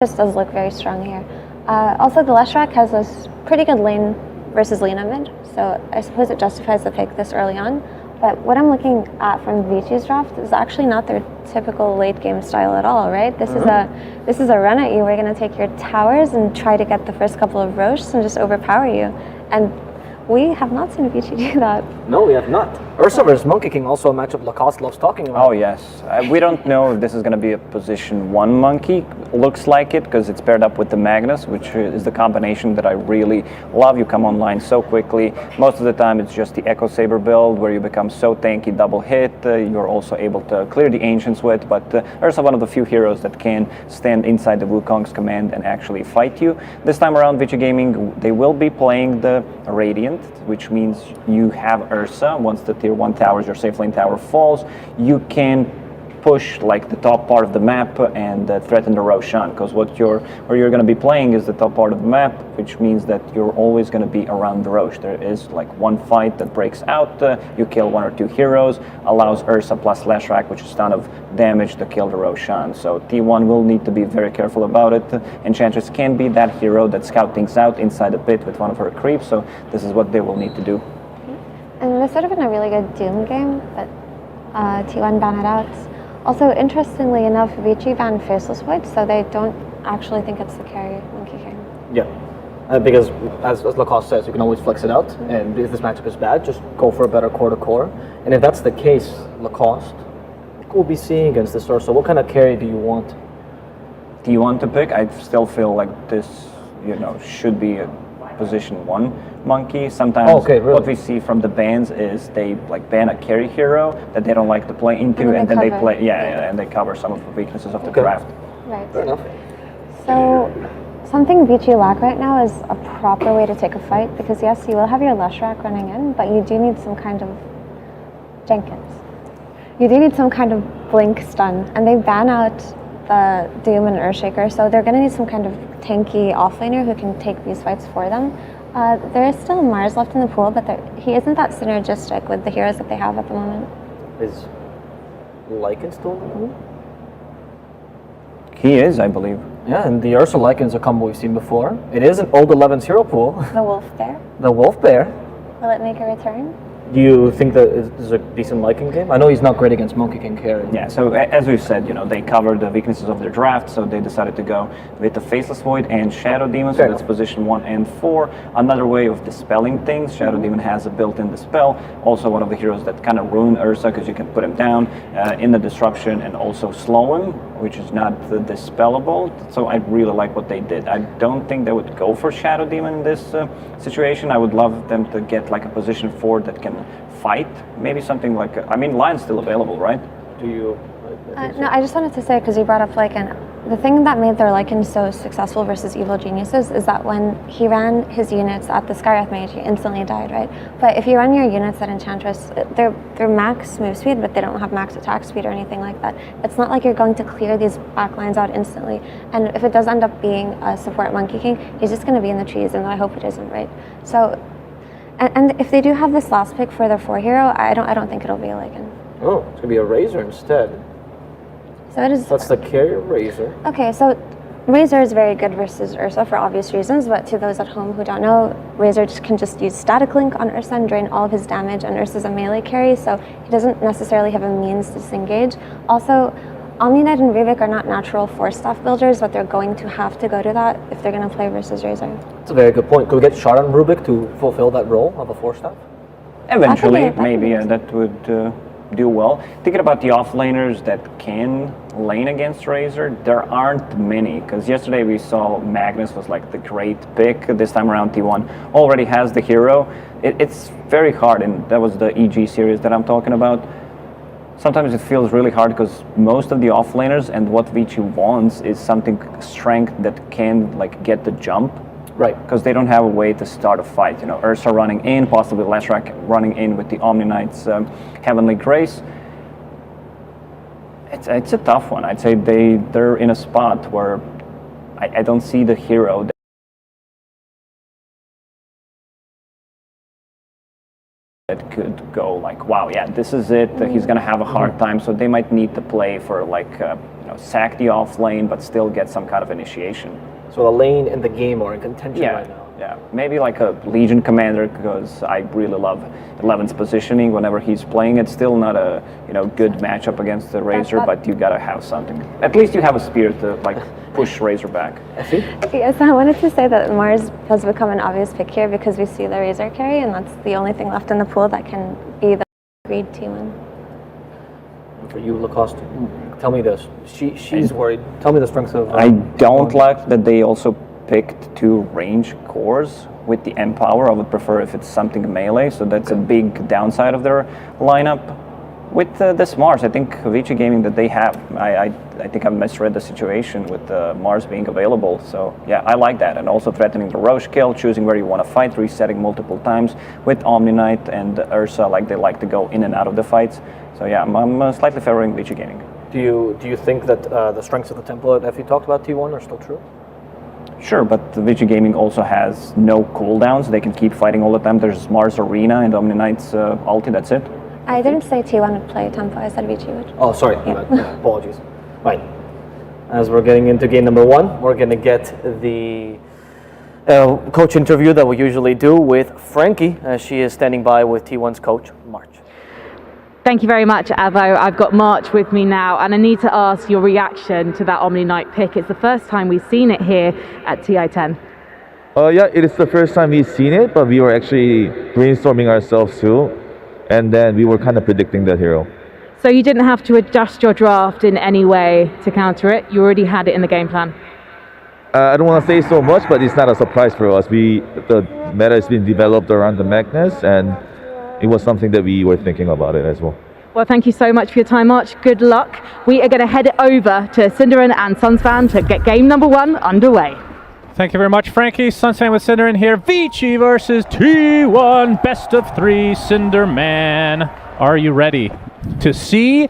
Just does look very strong here. Also, the Leshrac has a pretty good lane versus Lena mid, so I suppose it justifies the pick this early on. But what I'm looking at from Vici's draft is actually not their typical late game style at all, right? This is a run at you. We're going to take your towers and try to get the first couple of roches and just overpower you. And we have not seen Vici do that. No, we have not. Ursa versus Monkey King, also a matchup Lacoste loves talking about. Oh yes, we don't know if this is going to be a position 1 monkey. Looks like it because it's paired up with the Magnus, which is the combination that I really love. You come online so quickly. Most of the time it's just the Echo Saber build where you become so tanky, double hit. You're also able to clear the Ancients with, but Ursa one of the few heroes that can stand inside the Wukong's command and actually fight you. This time around, Vici Gaming, they will be playing the Radiant, which means you have Ursa. Once the tier 1 towers, your safe lane tower falls, you can push like the top part of the map and threaten the Roshan, because where you're going to be playing is the top part of the map, which means that you're always going to be around the Roche. There is like one fight that breaks out, you kill 1 or 2 heroes, allows Ursa plus Leshrac, which is a ton of damage, to kill the Roshan. So T1 will need to be very careful about it. Enchantress can be that hero that scout things out inside the pit with one of her creeps, so this is what they will need to do. And this would have been a really good Doom game, but T1 banned it out. Also, interestingly enough, Vici banned Faceless Void, so they don't actually think it's the carry Monkey King. Yeah, because as Lacoste says, you can always flex it out, and if this matchup is bad, just go for a better core to core. And if that's the case, Lacoste, what we'll be seeing against this Ursa, what kind of carry do you want? Do you want to pick? I still feel like this, should be a position 1 monkey. Sometimes what we see from the bans is they like ban a carry hero that they don't like to play into, and then they play and they cover some of the weaknesses of the draft. Right. Fair enough. So something Vici lack right now is a proper way to take a fight, because yes, you will have your Leshrac running in, but you do need some kind of Jenkins. You do need some kind of blink stun, and they ban out the Doom and Earthshaker, so they're going to need some kind of tanky offlaner who can take these fights for them. There is still Mars left in the pool, but he isn't that synergistic with the heroes that they have at the moment. Is Lycan still in the pool? He is, I believe. Yeah, and the Ursa Lycan is a combo we've seen before. It is an old 11's hero pool. The Wolf Bear? The Wolf Bear. Will it make a return? Do you think that is a decent Lycan game? I know he's not great against Monkey King carry. Yeah, so as we've said, they covered the weaknesses of their draft, so they decided to go with the Faceless Void and Shadow Demon, so that's position 1 and 4. Another way of dispelling things, Shadow Demon has a built-in dispel, also one of the heroes that kind of ruin Ursa, because you can put him down in the disruption and also slow him, which is not dispellable, so I really like what they did. I don't think they would go for Shadow Demon in this situation. I would love them to get like a position 4 that can fight, maybe something like, Lion's still available, right? Do you? No, I just wanted to say, because you brought up Lycan, the thing that made their Lycan so successful versus Evil Geniuses is that when he ran his units at the Skywrath Mage, he instantly died, right? But if you run your units at Enchantress, they're max move speed, but they don't have max attack speed or anything like that. It's not like you're going to clear these backlines out instantly. And if it does end up being a support Monkey King, he's just going to be in the trees, and I hope it isn't, right? So, and if they do have this last pick for their 4 hero, I don't think it'll be a Lycan. Oh, it's gonna be a Razor instead. So it is. That's the carrier Razor. Okay, so Razor is very good versus Ursa for obvious reasons, but to those at home who don't know, Razor can just use Static Link on Ursa and drain all of his damage, and Ursa's a melee carry, so he doesn't necessarily have a means to disengage. Also, Omni Knight and Ruvik are not natural 4-staff builders, but they're going to have to go to that if they're going to play versus Razor. That's a very good point. Could we get shot on Rubik to fulfill that role of a 4-staff? Eventually, maybe that would do well. Thinking about the offlaners that can lane against Razor, there aren't many, because yesterday we saw Magnus was like the great pick. This time around T1 already has the hero. It's very hard, and that was the EG series that I'm talking about. Sometimes it feels really hard because most of the offlaners and what Vici wants is something strength that can like get the jump. Right. Because they don't have a way to start a fight. Ursa running in, possibly Leshrac running in with the Omni Knight's Heavenly Grace. It's a tough one. I'd say they're in a spot where I don't see the hero that could go like, wow, yeah, this is it. He's gonna have a hard time, so they might need to play for like, sack the off lane, but still get some kind of initiation. So the lane and the game are in contention Yeah, right now. yeah. Maybe like a Legion commander, because I really love 11's positioning whenever he's playing. It's still not a good matchup against the Razor, but you gotta have something. At least you have a spear to like push Razor back. Yes, I wanted to say that Mars has become an obvious pick here because we see the Razor carry, and that's the only thing left in the pool that can be the agreed T1. For you, Lacoste, tell me this. She's worried. Tell me the strengths of... I don't like that they also picked 2 range cores with the Empower. I would prefer if it's something melee, so that's a big downside of their lineup. With this Mars, I think Vici Gaming that they have, I think I misread the situation with Mars being available. So yeah, I like that. And also threatening the Roche kill, choosing where you want to fight, resetting multiple times with Omni Knight and Ursa, like they like to go in and out of the fights. So yeah, I'm slightly favoring Vici Gaming. Do you think that the strengths of the template, if you talked about T1, are still true? Sure, but the Vici Gaming also has no cooldowns. They can keep fighting all the time. There's Mars Arena and Omni Knight's ulti, that's it. I didn't say T1 would play tempo, I said Vici would. Oh, sorry. Yeah. Apologies. Right. As we're getting into game number 1, we're going to get the coach interview that we usually do with Frankie, as she is standing by with T1's coach, March. Thank you very much, Avo. I've got March with me now, and I need to ask your reaction to that Omni Knight pick. It's the first time we've seen it here at TI10. Yeah, it is the first time we've seen it, but we were actually brainstorming ourselves too, and then we were kind of predicting that hero. So you didn't have to adjust your draft in any way to counter it? You already had it in the game plan? I don't want to say so much, but it's not a surprise for us. The meta has been developed around the Magnus, and it was something that we were thinking about it as well. Well, thank you so much for your time, March. Good luck. We are going to head it over to Cinderin and Sunsfan to get game number 1 underway. Thank you very much, Frankie. Sunsfan with Cinderin here. Vici versus T1. Best of 3, Cinderman. Are you ready to see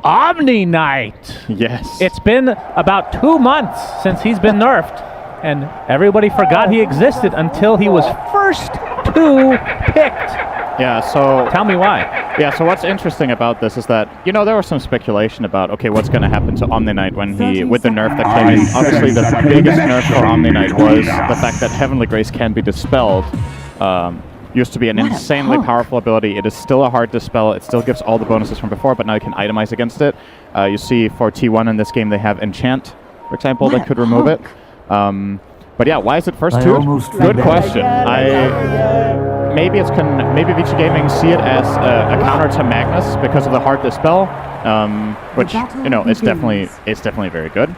Omni Knight? Yes. It's been about 2 months since he's been nerfed, and everybody forgot he existed until he was first 2 picked. Yeah, so... Tell me why. Yeah, so what's interesting about this is that, there was some speculation about, okay, what's going to happen to Omni Knight with the nerf that came in. Obviously, the biggest nerf for Omni Knight was the fact that Heavenly Grace can be dispelled. Used to be an insanely powerful ability. It is still a hard dispel. It still gives all the bonuses from before, but now you can itemize against it. You see for T1 in this game, they have Enchant, for example, that could remove it. But yeah, why is it first 2? Good question. Maybe Vici Gaming see it as a counter to Magnus because of the hard dispel, which it's definitely very good.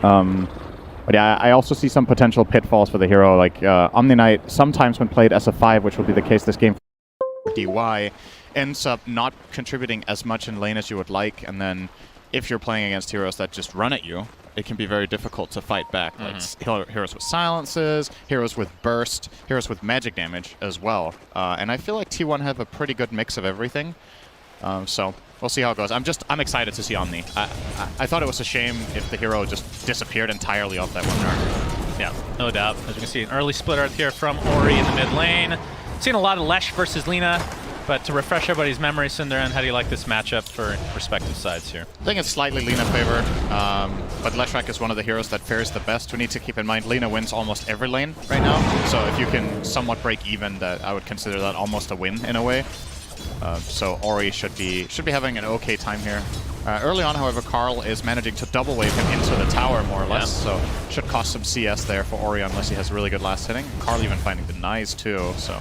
But yeah, I also see some potential pitfalls for the hero. Like Omni Knight, sometimes when played as a 5, which will be the case this game, DY ends up not contributing as much in lane as you would like, and then if you're playing against heroes that just run at you, it can be very difficult to fight back. Like heroes with silences, heroes with burst, heroes with magic damage as well. And I feel like T1 have a pretty good mix of everything. So we'll see how it goes. I'm excited to see Omni. I thought it was a shame if the hero just disappeared entirely off that one nerf. Yeah, no doubt. As we can see, an early split art here from Ori in the mid lane. Seen a lot of Lesh versus Lina. But to refresh everybody's memory, Cinderin, how do you like this matchup for respective sides here? I think it's slightly Lina favored, but Leshrac is one of the heroes that fares the best. We need to keep in mind Lina wins almost every lane right now, so if you can somewhat break even, that I would consider that almost a win in a way. So Ori should be having an okay time here. Early on, however, Carl is managing to double wave him into the tower more or less, so should cost some CS there for Ori unless he has really good last hitting. Carl even finding the knives too, so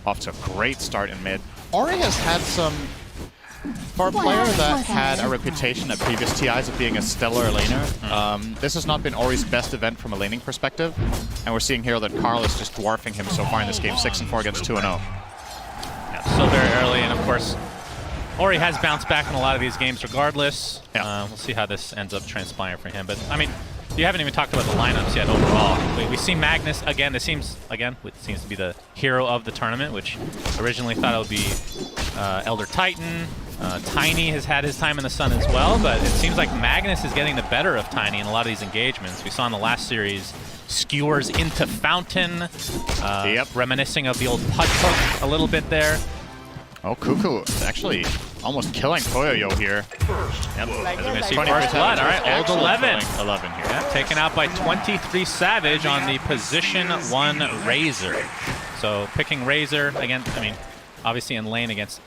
off to a great start in mid. Ori has had some, for a player that had a reputation at previous TIs of being a stellar laner, this has not been Ori's best event from a laning perspective, and we're seeing here that Carl is just dwarfing him so far in this game, 6-4 against 2-0. Yeah, still very early, and of course, Ori has bounced back in a lot of these games regardless. We'll see how this ends up transpiring for him, but I mean, you haven't even talked about the lineups yet overall. We see Magnus again. This seems to be the hero of the tournament, which originally thought it would be Elder Titan. Tiny has had his time in the sun as well, but it seems like Magnus is getting the better of Tiny in a lot of these engagements. We saw in the last series skewers into Fountain, reminiscing of the old Pud Hook a little bit there. Oh, Cuckoo is actually almost killing Toyoyo here. Yep. As we see 23 first blood. All right, old actually 11. killing 11 here. Yeah, taken out by 23 Savage on the position 1 Razor. So picking Razor again, I mean, obviously in lane against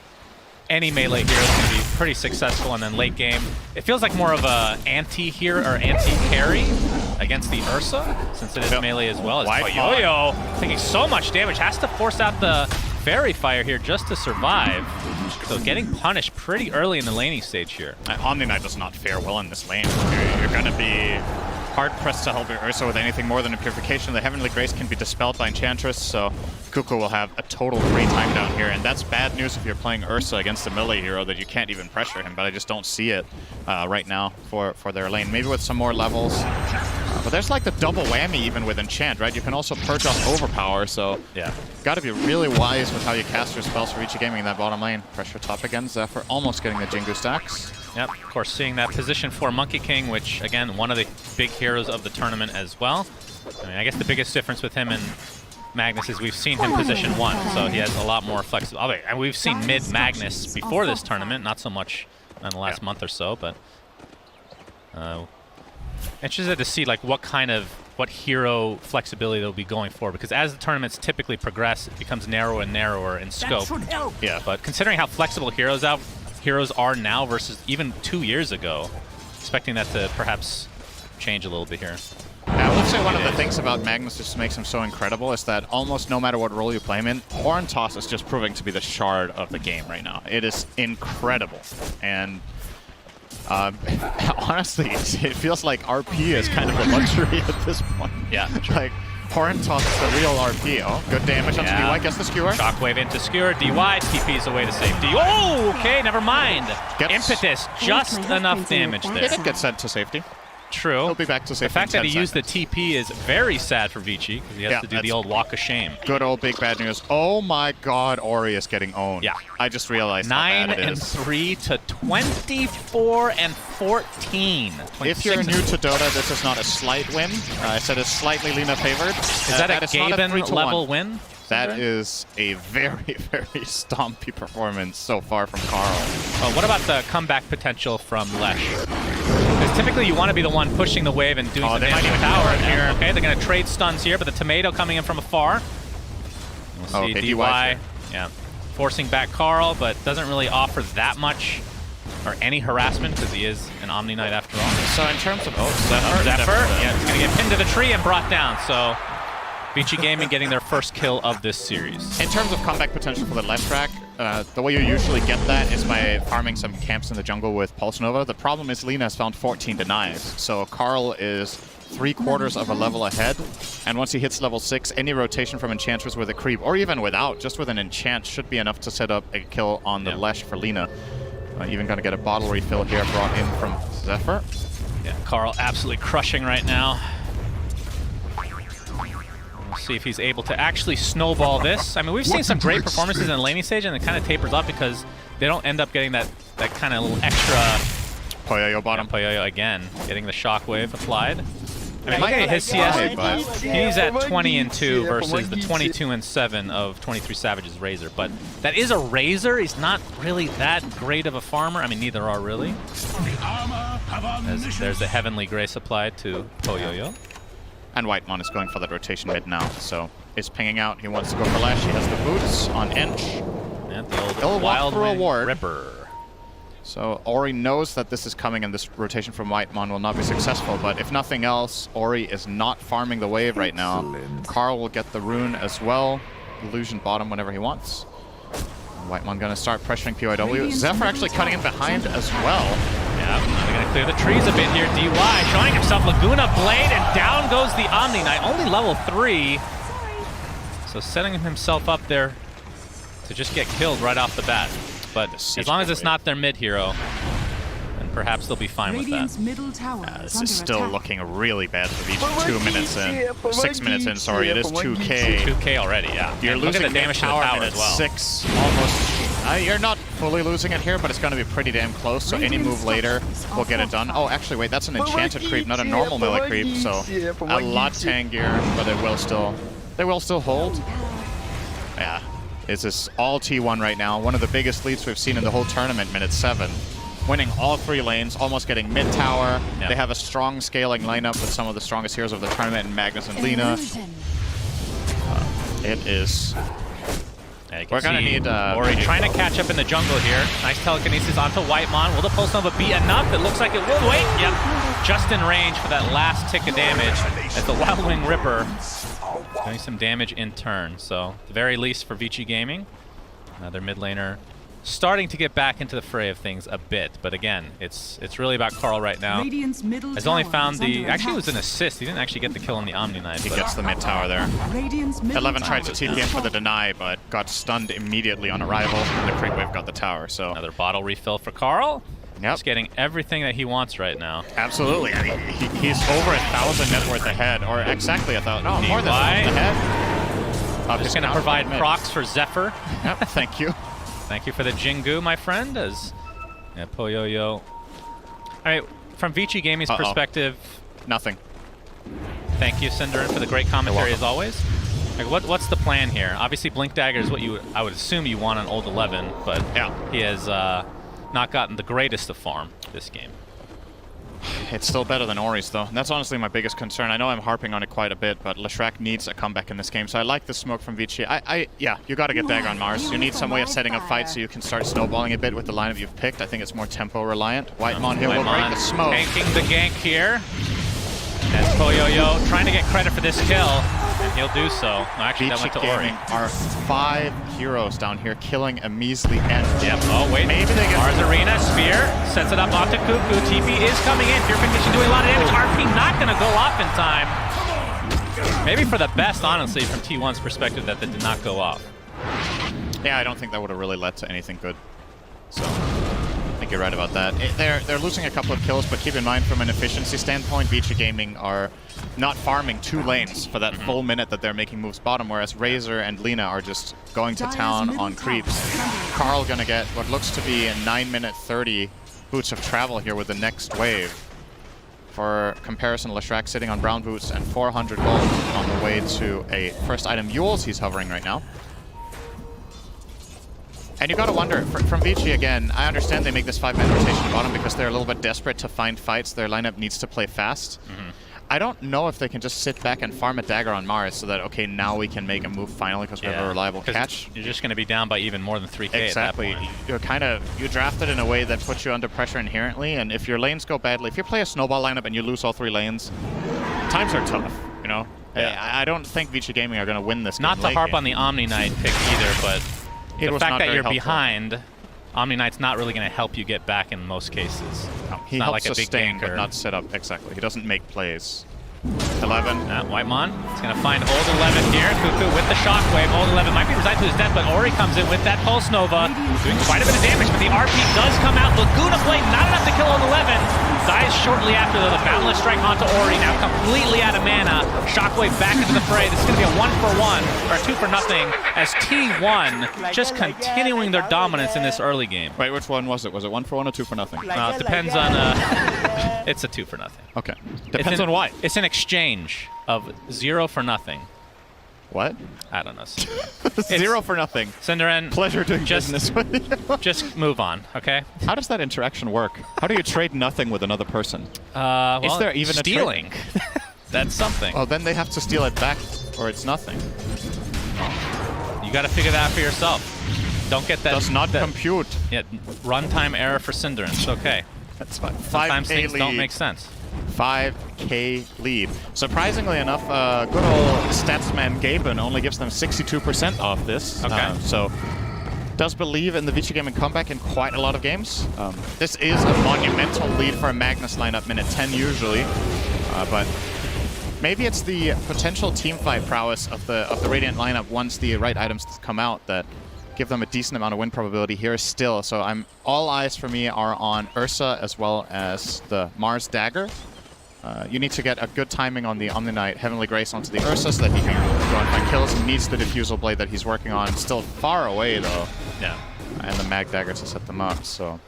any melee hero is going to be pretty successful, and then late game, it feels like more of a anti-hero or anti-carry against the Ursa, since it is melee as well. As Toyoyo taking so much damage, has to force out the Fairy Fire here just to survive. So getting punished pretty early in the laning stage here. Omni Knight does not fare well in this lane. You're going to be hard-pressed to help your Ursa with anything more than a Purification. The Heavenly Grace can be dispelled by Enchantress, so Cuckoo will have a total free time down here, and that's bad news if you're playing Ursa against a melee hero that you can't even pressure him, but I just don't see it right now for their lane. Maybe with some more levels. But there's like the double whammy even with Enchant, right? You can also purge off Overpower, so yeah, got to be really wise with how you cast your spells for each gaming in that bottom lane. Pressure top again, Zephyr almost getting the Jingu stacks. Yep, of course, seeing that position for Monkey King, which, again, one of the big heroes of the tournament as well. I mean, I guess the biggest difference with him and Magnus is we've seen him position 1, so he has a lot more flexibility. And we've seen mid-Magnus before this tournament, not so much in the last month or so, but interested to see like what hero flexibility they'll be going for, because as the tournaments typically progress, it becomes narrower and narrower in scope. Yeah, but considering how flexible heroes are now versus even 2 years ago, expecting that to perhaps change a little bit here. I will say one of the things about Magnus just makes him so incredible is that almost no matter what role you play him in, Horn Toss is just proving to be the shard of the game right now. It is incredible. And honestly, it feels like RP is kind of a luxury at this point. Yeah, like, Horn Toss is the real RP. Oh, good damage onto DY, gets the skewer. Shockwave into skewer, DY, TP's away to safety. Oh, okay, never mind. Impetus, just enough damage there. He didn't get sent to safety. True. He'll be back to safety. The fact that he used the seconds. TP is very sad for Vici, because he has to do the old walk of shame. Good old big bad news. Oh my god, Ori is getting owned. Yeah. I just realized how bad it is. 9-3 to 24-14. If you're new to Dota, this is not a slight win. I said it's slightly Lina favored. Is that a Gaben level win? That is a very, very stompy performance so far from Carl. Oh, what about the comeback potential from Lesh? Because typically you want to be the one pushing the wave and doing some damage with tower here. Okay, they're going to trade stuns here, but the tomato coming in from afar. We'll see DY, forcing back Carl, but doesn't really offer that much or any harassment because he is an Omni Knight after all. So in terms of Zephyr, yeah, he's going to get pinned to the tree and brought down. So Vici Gaming getting their first kill of this series. In terms of comeback potential for the left track, the way you usually get that is by farming some camps in the jungle with Pulse Nova. The problem is Lina has found 14 denies, so Carl is 3/4 of a level ahead, and once he hits level 6, any rotation from Enchantress with a creep, or even without, just with an enchant, should be enough to set up a kill on the Lesh for Lina. Even gonna get a bottle refill here brought in from Zephyr. Yeah, Carl absolutely crushing right now. We'll see if he's able to actually snowball this. I mean, we've seen some great performances in the laning stage, and it kind of tapers off because they don't end up getting that kind of little extra. Poyoyo bottom. Poyoyo again, getting the shockwave applied. I mean, look at his CS. He's at 20-2 versus the 22-7 of 23 Savage's Razor. But that is a Razor. He's not really that great of a farmer. I mean, neither are really. As there's the Heavenly Grace applied to Poyoyo. And Whitemon is going for that rotation mid now, so is pinging out. He wants to go for Lash. He has the boots on Ench. And the old Wild Wing Ripper. So Ori knows that this is coming and this rotation from Whitemon will not be successful, but if nothing else, Ori is not farming the wave right now. Carl will get the rune as well. Illusion bottom whenever he wants. Whitemon gonna start pressuring PYW. Zephyr actually cutting in behind as well. Yeah, they're going to clear the trees a bit here. DY showing himself Laguna Blade, and down goes the Omni Knight. Only level 3. So setting himself up there to just get killed right off the bat. But as long as it's not their mid hero, then perhaps they'll be fine with that. This is still looking really bad for Vici. 2 minutes in. 6 minutes in, sorry. It is 2K. 2K already, yeah. You're losing the damage to the tower as well. 6, almost. You're not fully losing it here, but it's going to be pretty damn close, so any move later will get it done. Oh, actually, wait, that's an enchanted creep, not a normal melee creep, so a lot tankier, but they will still hold. Yeah. This is all T1 right now. One of the biggest leads we've seen in the whole tournament, minute 7. Winning all 3 lanes, almost getting mid tower. Yep. They have a strong scaling lineup with some of the strongest heroes of the tournament in Magnus and Lina. It is... We're gonna need Ori trying to catch up in the jungle here. Nice telekinesis onto Whitemon. Will the Pulse Nova be enough? It looks like it will. Wait, yep. Just in range for that last tick of damage as the Wild Wing Ripper doing some damage in turn. So, at the very least for Vici Gaming, another mid laner starting to get back into the fray of things a bit, but again, it's really about Carl right now. Has only found the... Actually, it was an assist. He didn't actually get the kill on the Omni Knight. He gets the mid tower there. 11 tried to TP in for the deny, but got stunned immediately on arrival. And the creep wave got the tower, so... Another bottle refill for Carl. Yep. He's getting everything that he wants right now. Absolutely. I mean, he's over 1,000 net worth ahead, or exactly 1,000. No, more than 1,000 ahead. Just going to provide procs for Zephyr. Yep, thank you. Thank you for the Jingu, my friend, as Poyoyo. All right, from Vici Gaming's perspective... Nothing. Thank you, Cinderin, for the great commentary as always. Like, what's the plan here? Obviously, Blink Dagger is what I would assume you want on Old 11, but he has not gotten the greatest of farm this game. It's still better than Ori's, though. And that's honestly my biggest concern. I know I'm harping on it quite a bit, but Leshrac needs a comeback in this game. So I like the smoke from Vici. Yeah, you got to get Dagger on Mars. You need some way of setting up fights so you can start snowballing a bit with the lineup you've picked. I think it's more tempo reliant. Whitemon here will break the smoke. Tanking the gank here. As Poyoyo trying to get credit for this kill, and he'll do so. No, actually, that went to Ori. Are 5 heroes down here killing a measly end. Yep. Oh, wait. Maybe they get Mars Arena, Spear, sets it up onto Cuckoo. TP is coming in. Purification doing a lot of damage. RP not going to go off in time. Maybe for the best, honestly, from T1's perspective, that did not go off. Yeah, I don't think that would have really led to anything good. So... I think you're right about that. They're losing a couple of kills, but keep in mind from an efficiency standpoint, Vici Gaming are not farming 2 lanes for that full minute that they're making moves bottom, whereas Razor and Lina are just going to town on creeps. Carl gonna get what looks to be a 9-minute 30 boots of travel here with the next wave. For comparison, Leshrac sitting on brown boots and 400 gold on the way to a first item Yules he's hovering right now. And you gotta wonder, from Vici again, I understand they make this 5-man rotation bottom because they're a little bit desperate to find fights. Their lineup needs to play fast. I don't know if they can just sit back and farm a Dagger on Mars so that, okay, now we can make a move finally because we have a reliable catch. You're just gonna be down by even more than 3k exactly. At that point. You drafted in a way that puts you under pressure inherently, and if your lanes go badly, if you play a snowball lineup and you lose all 3 lanes, times are tough, you know? Yeah. I don't think Vici Gaming are gonna win this game. Not to harp on the Omni Knight pick either, but the fact that you're helpful. Behind, Omni Knight's not really going to help you get back in most cases. No, he not helps like a big sustain, ganker. but not set up. Exactly. He doesn't make plays. 11. Whitemon is going to find Old 11 here. Cuckoo with the shockwave. Old 11 might be resigned to his death, but Ori comes in with that Pulse Nova, doing quite a bit of damage, but the RP does come out. Laguna Blade, not enough to kill Old 11. Dies shortly after, though. The Boundless Strike onto Ori, now completely out of mana. Shockwave back into the fray. This is going to be a 1-for-1, or a 2-for-0, as T1 just continuing their dominance in this early game. Wait, which one was it? Was it 1-for-1 or 2-for-0? It depends on... it's a 2-for-0. Okay. Depends on why. It's an exchange of 0 for nothing. What? I don't know. 0 for nothing. Cinderin, pleasure doing business with you. Just move on, okay? How does that interaction work? How do you trade nothing with another person? Well, is there even stealing? a trade? That's something. Oh, then they have to steal it back, or it's nothing. You got to figure that out for yourself. Don't get that. Does not compute. Yeah, runtime error for Cinderin. It's okay. That's fine. Sometimes things lead. don't make sense. 5k lead. Surprisingly enough, good old Statsman Gaben only gives them 62% off this. Okay. So does believe in the Vici Gaming comeback in quite a lot of games. This is a monumental lead for a Magnus lineup, minute 10 usually, but maybe it's the potential teamfight prowess of the Radiant lineup once the right items come out that give them a decent amount of win probability here still. So all eyes for me are on Ursa as well as the Mars Dagger. You need to get a good timing on the Omni Knight Heavenly Grace onto the Ursa so that he can go and find kills. He needs the Diffusal Blade that he's working on. Still far away though. Yeah. And the Mag Dagger to set them up. So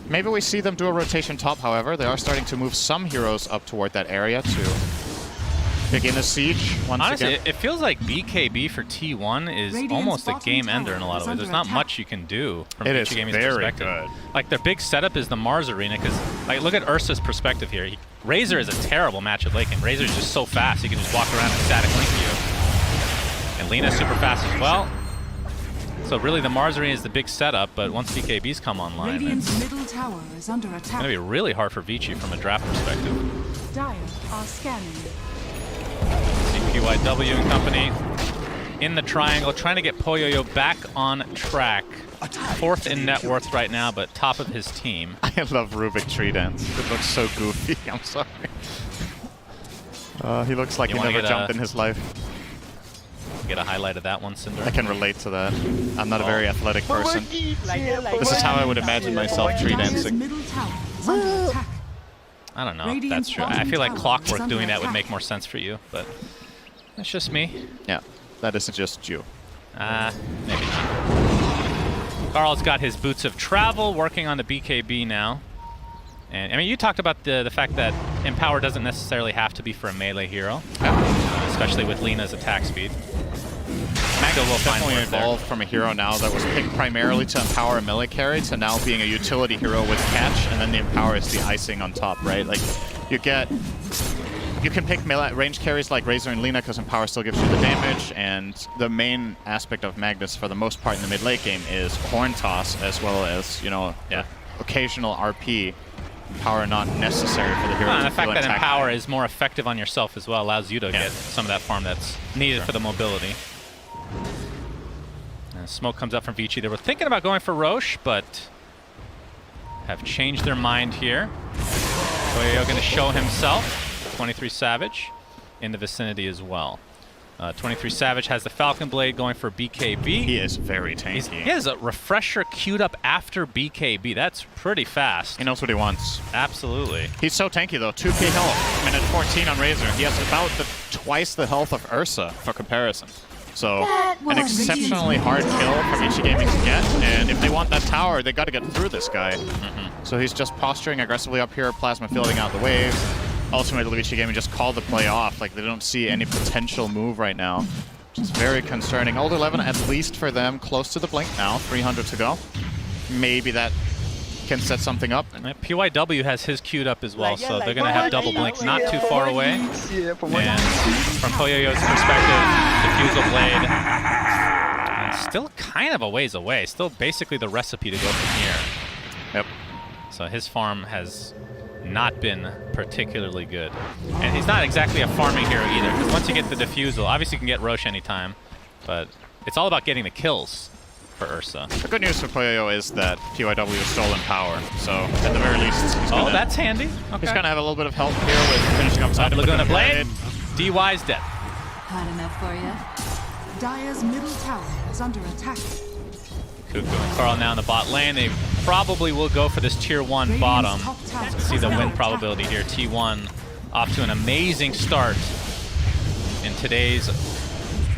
maybe we see them do a rotation top, however. They are starting to move some heroes up toward that area to Begin a siege once Honestly, again. it feels like BKB for T1 is almost a game ender in a lot of ways. There's not much you can do from It Vici is Gaming's very perspective. good. Like, their big setup is the Mars Arena, because, like, look at Ursa's perspective here. Razor is a terrible match at late game. Razor is just so fast, he can just walk around and static link you. And Lina's super fast as well. So really, the Mars Arena is the big setup, but once BKBs come online, Radiant's it's middle tower is under going attack. to be really hard for Vici from a draft perspective. Dire are scanning. PYW and company in the triangle, trying to get Poyoyo back on track. 4th in net worth right now, but top of his team. I love Rubik Tree Dance. It looks so goofy. I'm sorry. He looks like You he wanna never get jumped a- in his life. Get a highlight of that one, Cinder. I can relate to that. I'm not a very athletic person. This is how I would imagine myself tree Dire's dancing. middle tower is under attack. I don't know if Radiant's that's true. I bottom feel like tower is Clockwork under doing that would attack. make more sense for you, but that's just me. Yeah, that isn't just you. Maybe not. Carl's got his boots of travel, working on the BKB now. And I mean, you talked about the fact that Empower doesn't necessarily have to be for a melee hero, especially with Lina's attack speed. Magda will find Definitely work there. evolved from a hero now that was picked primarily to empower a melee carry to now being a utility hero with catch, and then the empower is the icing on top, right? Like, you can pick melee range carries like Razor and Lina because empower still gives you the damage, and the main aspect of Magnus for the most part in the mid late game is horn toss as well as, you know, occasional RP. Empower not necessary for the hero. And to the fact feel that attacked. Empower is more effective on yourself as well allows you to get some of that farm that's needed for the mobility. And smoke comes up from Vici. They were thinking about going for Roche, but have changed their mind here. Poyoyo going to show himself. 23 Savage in the vicinity as well. 23 Savage has the Falcon Blade going for BKB. He is very tanky. He has a refresher queued up after BKB. That's pretty fast. He knows what he wants. Absolutely. He's so tanky though. 2k health, minute 14 on Razor. He has about twice the health of Ursa for comparison. So an exceptionally hard kill from Vici Gaming to get. And if they want that tower, they got to get through this guy. So he's just posturing aggressively up here, Plasma fielding out the waves. Ultimately, Vici Gaming just called the play off. Like, they don't see any potential move right now, which is very concerning. Old 11, at least for them, close to the blink now. 300 to go. Maybe that can set something up. PYW has his queued up as well, so they're going to have double blink not too far away. And from Poyoyo's perspective, Diffusal Blade and still kind of a ways away. Still basically the recipe to go from here. Yep. So his farm has not been particularly good. And he's not exactly a farming hero either, because once you get the Diffusal, obviously you can get Roche anytime, but it's all about getting the kills for Ursa. The good news for Poyoyo is that PYW has stolen power, so at the very least, he's gonna, that's handy. Okay. He's going to have a little bit of help here with finishing up side of Laguna Blade. DY's dead. Had enough for you. Dire's middle tower is under attack. Cuckoo and Carl now in the bot lane. They probably will go for this tier 1 bottom. You can see the win probability here. T1 off to an amazing start in today's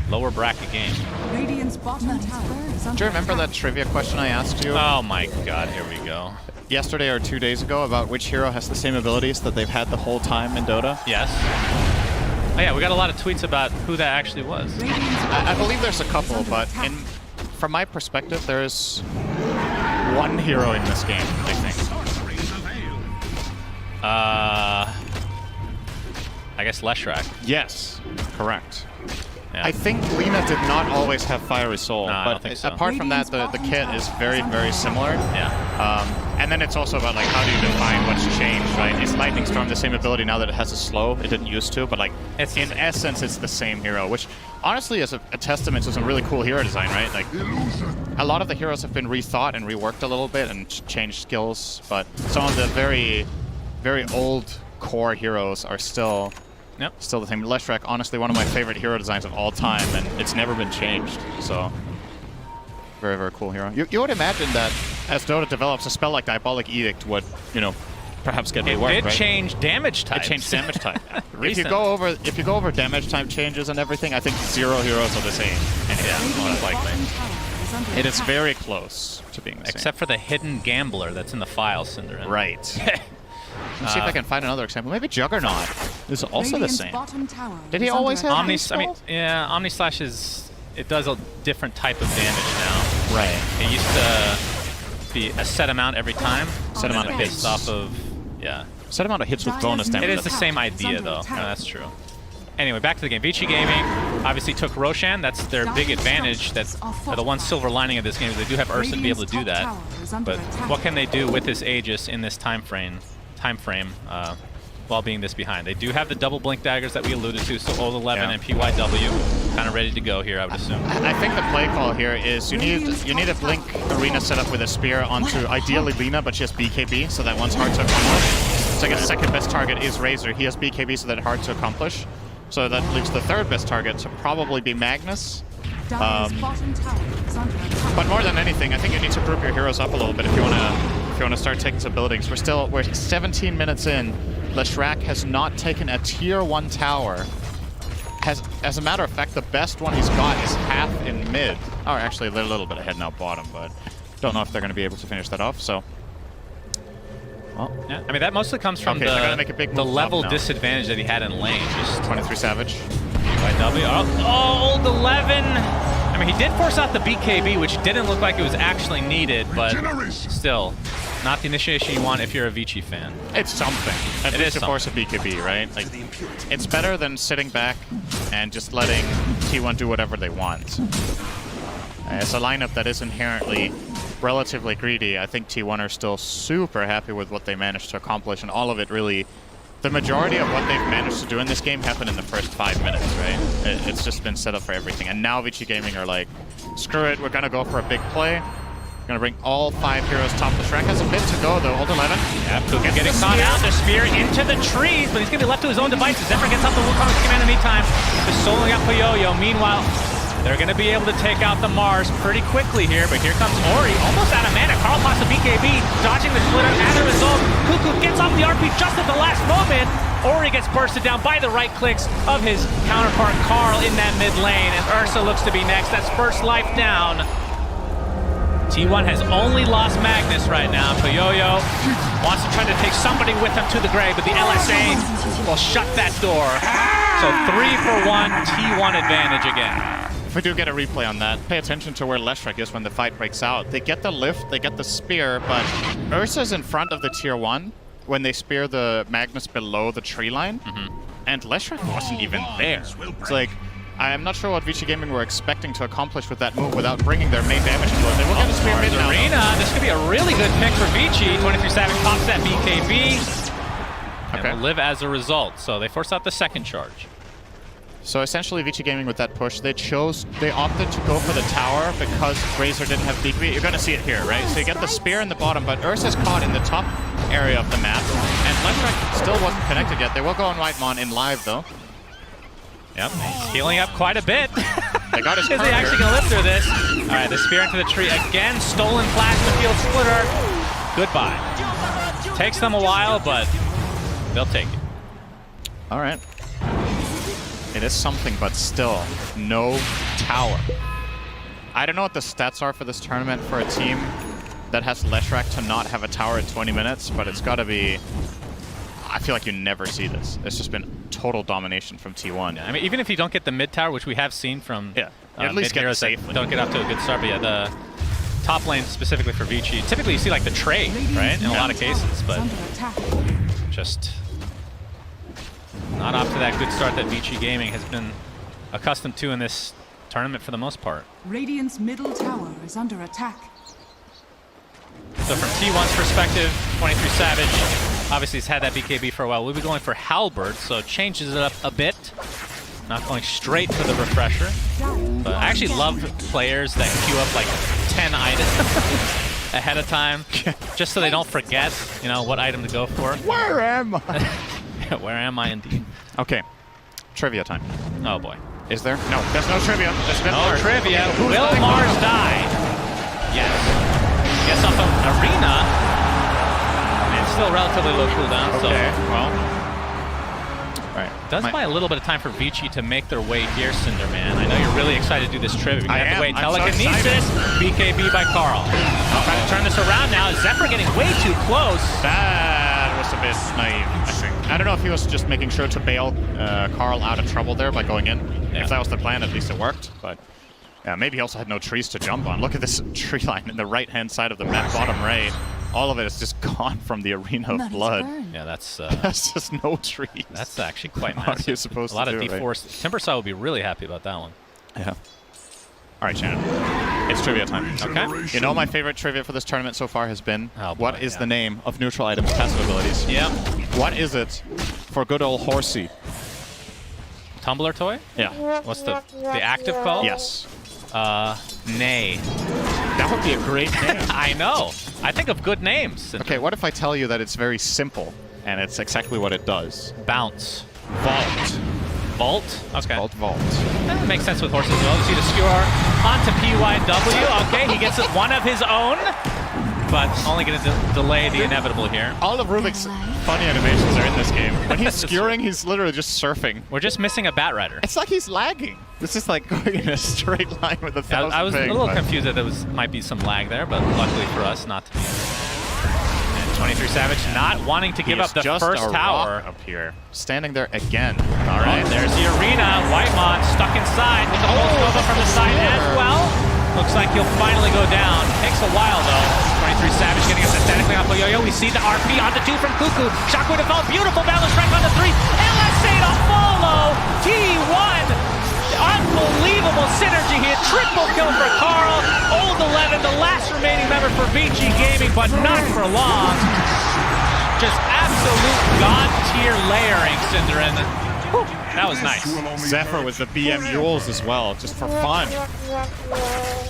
lower bracket game. Radiant's bottom tower is under Do you remember that trivia question I asked you Oh my god, here we go. yesterday or 2 days ago about which hero has the same abilities that they've had the whole time in Dota? Yes. Oh yeah, we got a lot of tweets about who that actually was. I believe there's a couple, but from my perspective, there's one hero in this game, I think. I guess Leshrac. Yes, correct. Yeah. I think Lina did not always have Fiery Soul, No, I but don't think so. apart from that, the kit is very, very similar. Yeah. And then it's also about like how do you define what's changed, right? Is Lightning Storm the same ability now that it has a slow? It didn't used to, but like in essence, it's the same hero, which honestly is a testament to some really cool hero design, right? Like a lot of the heroes have been rethought and reworked a little bit and changed skills, but some of the very, very old core heroes are still the same. Leshrac, honestly, one of my favorite hero designs of all time, and it's never been changed. So, very, very cool hero. You would imagine that as Dota develops, a spell like Diabolic Edict would, you know, perhaps get reworked, It right? changed damage types. It changed damage type. if Recent. you go over damage type changes and everything, I think 0 heroes are the same. Yeah, most likely. It is very close to being the Except for the hidden gambler that's in the file, Cinderin. same. Right. Let's see if I can find another example. Maybe Juggernaut. is also the Radiant's same. bottom tower Did he is always under have attack. Omni, I mean, yeah, Omni Slash is, it does a different type of damage now. Right. It used to be a set amount every time. Set amount of based hits. off of, yeah. Set amount of hits with bonus It damage. is the same idea though. No, that's true. Anyway, back to the game. Vici Gaming obviously took Roshan. That's their big advantage. That's the one silver lining of this game is they do have Ursa to be able to do that. But what can they do with this Aegis in this time frame while being this behind? They do have the double blink daggers that we alluded to, so Ult 11 and PYW kind of ready to go here, I would assume. I think the play call here is you need a blink arena set up with a spear onto ideally Lina, but she has BKB, so that one's hard to accomplish. So I guess second best target is Razor. He has BKB, so that's hard to accomplish. So that leaves the third best target to probably be Magnus. But more than anything, I think you need to group your heroes up a little bit if you wanna start taking some buildings. We're 17 minutes in. Leshrac has not taken a tier 1 tower. As a matter of fact, the best one he's got is half in mid. Or actually, they're a little bit ahead now bottom, but don't know if they're going to be able to finish that off. So, well, yeah. I mean, that mostly comes from the level disadvantage that he had in lane. Just 23 Savage. PYW. Oh, Ult 11. I mean, he did force out the BKB, which didn't look like it was actually needed, but still, not the initiation you want if you're a Vici fan. It's something. At least to force a BKB, right? Like, it's better than sitting back and just letting T1 do whatever they want. As a lineup that is inherently relatively greedy, I think T1 are still super happy with what they managed to accomplish, and all of it really, the majority of what they've managed to do in this game happened in the first 5 minutes, right? It's just been set up for everything. And now Vici Gaming are like, screw it, we're gonna go for a big play. Gonna bring all 5 heroes top. The Shrek has a bit to go though. Ult 11. Yeah, Puka getting caught out. The spear into the trees, but he's gonna be left to his own devices. Zephyr gets out the Wukong scheme in the meantime. Just soloing up Puyoyo. Meanwhile, they're gonna be able to take out the Mars pretty quickly here, but here comes Ori, almost out of mana. Carl pops the BKB, dodging the splitter. As a result, Cuckoo gets off the RP just at the last moment. Ori gets bursted down by the right clicks of his counterpart Carl in that mid lane, and Ursa looks to be next. That's first life down. T1 has only lost Magnus right now. Puyoyo wants to try to take somebody with him to the grave, but the LSA will shut that door. So 3-for-1 T1 advantage again. If we do get a replay on that, pay attention to where Leshrac is when the fight breaks out. They get the lift, they get the spear, but Ursa's in front of the tier 1 when they spear the Magnus below the tree line, and Leshrac wasn't even there. It's like, I'm not sure what Vici Gaming were expecting to accomplish with that move without bringing their main damage to it. They will get a spear mid now. Arena, this could be a really good pick for Vici. 23 Savage pops that BKB, and will live as a result. So they force out the second charge. So essentially, Vici Gaming with that push, they opted to go for the tower because Razor didn't have BKB. You're going to see it here, right? So you get the spear in the bottom, but Ursa's caught in the top area of the map, and Leshrac still wasn't connected yet. They will go on Whitemon in live, though. Yep, he's healing up quite a bit. They got his Is he actually going to live through this? All right, the spear into the tree again. Stolen plasma field splitter. Goodbye. Takes them a while, but they'll take it. All right. It is something, but still, no tower. I don't know what the stats are for this tournament for a team that has Leshrac to not have a tower in 20 minutes, but it's got to be... I feel like you never see this. It's just been total domination from T1. Yeah, I mean, even if you don't get the mid tower, which we have seen from at least get it safely. Don't get off to a good start, but yeah, the top lane specifically for Vici, typically you see like the trade, right, in a lot of cases, but just not off to that good start that Vici Gaming has been accustomed to in this tournament for the most part. Radiant's middle tower is under attack. So from T1's perspective, 23 Savage, obviously he's had that BKB for a while. We'll be going for Halberd, so it changes it up a bit. Not going straight for the refresher. But I actually love players that queue up like 10 items ahead of time, just so they don't forget, you know, what item to go for. Where am I? Where am I indeed? Okay, trivia time. Oh boy. Is there? No, there's no trivia. There's been no trivia. Will Mars die? Yes. Gets off of Arena. And still relatively low cooldown. Okay, so well. Right. Does buy a little bit of time for Vici to make their way here, Cinderman. I know you're really excited to do this trivia. We're going to have to wait. Telekinesis, BKB by Carl. Trying to turn this around now. Zephyr getting way too close. That was a bit naive, I think. I don't know if he was just making sure to bail Carl out of trouble there by going in. Yeah. If that was the plan, at least it worked. But yeah, maybe he also had no trees to jump on. Look at this tree line in the right-hand side of the map, bottom right. All of it is just gone from the arena of blood. Yeah, that's That's just no trees. that's actually quite What are massive. you supposed a lot to of do, right? deforest. Timbersaw would be really happy about that one. Yeah. All right, Shannon. It's trivia time. Okay. You know my favorite trivia for this tournament so far has been, Oh, boy, what is yeah. the name of neutral items' passive abilities? Yeah. What is it for good old Horsey? Tumbler toy? Yeah. What's the active call? Yes. Nay. That would be a great name. I know. I think of good names. Okay, what if I tell you that it's very simple and it's exactly what it does? Bounce. Vault. Vault? Okay. Vault. That makes sense with horses as well. See the skewer onto PYW. Okay, he gets one of his own, but only going to delay the inevitable here. All of Rubik's funny animations are in this game. When he's skewering, he's literally just surfing. We're just missing a Bat Rider. It's like he's lagging. This is like going in a straight line with 1,000 I was a ping, little but- confused that there might be some lag there, but luckily for us, not to be. And 23 Savage not wanting to give He up is the just first a tower. rock up here, standing there again. All right, there's the arena. Whitemon stuck inside with the whole Nova from the side as well. Looks like he'll finally go down. Takes a while though. 23 Savage getting us aesthetically off of Yo-Yo. We see the RP onto 2 from Cuckoo. Shockwave to fall. Beautiful balance strike onto 3. LSA to follow. T1. Unbelievable synergy here. Triple kill for Carl. Old 11, the last remaining member for Vici Gaming, but not for long. Just absolute god tier layering, Cinderin. That was nice. Zephyr with the BM Yules as well, just for fun.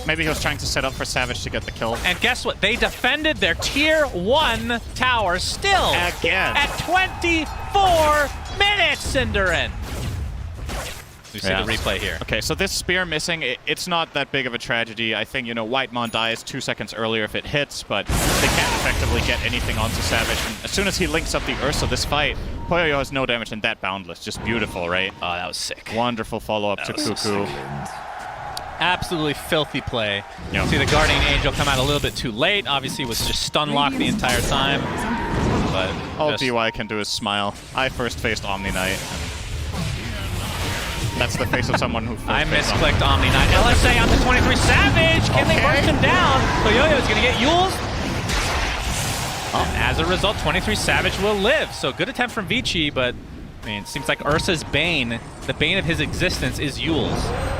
Maybe he was trying to set up for Savage to get the kill. And guess what? They defended their tier 1 tower still. Again. At 24 minutes, Cinderin. We see the replay here. Okay, so this spear missing, it's not that big of a tragedy. I think, Whitemon dies 2 seconds earlier if it hits, but they can't effectively get anything onto Savage. And as soon as he links up the Ursa this fight, Poyoyo has no damage and that boundless. Just beautiful, right? Oh, that was sick. Wonderful follow-up to Cuckoo. Absolutely filthy play. Yep. See the Guardian Angel come out a little bit too late. Obviously was just stun locked the entire time. But All just- DY can do is smile. I first faced Omni Knight. That's the face of someone who I first faced misclicked Omni Knight. LSA onto 23 Savage. Can they Okay. burst him down? Poyoyo's going to get Yules. As a result, 23 Savage will live. So good attempt from Vici, but I mean, it seems like Ursa's bane, the bane of his existence, is Yules.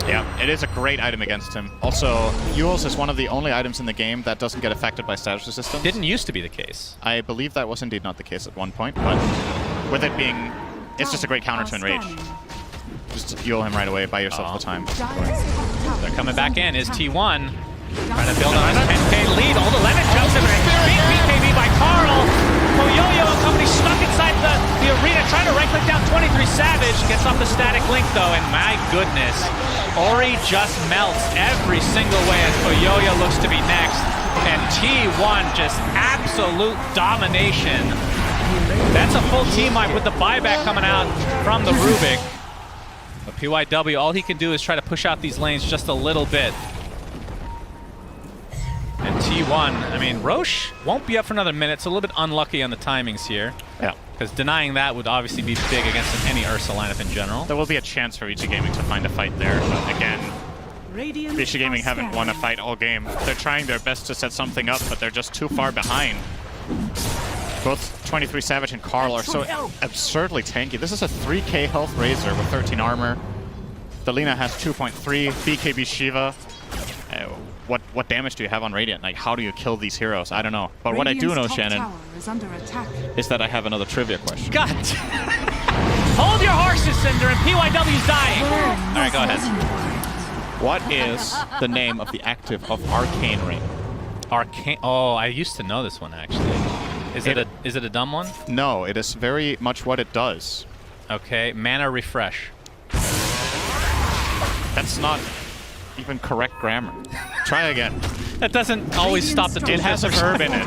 Yeah, it is a great item against him. Also, Yules is one of the only items in the game that doesn't get affected by status resistance. Didn't used to be the case. I believe that was indeed not the case at one point, but with it being, it's just a great counter to Enrage. Just heal him right away, buy yourself the time. They're coming back in. Is T1 trying to build on his 10k lead? All the lemon jumps in. Big BKB by Carl. Poyoyo and company stuck inside the arena, trying to right-click down 23 Savage. Gets off the static link though, and my goodness, Ori just melts every single way as Poyoyo looks to be next. And T1 just absolute domination. That's a full team wipe with the buyback coming out from the Rubik. But PYW, all he can do is try to push out these lanes just a little bit. And T1, I mean, Roche won't be up for another minute. It's a little bit unlucky on the timings here. Yeah. Because denying that would obviously be big against any Ursa lineup in general. There will be a chance for Vici Gaming to find a fight there, but again, Vici Gaming haven't won a fight all game. They're trying their best to set something up, but they're just too far behind. Both 23 Savage and Carl are so absurdly tanky. This is a 3k health Razor with 13 armor. Delina has 2.3, BKB Shiva. What damage do you have on Radiant? Like, how do you kill these heroes? I don't know. But what I do know, Shannon, is that I have another trivia question. God! Hold your horses, Cinder, and PYW's dying! Alright, go ahead. What is the name of the active of Arcane Ring? Arcane. Oh, I used to know this one actually. Is it a dumb one? No, it is very much what it does. Okay, mana refresh. That's not even correct grammar. Try again. That doesn't always stop the It has a verb in it.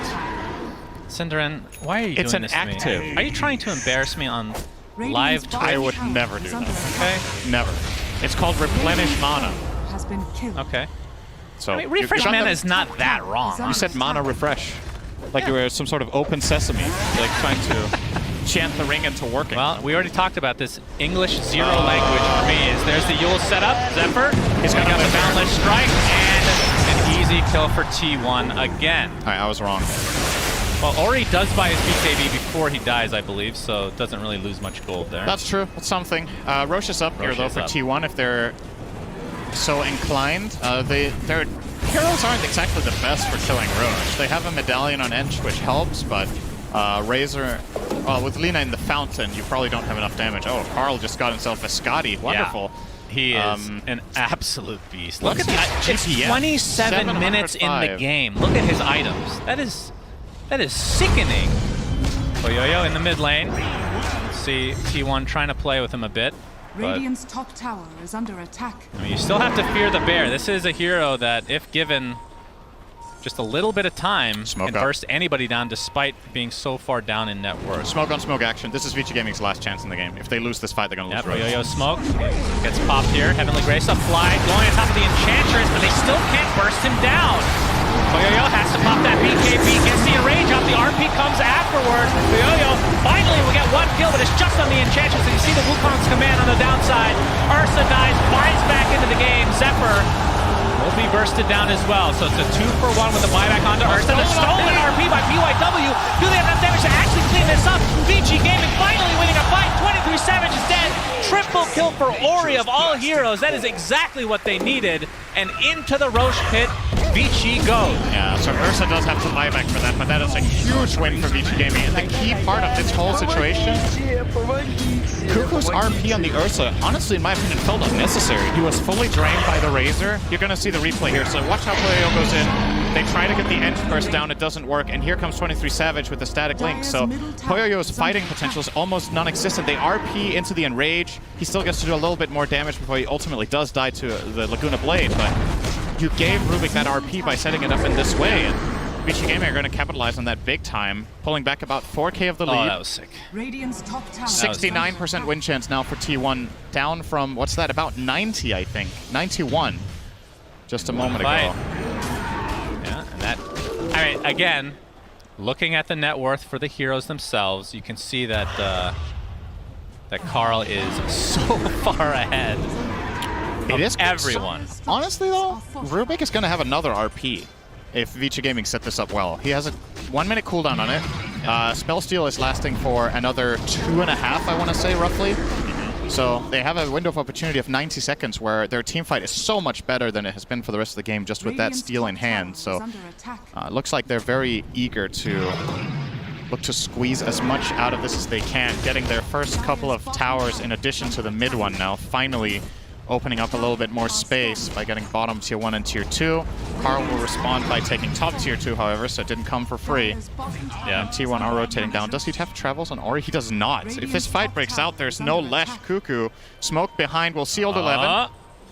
Cinderin, why are you It's doing an this to me? active. Are you trying to embarrass me on live Twitch? I would never do that. Okay. Never. It's called replenish mana. Has been killed. Okay. So I mean, refresh you- mana is not that wrong. You said mana refresh. Like you were some sort of open sesame. Like trying to enchant the ring into working. Well, we already talked about this. English zero language for me is there's the Yule setup. Zephyr, he's going to get the Boundless Strike, and an easy kill for T1 again. All right, I was wrong. Well, Ori does buy his BKB before he dies, I believe, so doesn't really lose much gold there. That's true. It's something. Roche is up here, though, for T1 if they're so inclined. Their heroes aren't exactly the best for killing Roche. They have a medallion on Ench, which helps, but Razor, well, with Lina in the fountain, you probably don't have enough damage. Oh, Carl just got himself a Scotty. Wonderful. Yeah. He is an absolute beast. Look Look at at that. It's 27 minutes in the game. Look at his items. That is sickening. Poyoyo in the mid lane. Let's see T1 trying to play with him a bit. Radiant's top tower is under attack. I mean, you still have to fear the bear. This is a hero that, if given just a little bit of time, can burst anybody down despite being so far down in net worth. Smoke on smoke action. This is Vici Gaming's last chance in the game. If they lose this fight, they're going to lose. Poyoyo smoke gets popped here. Heavenly Grace applied, going on top of the Enchantress, but they still can't burst him down. Poyoyo has to pop that BKB, gets the enrage up, the RP comes afterward. Poyoyo finally will get one kill, but it's just on the Enchantress, and you see the Wukong's command on the downside. Ursa dies, flies back into the game. Zephyr will be bursted down as well, so it's a 2-for-1 with a buyback onto Ursa. The stolen RP by PYW. Do they have enough damage to actually clean this up? Vici Gaming finally winning a fight. 23 Savage is dead. Triple kill for Ori of all heroes. That is exactly what they needed. And into the Roche pit, Vici goes. Yeah, so Ursa does have to buy back for that, but that is a huge win for Vici Gaming. And the key part of this whole situation, Kuku's RP on the Ursa, honestly, in my opinion, felt unnecessary. He was fully drained by the Razor. You're going to see the replay here, so watch how Poyoyo goes in. They try to get the Ench burst down, it doesn't work, and here comes 23 Savage with the static link. So Poyoyo's fighting potential is almost non-existent. They RP into the Enrage. He still gets to do a little bit more damage before he ultimately does die to the Laguna Blade, but you gave Rubik that RP by setting it up in this way, and Vici Gaming are going to capitalize on that big time, pulling back about 4k of the lead. Oh, that was sick. Radiant's top tower. 69% win chance now for T1, down from, what's that, about 90, I think. 91, just a moment ago. Yeah, and that, I mean, again, looking at the net worth for the heroes themselves, you can see that that Carl is so far ahead of everyone. Honestly, though, Rubik is going to have another RP if Vici Gaming set this up well. He has a 1-minute cooldown on it. Spell Steal is lasting for another 2.5, I want to say, roughly. So they have a window of opportunity of 90 seconds where their team fight is so much better than it has been for the rest of the game just with that steal in hand. So it looks like they're very eager to look to squeeze as much out of this as they can, getting their first couple of towers in addition to the mid one now, finally opening up a little bit more space by getting bottom tier 1 and tier 2. Carl will respond by taking top tier 2, however, so it didn't come for free. Yeah, and T1 are rotating down. Does he have travels on Ori? He does not. If this fight breaks out, there's no Lesh Cuckoo. Smoke behind will seal 11.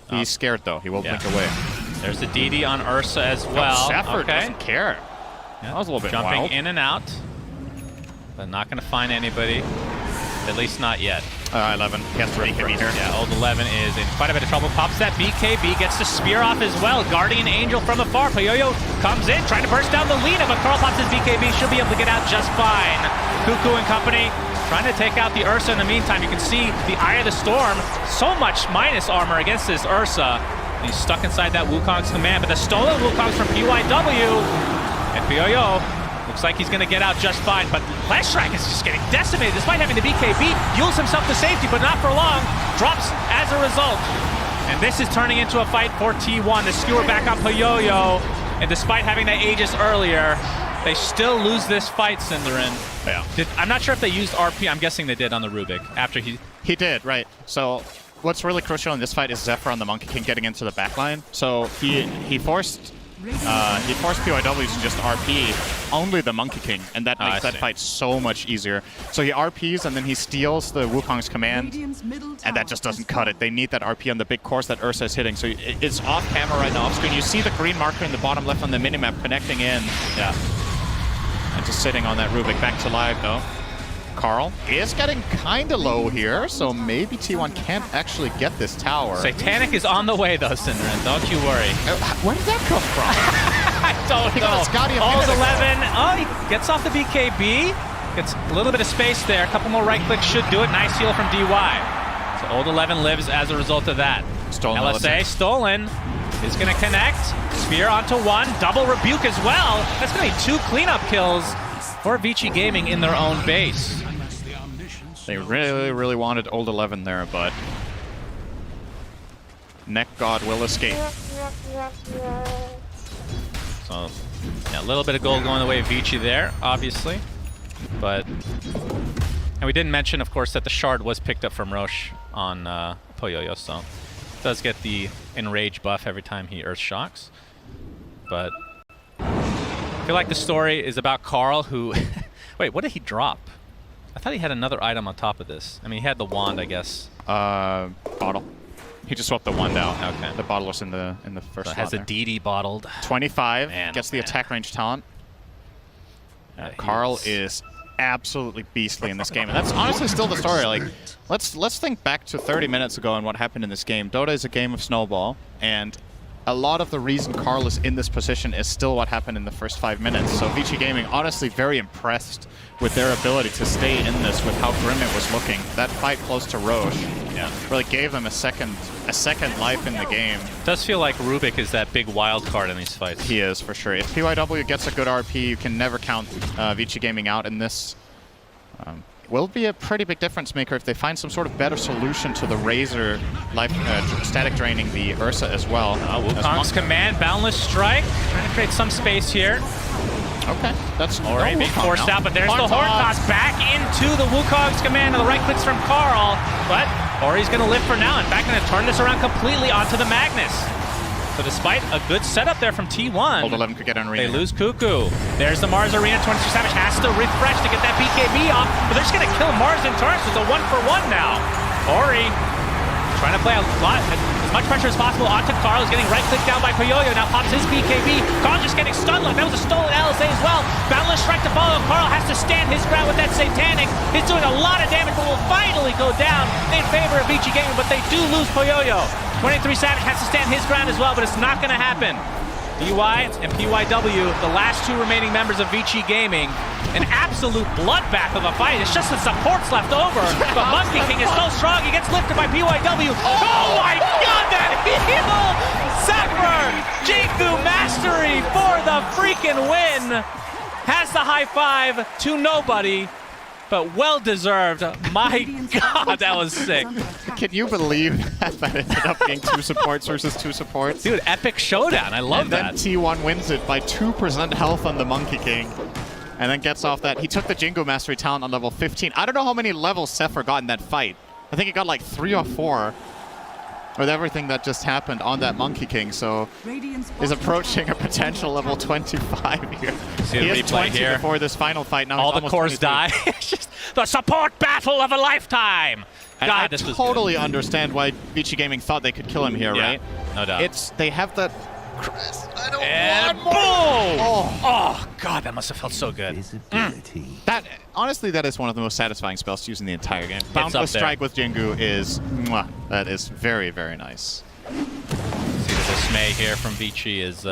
He's scared, though. He will blink away. There's the DD on Ursa as well. Shepard doesn't care. Yeah. That was a little bit jumping wild. in and out, but not going to find anybody. At least not yet. 11. He has to BKB here. Yeah, old 11 is in quite a bit of trouble. Pops that BKB, gets the spear off as well. Guardian Angel from afar. Poyoyo comes in, trying to burst down the Lina, but Carl pops his BKB. She'll be able to get out just fine. Cuckoo and company trying to take out the Ursa in the meantime. You can see the Eye of the Storm. So much minus armor against this Ursa. He's stuck inside that Wukong's command, but the stolen Wukong's from PYW. And Poyoyo looks like he's going to get out just fine, but Leshrac is just getting decimated despite having the BKB. Yules himself to safety, but not for long. Drops as a result. And this is turning into a fight for T1. The skewer back on Poyoyo, and despite having that Aegis earlier, they still lose this fight, Cinderin. Yeah. I'm not sure if they used RP. I'm guessing they did on the Rubik after he... He did, right. So what's really crucial in this fight is Zephyr on the Monkey King getting into the backline. So he forced PYW to just RP only the Monkey King, and that makes that fight so much easier. So he RPs and then he steals the Wukong's command, and that just doesn't cut it. They need that RP on the big course that Ursa is hitting. So it's off camera right now, off screen. You see the green marker in the bottom left on the minimap connecting in. Yeah. And just sitting on that Rubik. Back to live though. Carl is getting kind of low here, so maybe T1 can't actually get this tower. Satanic is on the way, though, Cinderin. Don't you worry. Where did that come from? I don't know. Scotty All's 11. Oh, he gets off the BKB. Gets a little bit of space there. A couple more right clicks should do it. Nice heal from DY. So Old 11 lives as a result of that. Stolen LSA stolen. Is going to connect. Sphere onto one. Double rebuke as well. That's going to be 2 cleanup kills for Vici Gaming in their own base. They really, really wanted Old 11 there, but Neck God will escape. So, yeah, a little bit of gold going the way of Vici there, obviously. But, and we didn't mention, of course, that the shard was picked up from Roche on Poyoyo, so does get the enrage buff every time he earth shocks. But I feel like the story is about Carl, who wait, what did he drop? I thought he had another item on top of this. I mean, he had the wand, I guess. Bottle. He just swapped the wand out. Okay. The bottle was in the first. So has a DD bottled. 25 Man, gets the man. attack range talent. Yeah, Carl is absolutely beastly in this game, and that's honestly still the story. Like, let's think back to 30 minutes ago and what happened in this game. Dota is a game of snowball, and a lot of the reason Carl is in this position is still what happened in the first 5 minutes. So Vici Gaming, honestly, very impressed with their ability to stay in this with how grim it was looking. That fight close to Roche, really gave them a second life in the game. It does feel like Rubik is that big wild card in these fights. He is, for sure. If PYW gets a good RP, you can never count Vici Gaming out in this. Will be a pretty big difference maker if they find some sort of better solution to the Razor life static draining the Ursa as well. Wukong's command, Boundless Strike, trying to create some space here. Okay, that's Ori being forced out, but there's the Horde Toss back into the Wukong's command, and the right clicks from Carl. But Ori's going to live for now. In fact, going to turn this around completely onto the Magnus. So despite a good setup there from T1, Old 11 could get an arena. they lose Cuckoo. There's the Mars Arena. 23 Savage has to refresh to get that BKB off, but they're just going to kill Mars in turn, so it's a 1-for-1 now. Ori trying to play a lot, as much pressure as possible onto Carl. He's getting right-clicked down by Poyoyo. Now pops his BKB. Carl just getting stun locked. That was a stolen LSA as well. Boundless Strike to follow. Carl has to stand his ground with that Satanic. He's doing a lot of damage, but will finally go down in favor of Vici Gaming, but they do lose Poyoyo. 23 Savage has to stand his ground as well, but it's not going to happen. DY and PYW, the last 2 remaining members of Vici Gaming. An absolute bloodbath of a fight. It's just the supports left over. But Monkey King is so strong, he gets lifted by PYW. Oh my god, that heal! Zephyr! Jingu Mastery for the freaking win! Has the high five to nobody, but well deserved. My god, that was sick. Can you believe that ended up being 2 supports versus 2 supports? Dude, epic showdown. I love that. And then T1 wins it by 2% health on the Monkey King. And then gets off that. He took the Jingo Mastery talent on level 15. I don't know how many levels Zephyr got in that fight. I think he got like 3 or 4 with everything that just happened on that Monkey King. So is approaching a potential level 25 here. He is 20 here before this final fight. Now all he's the cores 22. die. It's just the support battle of a lifetime. And God, I this was totally good. understand why Vici Gaming thought they could kill him here, Yeah, right? no doubt. They have that. Chris, I don't And want more. boom! Oh god, that must have felt so good. That honestly, that is one of the most satisfying spells to use in the entire game. Boundless there. Strike with Jingu is mwah, that is very, very nice. See the dismay here from Vici is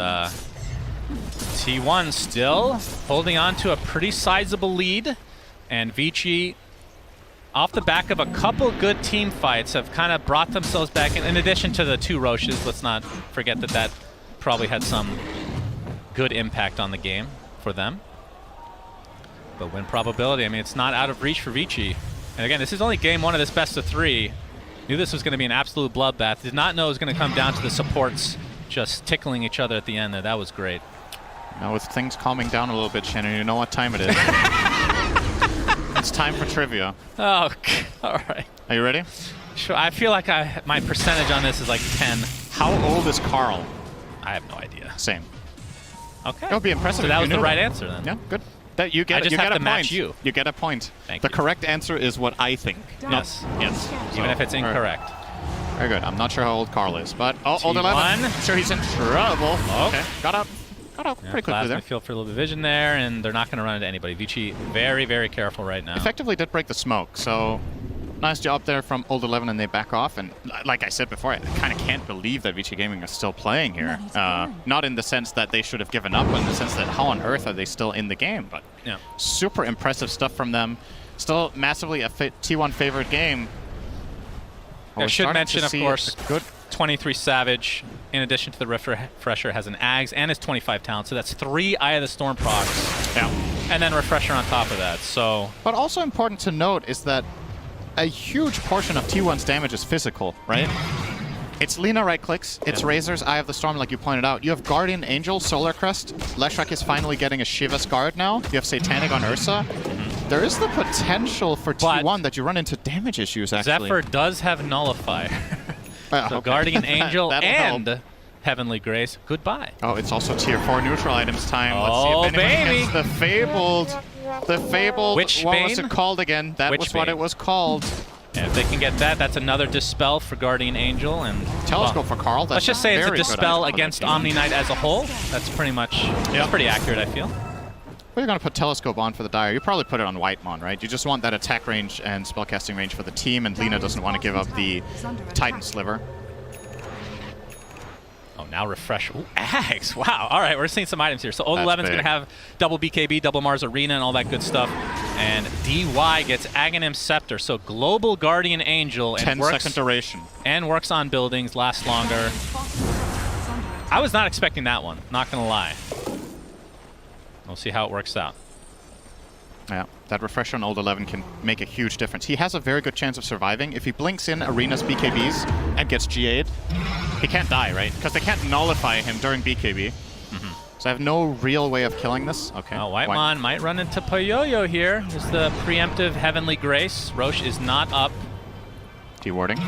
T1 still holding on to a pretty sizable lead, and Vici, off the back of a couple good team fights, have kind of brought themselves back in addition to the 2 Roches. Let's not forget that that probably had some good impact on the game for them. But win probability, I mean, it's not out of reach for Vici. And again, this is only game 1 of this best of 3. Knew this was going to be an absolute bloodbath. Did not know it was going to come down to the supports just tickling each other at the end there. That was great. Now with things calming down a little bit, Shannon, you know what time it is. It's time for trivia. Oh, all right. Are you ready? Sure. I feel like my percentage on this is like 10. How old is Carl? I have no idea. Same. Okay. That would be impressive. So if that you was the knew right that. answer then. Yeah, good. That you get. I just you have get to a match point. you. You get a point. Thank the you. correct answer is what I think. Yes. Yes. Even if it's incorrect. Very good. I'm not sure how old Carl is, but old 11. T1. Sure, he's in trouble. Oh. Okay. Got up pretty quickly there. Plasma field for a little bit of vision there, and they're not going to run into anybody. Vici very, very careful right now. Effectively did break the smoke, so nice job there from old 11, and they back off. And like I said before, I kind of can't believe that Vici Gaming is still playing here. Not in the sense that they should have given up, but in the sense that how on earth are they still in the game? But Yeah. Super impressive stuff from them. Still massively a T1 favored game. I should mention, of course, good 23 Savage, in addition to the Refresher, has an Ags and his 25 talent. So that's 3 Eye of the Storm procs. Yeah. And then Refresher on top of that. So. But also important to note is that a huge portion of T1's damage is physical, right? It's Lina right-clicks, it's Razor's Eye of the Storm, like you pointed out. You have Guardian Angel, Solar Crest. Leshrac is finally getting a Shiva's Guard now. You have Satanic on Ursa. There is the potential for T1 that you run into damage issues, actually. Zephyr does have Nullifier. So okay. Guardian Angel and help. Heavenly Grace, goodbye. Oh, it's also tier 4 neutral items time. Let's Oh, see if anyone baby. gets the fabled, Witch what Bane? was it called again? That Witch was what Bane. it was called. And if they can get that, that's another Dispel for Guardian Angel. And Telescope for Carl. Let's just say it's a very good Dispel item. against Omni Knight as a whole. That's pretty much pretty accurate, I feel. Well, you're going to put Telescope on for the Dire. You probably put it on Whitemon, right? You just want that attack range and spellcasting range for the team, and Lina doesn't want to give up the Titan Sliver. Oh, now Refresh. Ooh, Ags. Wow. All right, we're seeing some items here. So Old 11's going to have double BKB, double Mars Arena, and all that good stuff. And DY gets Aghanim Scepter. So Global Guardian Angel. And 10-second duration. And works on buildings, lasts longer. I was not expecting that one, not going to lie. We'll see how it works out. Yeah, that Refresher on Old 11 can make a huge difference. He has a very good chance of surviving. If he blinks in Arena's BKBs and gets GA'd, he can't die, right? Because they can't nullify him during BKB. So I have no real way of killing this. Okay. Oh, Whitemon might run into Poyoyo here. There's the preemptive Heavenly Grace. Roche is not up. Dewarding.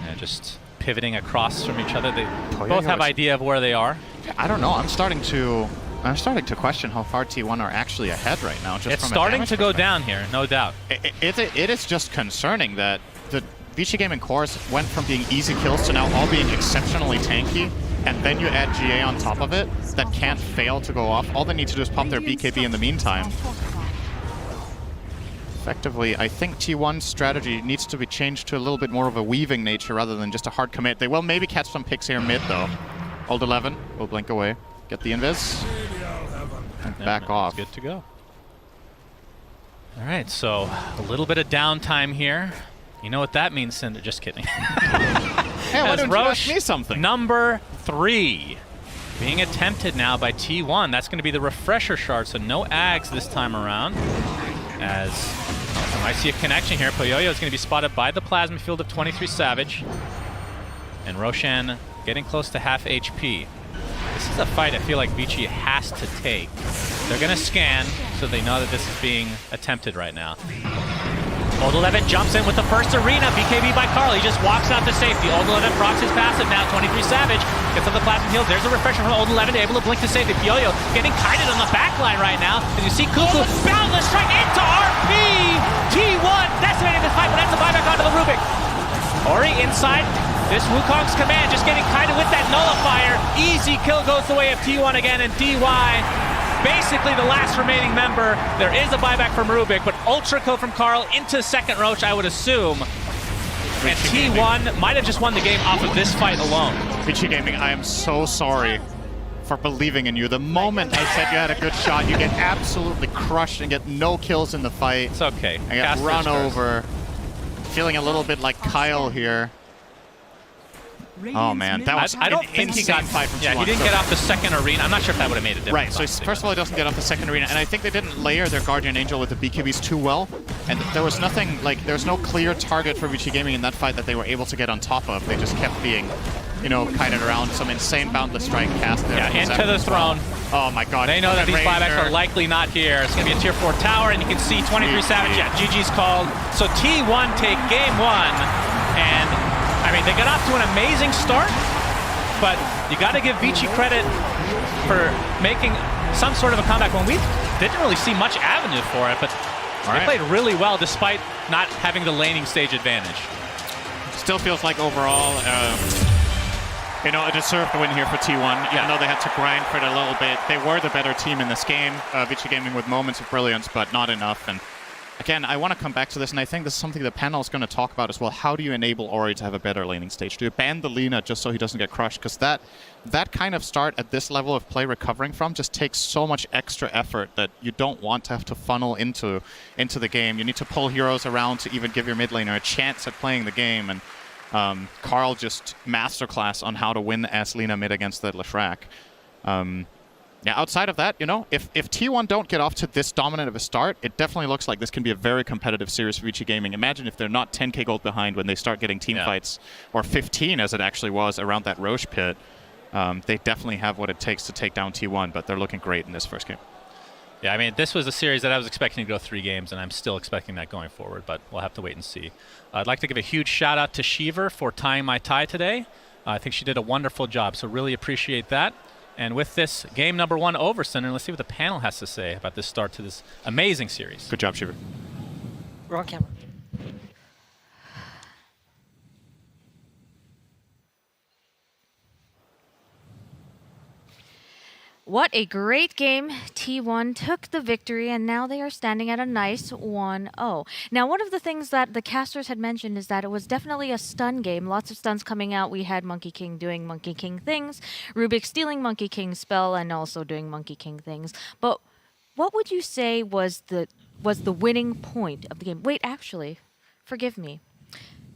And just pivoting across from each other. They Poyoyo both have is- idea of where they are. I don't know. I'm starting to question how far T1 are actually ahead right now. Just It's from a starting damage to go perspective. down here, no doubt. It is just concerning that the Vici Gaming cores went from being easy kills to now all being exceptionally tanky, and then you add GA on top of it that can't fail to go off. All they need to do is pop their BKB in the meantime. Effectively, I think T1's strategy needs to be changed to a little bit more of a weaving nature rather than just a hard commit. They will maybe catch some picks here mid, though. Old 11 will blink away. Get the invis. And back off. Good to go. All right, so a little bit of downtime here. You know what that means, Cinder? Just kidding. Hey, why As don't you ask Roche, me something? number 3, being attempted now by T1. That's going to be the Refresher Shard, so no Ags this time around. As I might see a connection here. Poyoyo is going to be spotted by the Plasma Field of 23 Savage. And Roshan getting close to half HP. This is a fight I feel like Vici has to take. They're going to scan, so they know that this is being attempted right now. Old 11 jumps in with the first Arena, BKB by Carl. He just walks out to safety. Old 11 procs his passive now, 23 Savage. Gets on the Plasma Field. There's a Refresher from Old 11, able to blink to safety. Poyoyo getting kited on the back line right now. As you see Kuku, boundless strike into RP! T1 decimating this fight, but that's a buyback onto the Rubik. Ori inside. This Wukong's command just getting kited with that nullifier. Easy kill goes the way of T1 again, and DY, basically the last remaining member. There is a buyback from Rubik, but ultra kill from Carl into second Roach, I would assume. And T1 might have just won the game off of this fight alone. Vici Gaming, I am so sorry for believing in you. The moment I said you had a good shot, you get absolutely crushed and get no kills in the fight. It's okay. I got run over. Feeling a little bit like Kyle here. Oh man, that was I don't an think he got insane fight from Yeah, T1. he didn't get off the second Arena. I'm not sure if that would have made a difference. Right, so honestly, first of all, he doesn't get off the second Arena, and I think they didn't layer their Guardian Angel with the BKBs too well, and there was nothing, like, there was no clear target for Vici Gaming in that fight that they were able to get on top of. They just kept being, you know, kited around. Some insane Boundless Strike cast there. Yeah, from into Zephyr the as well. throne. Oh my god. They know that these Razor. buybacks are likely not here. It's going to be a tier 4 tower, and you can see 23 Savage. Yeah, GG's called. So T1 take game 1, and I mean, they got off to an amazing start, but you got to give Vici credit for making some sort of a comeback when we didn't really see much avenue for it, but they played really well despite not having the laning stage advantage. Still feels like overall, you know, a deserved win here for T1, even though they had to grind for it a little bit. They were the better team in this game. Vici Gaming with moments of brilliance, but not enough. And Again, I want to come back to this, and I think this is something the panel is going to talk about as well. How do you enable Ori to have a better laning stage? Do you ban the Lina just so he doesn't get crushed? Because that kind of start at this level of play recovering from just takes so much extra effort that you don't want to have to funnel into the game. You need to pull heroes around to even give your mid laner a chance at playing the game. And Carl just masterclass on how to win as Lina mid against the Leshrac. Yeah, outside of that, you know, if T1 don't get off to this dominant of a start, it definitely looks like this can be a very competitive series for Vici Gaming. Imagine if they're not 10k gold behind when they start getting team fights, or 15 as it actually was around that Roche pit. They definitely have what it takes to take down T1, but they're looking great in this first game. Yeah, I mean, this was a series that I was expecting to go 3 games, and I'm still expecting that going forward, but we'll have to wait and see. I'd like to give a huge shout out to Shiver for tying my tie today. I think she did a wonderful job, so really appreciate that. And with this game number 1 over, Cinder, let's see what the panel has to say about this start to this amazing series. Good job, Shiver. We're on camera. What a great game. T1 took the victory, and now they are standing at a nice 1-0. Now, one of the things that the casters had mentioned is that it was definitely a stun game. Lots of stuns coming out. We had Monkey King doing Monkey King things, Rubik stealing Monkey King's spell, and also doing Monkey King things. But what would you say was the winning point of the game? Wait, actually, forgive me.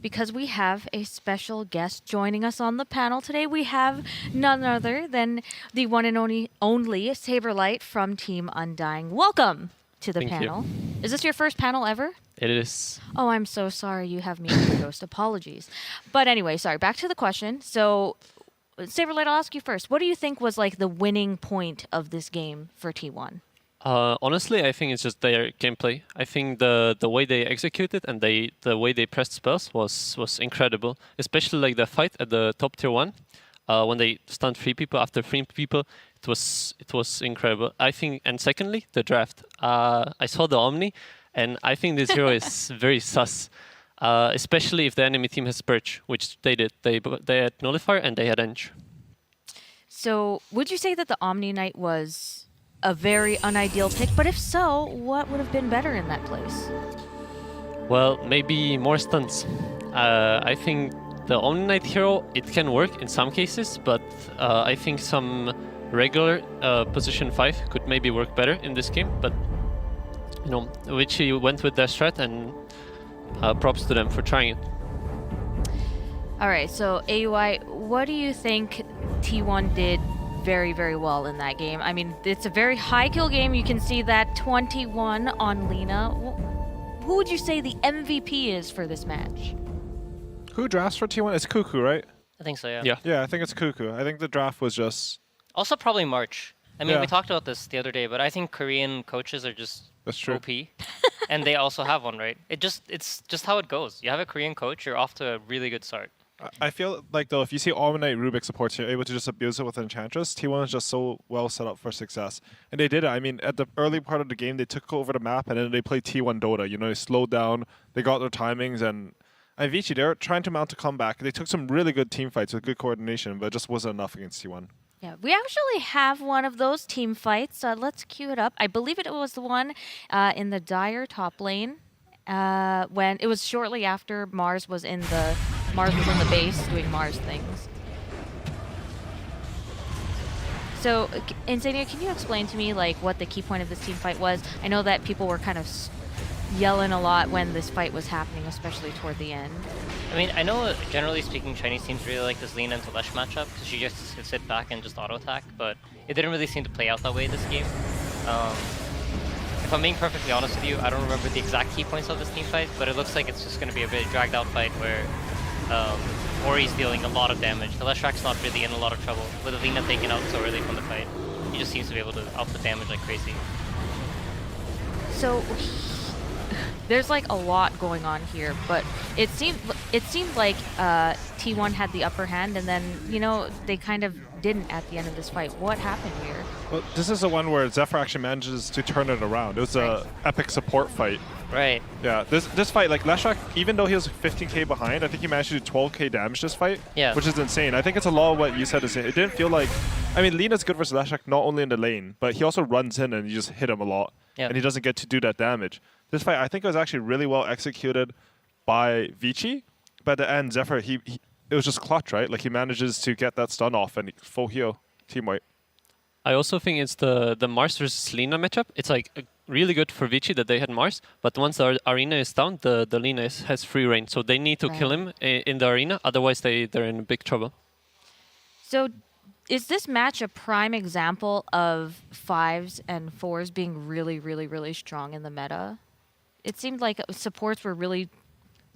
Because we have a special guest joining us on the panel today. We have none other than the one and only Saberlight from Team Undying. Welcome to the panel. Is this your first panel ever? It is. Oh, I'm so sorry. You have me on your ghost. Apologies. But anyway, sorry. Back to the question. So, Saberlight, I'll ask you first. What do you think was like the winning point of this game for T1? Honestly, I think it's just their gameplay. I think the way they executed and the way they pressed spells was incredible. Especially like the fight at the top tier 1, when they stunned 3 people after 3 people. It was incredible. I think, and secondly, the draft. I saw the Omni, and I think this hero is very sus. Especially if the enemy team has Purge, which they did. They had Nullifier and they had Eng. So, would you say that the Omni Knight was a very unideal pick? But if so, what would have been better in that place? Well, maybe more stunts. I think the Omni Knight hero, it can work in some cases, but I think some regular position 5 could maybe work better in this game. But, you know, Vici went with their strat, and props to them for trying it. All right, so AUI, what do you think T1 did very, very well in that game? I mean, it's a very high kill game. You can see that 21 on Lina. Who would you say the MVP is for this match? Who drafts for T1? It's Cuckoo, right? I think so, yeah. Yeah, I think it's Cuckoo. I think the draft was just... Also probably March. I mean, we talked about this the other day, but I think Korean coaches are just OP. And they also have one, right? It's just how it goes. You have a Korean coach, you're off to a really good start. I feel like, though, if you see Omni Rubik supports, you're able to just abuse it with Enchantress. T1 is just so well set up for success. And they did it. I mean, at the early part of the game, they took over the map, and then they played T1 Dota. You know, they slowed down, they got their timings, and Vici, they're trying to mount a comeback. They took some really good team fights with good coordination, but it just wasn't enough against T1. Yeah, we actually have one of those team fights. Let's cue it up. I believe it was the one in the Dire top lane. When it was shortly after Mars was in the base doing Mars things. So, Insania, can you explain to me like what the key point of this team fight was? I know that people were kind of yelling a lot when this fight was happening, especially toward the end. I mean, I know generally speaking, Chinese teams really like this Lina into Lesh matchup because she just could sit back and just auto attack, but it didn't really seem to play out that way this game. If I'm being perfectly honest with you, I don't remember the exact key points of this team fight, but it looks like it's just going to be a bit dragged out fight where Ori's dealing a lot of damage. The Leshrac's not really in a lot of trouble with Alina taken out so early from the fight. He just seems to be able to output damage like crazy. So there's like a lot going on here, but it seemed like T1 had the upper hand, and then they kind of didn't at the end of this fight. What happened here? Well, this is the one where Zephyr actually manages to turn it around. It was a epic support fight. Right. Yeah, this fight, like Leshrac, even though he was 15k behind, I think he managed to do 12k damage this fight. Yeah. Which is insane. I think it's a lot of what you said. It didn't feel like, I mean, Lina's good versus Leshrac not only in the lane, but he also runs in and you just hit him a lot. and he doesn't get to do that damage. This fight, I think, was actually really well executed by Vici, but at the end, Zephyr, it was just clutch, right? Like he manages to get that stun off and full heal, team white. I also think it's the Mars versus Lina matchup. It's like really good for Vici that they had Mars, but once the arena is down, the Lina has free reign, so they need to kill him in the arena, otherwise they're in big trouble. So is this match a prime example of 5s and 4s being really, really, really strong in the meta? It seemed like supports were really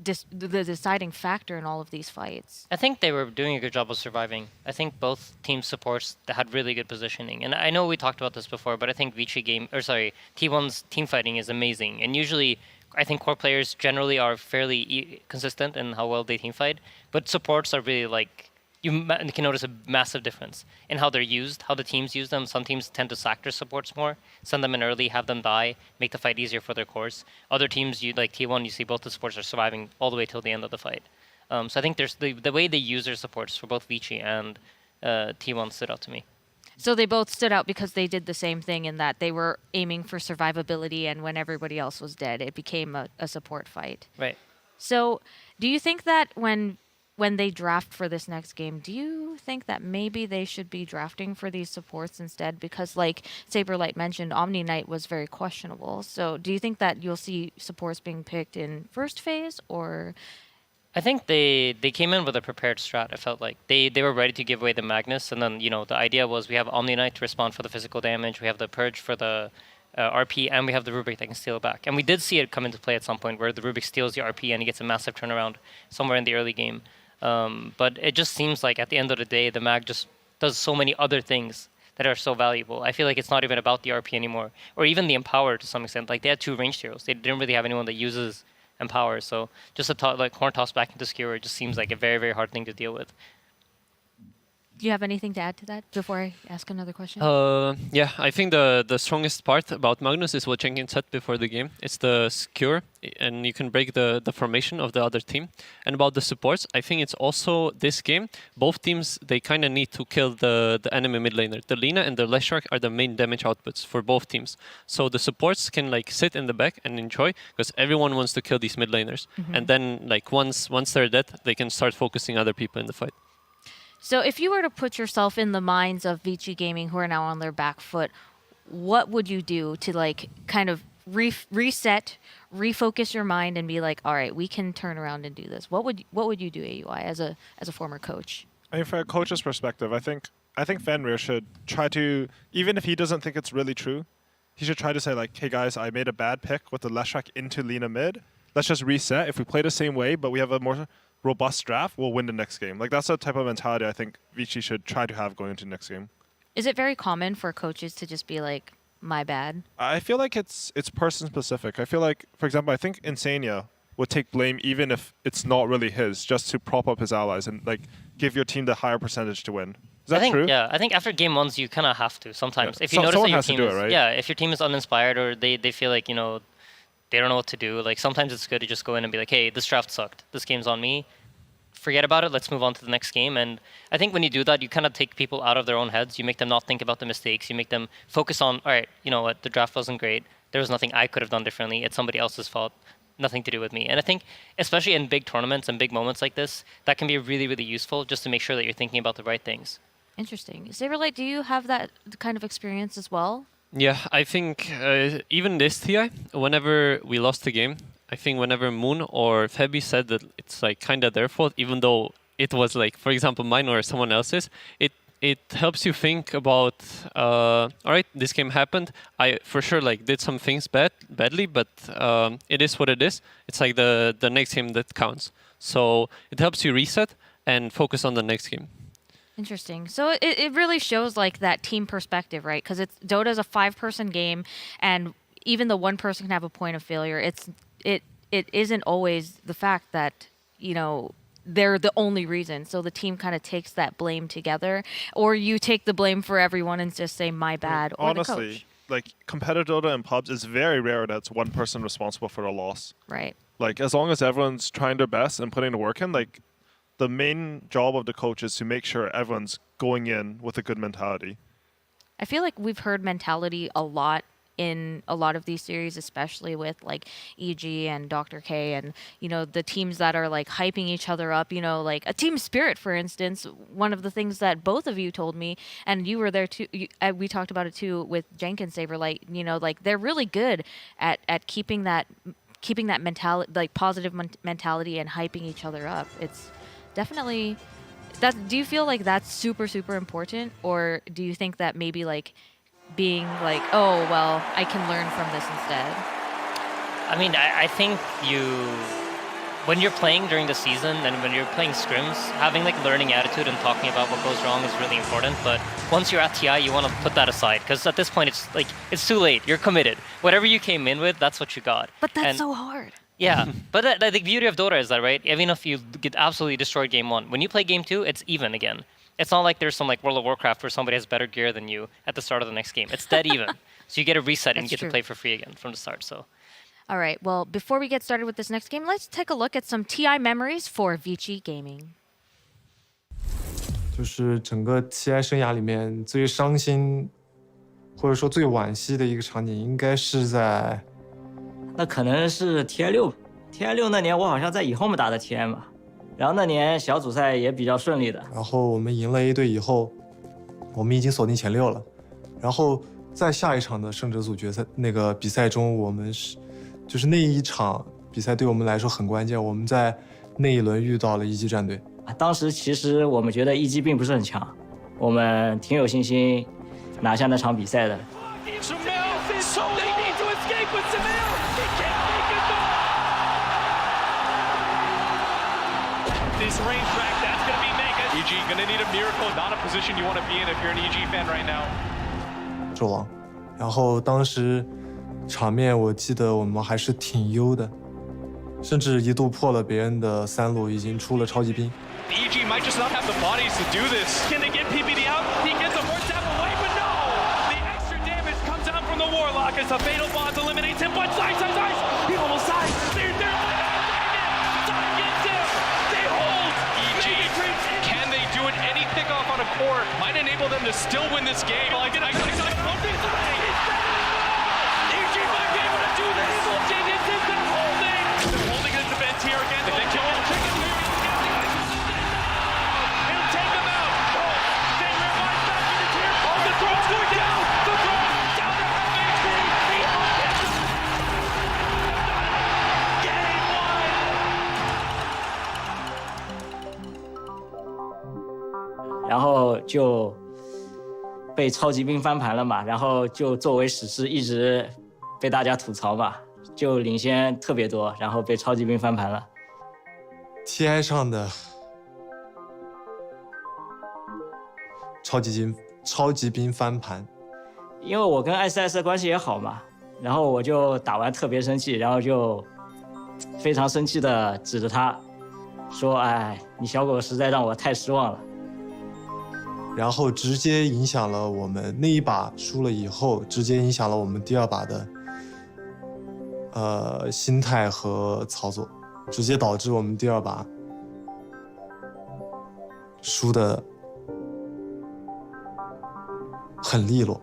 the deciding factor in all of these fights. I think they were doing a good job of surviving. I think both team supports had really good positioning. And I know we talked about this before, but I think T1's team fighting is amazing. And usually, I think core players generally are fairly consistent in how well they team fight, but supports are really like, you can notice a massive difference in how they're used, how the teams use them. Some teams tend to sack their supports more, send them in early, have them die, make the fight easier for their cores. Other teams, like T1, you see both the supports are surviving all the way till the end of the fight. So I think there's the way they use their supports for both Vici and T1 stood out to me. So they both stood out because they did the same thing in that they were aiming for survivability, and when everybody else was dead, it became a support fight. Right. So do you think that when they draft for this next game, do you think that maybe they should be drafting for these supports instead? Because like Saberlight mentioned, Omni Knight was very questionable. So do you think that you'll see supports being picked in first phase, or? I think they came in with a prepared strat. I felt like they were ready to give away the Magnus, and then the idea was we have Omni Knight to respond for the physical damage, we have the Purge for the RP, and we have the Rubik that can steal it back. And we did see it come into play at some point where the Rubik steals the RP and he gets a massive turnaround somewhere in the early game. But it just seems like at the end of the day, the Mag just does so many other things that are so valuable. I feel like it's not even about the RP anymore, or even the Empower to some extent. Like they had 2 ranged heroes. They didn't really have anyone that uses Empower. So just a horn toss back into Skewer just seems like a very, very hard thing to deal with. Do you have anything to add to that before I ask another question? Yeah, I think the strongest part about Magnus is what Jenkins said before the game. It's the skewer, and you can break the formation of the other team. And about the supports, I think it's also this game, both teams, they kind of need to kill the enemy mid laner. The Lina and the Leshrac are the main damage outputs for both teams. So the supports can like sit in the back and enjoy, because everyone wants to kill these mid laners. And then like once they're dead, they can start focusing other people in the fight. So if you were to put yourself in the minds of Vici Gaming, who are now on their back foot, what would you do to like kind of reset, refocus your mind, and be like, all right, we can turn around and do this? What would you do, AUI, as a former coach? I mean, from a coach's perspective, I think Fenrir should try to, even if he doesn't think it's really true, he should try to say like, hey guys, I made a bad pick with the Leshrac into Lina mid. Let's just reset. If we play the same way, but we have a more robust draft, we'll win the next game. Like that's the type of mentality I think Vici should try to have going into the next game. Is it very common for coaches to just be like, my bad? I feel like it's person specific. I feel like, for example, I think Insania would take blame even if it's not really his, just to prop up his allies and like give your team the higher percentage to win. Is that true? Yeah, I think after game 1s you kind of have to sometimes. Yeah. If you notice that your has team to do it, right? Yeah, if your team is uninspired or they feel like, they don't know what to do, like sometimes it's good to just go in and be like, hey, this draft sucked. This game's on me. Forget about it. Let's move on to the next game. And I think when you do that, you kind of take people out of their own heads. You make them not think about the mistakes. You make them focus on, all right, you know what, the draft wasn't great. There was nothing I could have done differently. It's somebody else's fault. Nothing to do with me. And I think, especially in big tournaments and big moments like this, that can be really, really useful just to make sure that you're thinking about the right things. Interesting. Saberlight, do you have that kind of experience as well? Yeah, I think even this TI, whenever we lost the game, I think whenever Moon or Febby said that it's like kind of their fault, even though it was like, for example, mine or someone else's, it helps you think about, all right, this game happened. I for sure like did some things badly, but it is what it is. It's like the next game that counts. So it helps you reset and focus on the next game. Interesting. So it really shows like that team perspective, right? Because Dota is a 5-person game, and even though one person can have a point of failure, it isn't always the fact that, they're the only reason. So the team kind of takes that blame together, or you take the blame for everyone and just say, my bad, or honestly, the coach. Like competitive Dota and pubs, it's very rare that it's one person responsible for a loss. Right. Like as long as everyone's trying their best and putting the work in, like the main job of the coach is to make sure everyone's going in with a good mentality. I feel like we've heard mentality a lot in a lot of these series, especially with like EG and Dr. K and, you know, the teams that are like hyping each other up, you know, like a Team Spirit, for instance. One of the things that both of you told me, and you were there too, we talked about it too with Jenkins Saberlight, you know, like they're really good at keeping that mentality, like positive mentality, and hyping each other up. It's definitely that. Do you feel like that's super, super important, or do you think that maybe like being like, oh, well, I can learn from this instead? I mean, I think when you're playing during the season and when you're playing scrims, having like learning attitude and talking about what goes wrong is really important. But once you're at TI, you want to put that aside, because at this point, it's too late. You're committed. Whatever you came in with, that's what you got. But that's so hard. Yeah, but the beauty of Dota is that, right? Even if you get absolutely destroyed game 1, when you play game 2, it's even again. It's not like there's some like World of Warcraft where somebody has better gear than you at the start of the next game. It's dead even. So you get a reset and you get to play for free again from the start. So. All right, well, before we get started with this next game, let's take a look at some TI memories for Vici Gaming. 就是整个 TI 生涯里面最伤心，或者说最惋惜的一个场景，应该是在……那可能是 TI6 那年，我好像在以后面打的 TI 嘛，然后那年小组赛也比较顺利的。然后我们赢了 A 队以后，我们已经锁定前6了。然后在下一场的胜者组决赛那个比赛中，我们就是那一场比赛对我们来说很关键。我们在那一轮遇到了一级战队。当时其实我们觉得一级并不是很强，我们挺有信心拿下那场比赛的。This range track, that's going to be mega. EG going to need a miracle, not a position you want to be in if you're an EG fan right now. 纣王，然后当时场面我记得我们还是挺优的，甚至一度破了别人的3路，已经出了超级兵。EG might just not have the bodies to do this. Can they get PPD out? He gets a first tap away, but no! The extra damage comes down from the Warlock as the Fatal Bonds eliminates him, but Size! He almost sides! They're on a core might enable them to still win this game. EG might be able to do this. Genius has been holding. They're holding his defense here again. If they kill him, he'll take him out. They revive back in the tier. Oh, the throne's going down. The throne down to half HP. He hits. Game 1。然后就被超级兵翻盘了嘛，然后就作为史诗一直被大家吐槽嘛，就领先特别多，然后被超级兵翻盘了。TI 上的超级兵翻盘，因为我跟艾斯艾斯的关系也好嘛，然后我就打完特别生气，然后就非常生气的指着他说：“哎，你小狗实在让我太失望了。”然后直接影响了我们那一把输了以后，直接影响了我们第2把的心态和操作，直接导致我们第2把输的很利落。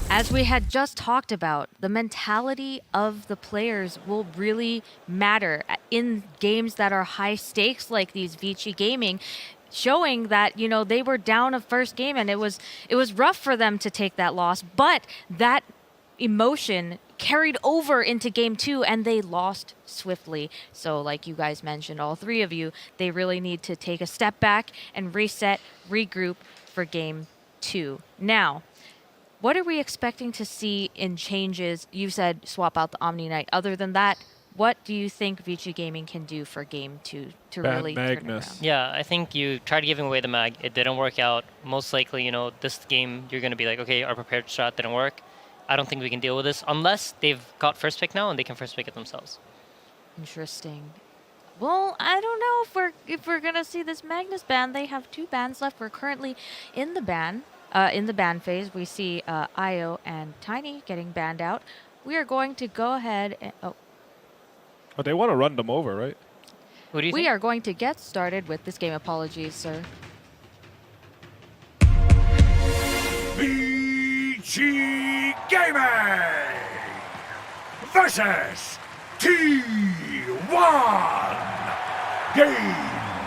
As we had just talked about, the mentality of the players will really matter in games that are high stakes like these Vici Gaming, showing that, you know, they were down a first game and it was rough for them to take that loss, but that emotion carried over into game 2 and they lost swiftly. So like you guys mentioned, all 3 of you, they really need to take a step back and reset, regroup for game 2. Now, what are we expecting to see in changes? You said swap out the Omni Knight. Other than that, what do you think Vici Gaming can do for game 2 to really turn it around? Yeah, I think you tried giving away the mag. It didn't work out. Most likely, you know, this game, you're going to be like, okay, our prepared strat didn't work. I don't think we can deal with this unless they've got first pick now and they can first pick it themselves. Interesting. Well, I don't know if we're going to see this Magnus ban. They have 2 bans left. We're currently in the ban. In the ban phase, we see Io and Tiny getting banned out. We are going to go ahead and... But they want to run them over, right? Who do you We think? are going to get started with this game. Apologies, sir. Vici Gaming versus T1 Game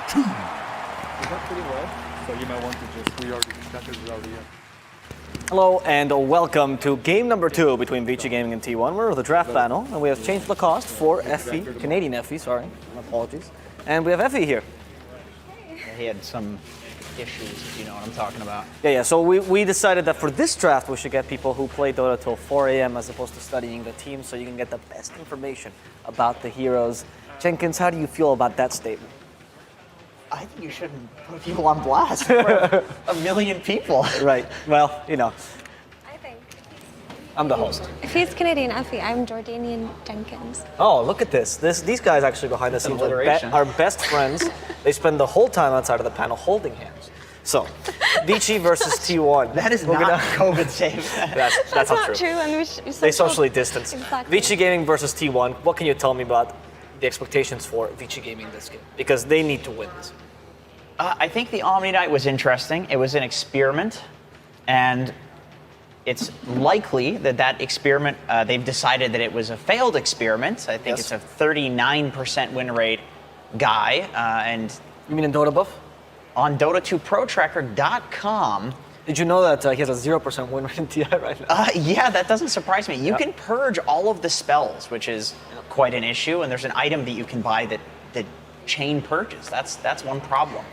2. Is that pretty low? So you might want to just, we already discussed it already. Hello and welcome to game number 2 between Vici Gaming and T1. We're with the draft panel and we have changed Lacoste for Effie, Canadian Effie, sorry, my apologies. And we have Effie here. He had some issues, if you know what I'm talking about. Yeah, so we decided that for this draft we should get people who play Dota till 4 a.m. as opposed to studying the team so you can get the best information about the heroes. Jenkins, how do you feel about that statement? I think you shouldn't put people on blast for a million people. Right, well, you know. I'm the host. If he's Canadian Effie, I'm Jordanian Jenkins. Oh, look at this. These guys actually behind the scenes are best friends. They spend the whole time outside of the panel holding hands. So, Vici versus T1. That is not COVID safe. That's That's not not true. true, and They socially distance. Exactly. Vici Gaming versus T1. What can you tell me about the expectations for Vici Gaming this game? Because they need to win this. I think the Omni Night was interesting. It was an experiment, and it's likely that that experiment, they've decided that it was a failed experiment. I think it's a 39% win rate guy. And you mean in Dota Buff? On DOTA2ProTracker.com. Did you know that he has a 0% win rate in TI right now? Yeah, that doesn't surprise me. You can purge all of the spells, which is quite an issue, and there's an item that you can buy that chain purges. That's one problem.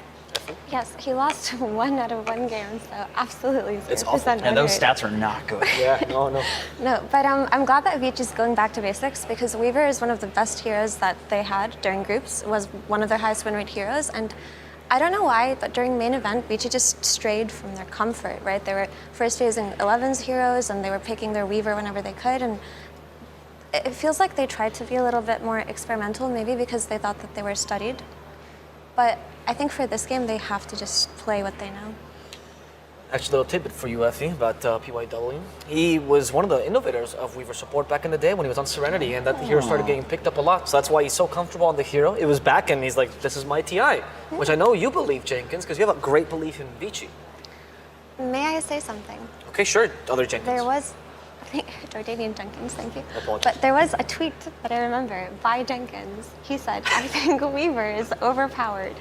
Yes, he lost 1 out of 1 game, so absolutely 0% It's awful. win And those rate. stats are not good. Yeah, no. No, but I'm glad that Vici's going back to basics because Weaver is one of the best heroes that they had during groups, was one of their highest win rate heroes, and I don't know why, but during main event, Vici just strayed from their comfort, right? They were first using 11's heroes and they were picking their Weaver whenever they could, and it feels like they tried to be a little bit more experimental, maybe because they thought that they were studied. But I think for this game, they have to just play what they know. Actually, a little tidbit for you, Effie, about PYW. He was one of the innovators of Weaver support back in the day when he was on Serenity, and that the hero started getting picked up a lot. So that's why he's so comfortable on the hero. It was back, and he's like, this is my TI, which I know you believe, Jenkins, because you have a great belief in Vici. May I say something? Okay, sure, other Jenkins. There was, I think, Jordanian Jenkins, thank you. Apologies. But there was a tweet that I remember by Jenkins. He said, I think Weaver is overpowered.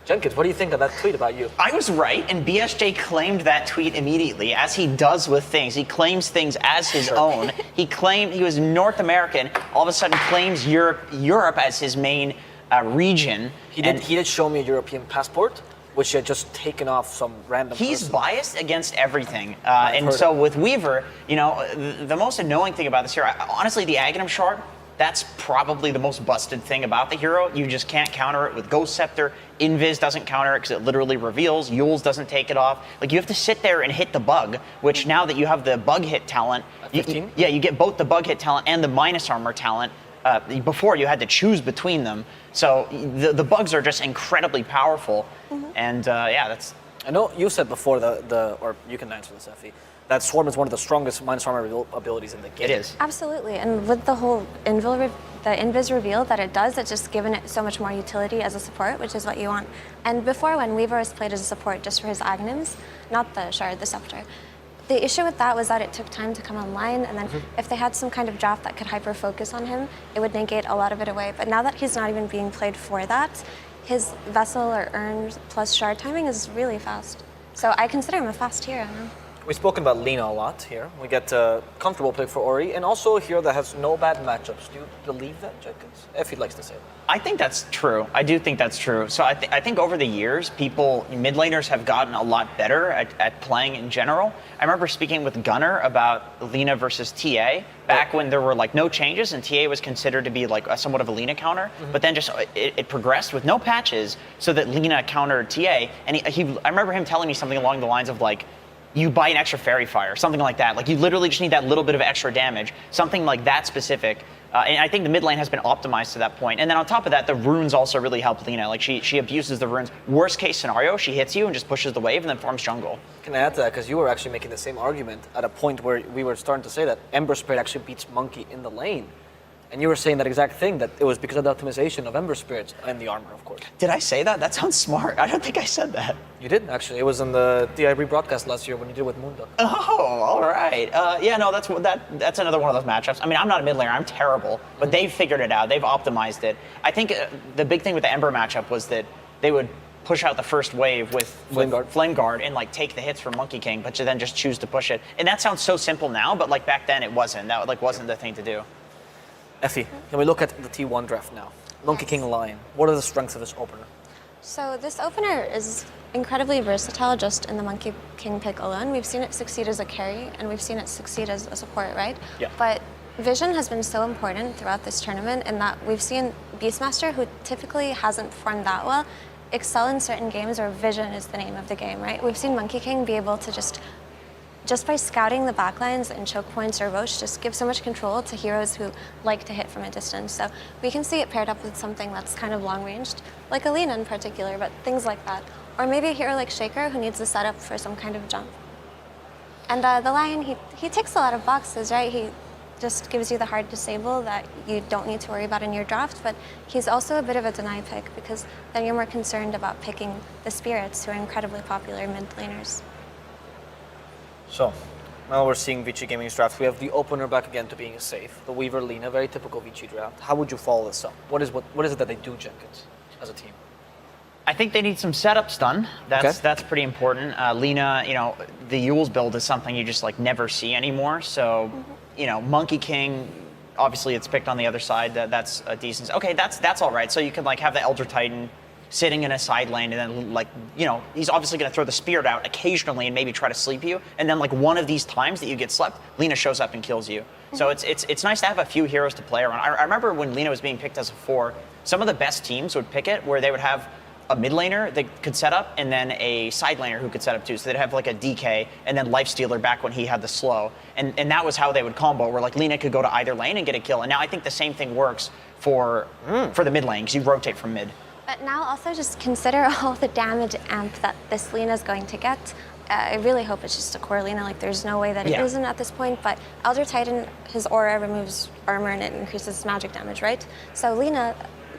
Jenkins, what do you think of that tweet about you? I was right, and BSJ claimed that tweet immediately, as he does with things. He claims things as his own. He claimed he was North American, all of a sudden claims Europe as his main region. He did show me a European passport, which he had just taken off some random He's person. biased against everything. I've And heard so it. with Weaver, you know, the most annoying thing about this hero, honestly, the Aghanim Shard, that's probably the most busted thing about the hero. You just can't counter it with Ghost Scepter. Invis doesn't counter it because it literally reveals. Yules doesn't take it off. Like, you have to sit there and hit the bug, which now that you have the bug hit talent, you get both the bug hit talent and the minus armor talent. Before, you had to choose between them. So the bugs are just incredibly powerful. And yeah, that's... I know you said before, or you can answer this, Effie, that Swarm is one of the strongest minus armor abilities in the game. It is. Absolutely, and with the whole the Invis reveal that it does, it's just given it so much more utility as a support, which is what you want. And before, when Weaver was played as a support just for his Aghanims, not the Shard, the Scepter, the issue with that was that it took time to come online, and then if they had some kind of draft that could hyper-focus on him, it would negate a lot of it away. But now that he's not even being played for that, his Vessel or Urn plus Shard timing is really fast. So I consider him a fast hero now. We've spoken about Lina a lot here. We get a comfortable pick for Ori, and also a hero that has no bad matchups. Do you believe that, Jenkins? Effie likes to say that. I think that's true. I do think that's true. So I think over the years, mid laners have gotten a lot better at playing in general. I remember speaking with Gunnar about Lina versus TA back when there were like no changes and TA was considered to be like somewhat of a Lina counter, but then just it progressed with no patches so that Lina countered TA. And I remember him telling me something along the lines of like, you buy an extra Fairy Fire, something like that. Like, you literally just need that little bit of extra damage, something like that specific. And I think the mid lane has been optimized to that point. And then on top of that, the runes also really help Lina. Like, she abuses the runes. Worst case scenario, she hits you and just pushes the wave and then farms jungle. Can I add to that? Because you were actually making the same argument at a point where we were starting to say that Ember Spirit actually beats Monkey in the lane. And you were saying that exact thing, that it was because of the optimization of Ember Spirits and the armor, of course. Did I say that? That sounds smart. I don't think I said that. You did, actually. It was in the TI rebroadcast last year when you did with Moonduck. Oh, all right. Yeah, no, that's another one of those matchups. I mean, I'm not a mid laner. I'm terrible. But they've figured it out. They've optimized it. I think the big thing with the Ember matchup was that they would push out the first wave with Flame Guard and like take the hits from Monkey King, but you then just choose to push it. And that sounds so simple now, but like back then it wasn't. That like wasn't the thing to do. Effie, can we look at the T1 draft now? Monkey King Lion. What are the strengths of this opener? So this opener is incredibly versatile just in the Monkey King pick alone. We've seen it succeed as a carry, and we've seen it succeed as a support, right? Yeah. But vision has been so important throughout this tournament in that we've seen Beastmaster, who typically hasn't performed that well, excel in certain games where vision is the name of the game, right? We've seen Monkey King be able to just by scouting the backlines and choke points or Roche, just give so much control to heroes who like to hit from a distance. So we can see it paired up with something that's kind of long-ranged, like Alina in particular, but things like that. Or maybe a hero like Shaker who needs a setup for some kind of jump. And the Lion, he ticks a lot of boxes, right? He just gives you the hard disable that you don't need to worry about in your draft, but he's also a bit of a deny pick because then you're more concerned about picking the Spirits, who are incredibly popular mid laners. So, now we're seeing Vici Gaming's draft. We have the opener back again to being safe. The Weaver Lina, very typical Vici draft. How would you follow this up? What is it that they do, Jenkins, as a team? I think they need some setups done. That's pretty important. Lina, you know, the Yule's build is something you just like never see anymore. So, you know, Monkey King, obviously it's picked on the other side. That's a decent. Okay, that's all right. So you can like have the Elder Titan sitting in a side lane, and then like, you know, he's obviously going to throw the spirit out occasionally and maybe try to sleep you, and then like one of these times that you get slept, Lina shows up and kills you. So it's nice to have a few heroes to play around. I remember when Lina was being picked as a 4, some of the best teams would pick it where they would have a mid laner that could set up and then a side laner who could set up too. So they'd have like a DK and then Lifestealer back when he had the slow. And that was how they would combo, where like Lina could go to either lane and get a kill. And now I think the same thing works for the mid lane, because you rotate from mid. But now also just consider all the damage amp that this Lina is going to get. I really hope it's just a core Lina, like there's no way that it isn't at this point, but Elder Titan, his aura removes armor and it increases magic damage, right? So Lina,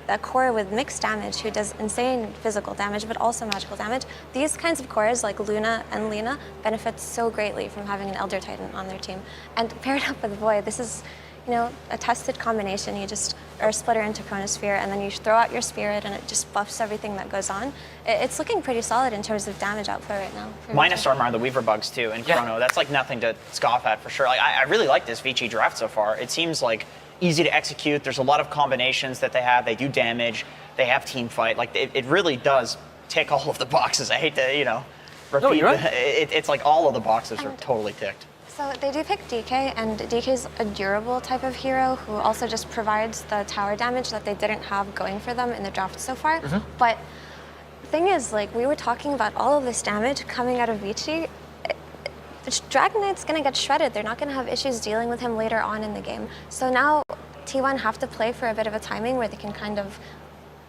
a core with mixed damage who does insane physical damage but also magical damage, these kinds of cores like Luna and Lina benefit so greatly from having an Elder Titan on their team. And paired up with Void, this is, you know, a tested combination. You just are splitter into Chronosphere and then you throw out your Spirit and it just buffs everything that goes on. It's looking pretty solid in terms of damage output right now. Minus armor on the Weaver bugs too, and Chrono. That's like nothing to scoff at for sure. Like I really like this Vici draft so far. It seems like easy to execute. There's a lot of combinations that they have. They do damage. They have team fight. Like it really does tick all of the boxes. I hate to, you know, repeat. No, you're right. It's like all of the boxes are totally ticked. So they do pick DK, and DK's a durable type of hero who also just provides the tower damage that they didn't have going for them in the draft so far. But the thing is, like, we were talking about all of this damage coming out of Vici. Dragon Knight's gonna get shredded. They're not gonna have issues dealing with him later on in the game. So now T1 have to play for a bit of a timing where they can kind of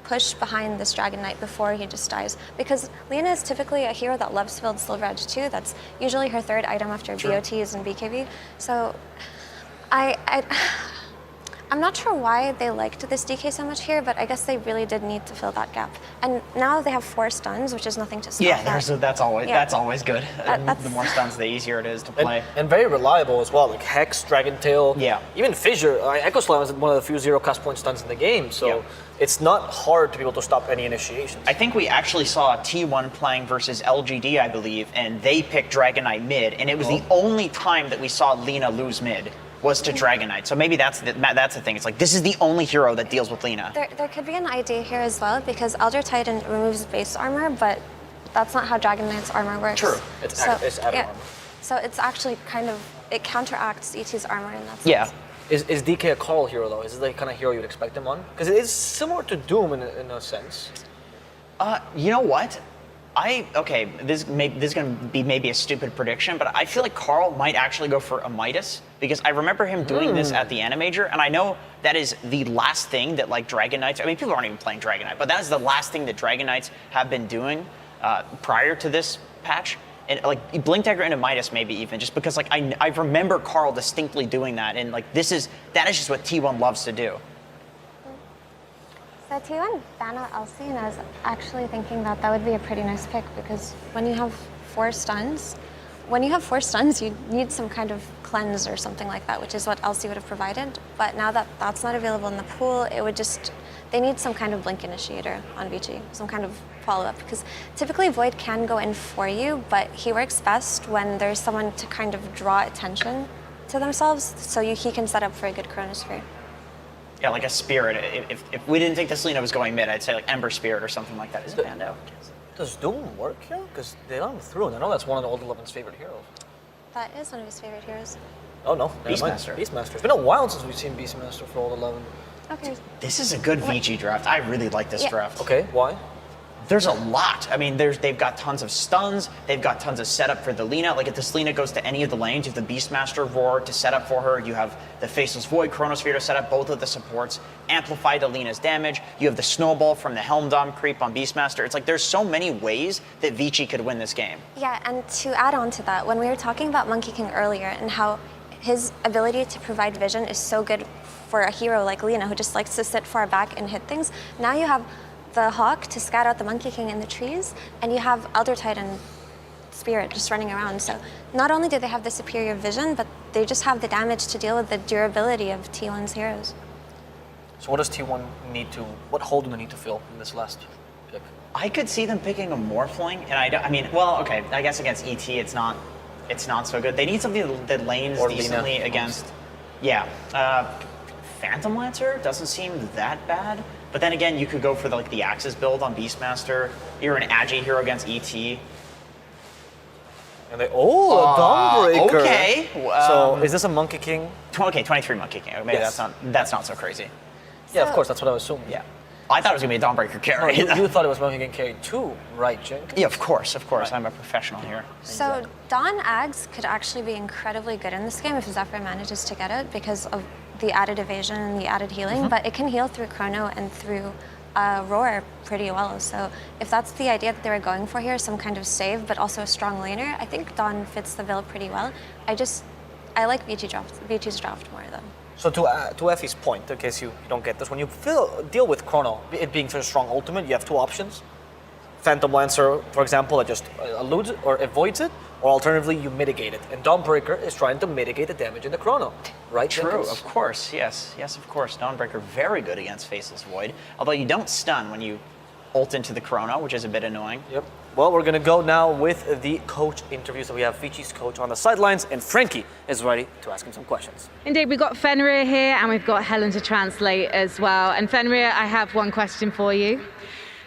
push behind this Dragon Knight before he just dies. Because Lina is typically a hero that loves to build Silver Edge too. That's usually her third item after BOTs and BKB. So I'm not sure why they liked this DK so much here, but I guess they really did need to fill that gap. And now they have 4 stuns, which is nothing to scoff at. That's always good. The more stuns, the easier it is to play. And very reliable as well, like Hex, Dragon Tail, even Fissure. Echo Slam is one of the few 0 cast point stuns in the game, so it's not hard to be able to stop any initiations. I think we actually saw T1 playing versus LGD, I believe, and they picked Dragon Knight mid, and it was the only time that we saw Lina lose mid was to Dragon Knight. So maybe that's the thing. It's like, this is the only hero that deals with Lina. There could be an idea here as well, because Elder Titan removes base armor, but that's not how Dragon Knight's armor works. True, it's added armor. So it's actually kind of, it counteracts ET's armor in that sense. Is DK a call hero though? Is it the kind of hero you'd expect him on? Because it is similar to Doom in a sense. You know what? This is going to be maybe a stupid prediction, but I feel like Carl might actually go for a Midas, because I remember him doing this at the Animajor, and I know that is the last thing that like Dragon Knights, I mean, people aren't even playing Dragon Knight, but that is the last thing that Dragon Knights have been doing prior to this patch. and like Blink Dagger into Midas maybe even, just because like I remember Carl distinctly doing that, and like that is just what T1 loves to do. So T1 ban out Elsie, and I was actually thinking that would be a pretty nice pick, because when you have 4 stuns, you need some kind of cleanse or something like that, which is what Elsie would have provided. But now that that's not available in the pool, they need some kind of blink initiator on Vici, some kind of follow-up, because typically Void can go in for you, but he works best when there's someone to kind of draw attention to themselves, so he can set up for a good Chronosphere. Yeah, like a Spirit. If we didn't think this Lina was going mid, I'd say like Ember Spirit or something like that. Is it banned out? Does Doom work here? Because they let him through, and I know that's one of the Old 11's favorite heroes. That is one of his favorite heroes. Oh no, Beastmaster. Beastmaster. It's been a while since we've seen Beastmaster for Old 11. Okay. This is a good Vici draft. I really like this draft. Okay, why? There's a lot. I mean, they've got tons of stuns. They've got tons of setup for the Lina. Like if this Lina goes to any of the lanes, you have the Beastmaster Roar to set up for her. You have the Faceless Void Chronosphere to set up both of the supports. Amplify the Lina's damage. You have the Snowball from the Helm Dom creep on Beastmaster. It's like there's so many ways that Vici could win this game. Yeah, and to add on to that, when we were talking about Monkey King earlier and how his ability to provide vision is so good for a hero like Lina, who just likes to sit far back and hit things, now you have the Hawk to scout out the Monkey King in the trees, and you have Elder Titan Spirit just running around. So not only do they have the superior vision, but they just have the damage to deal with the durability of T1's heroes. So what does T1 what hole do they need to fill in this last pick? I could see them picking a Morphling, and I mean, well, okay, I guess against ET it's not so good. They need something that lanes Or decently Lina. against, Phantom Lancer doesn't seem that bad. But then again, you could go for the Axis build on Beastmaster. You're an Agi hero against ET. And a Dawnbreaker. Okay. So is this a Monkey King? Okay, 23 Monkey King. Maybe Yes. that's not so crazy. Yeah, of course, that's what I was assuming. Yeah. I thought it was gonna be a Dawnbreaker carry. You thought it was Monkey King carry too, right, Jink? Yeah, of course. Right. I'm a professional here. So Dawn Ags could actually be incredibly good in this game if Zephyr manages to get it, because of the added evasion and the added healing, but it can heal through Chrono and through Roar pretty well. So if that's the idea that they were going for here, some kind of save, but also a strong laner, I think Dawn fits the bill pretty well. I like Vici's draft more though. So to Effie's point, in case you don't get this, when you deal with Chrono, it being such a strong ultimate, you have 2 options. Phantom Lancer, for example, that just eludes it or avoids it, or alternatively, you mitigate it. And Dawnbreaker is trying to mitigate the damage in the Chrono, right? True, Jenkins? of course, yes, of course. Dawnbreaker, very good against Faceless Void, although you don't stun when you ult into the Chrono, which is a bit annoying. Yep. Well, we're gonna go now with the coach interview. So we have Vici's coach on the sidelines, and Frankie is ready to ask him some questions. Indeed, we've got Fenrir here, and we've got Helen to translate as well. And Fenrir, I have one question for you.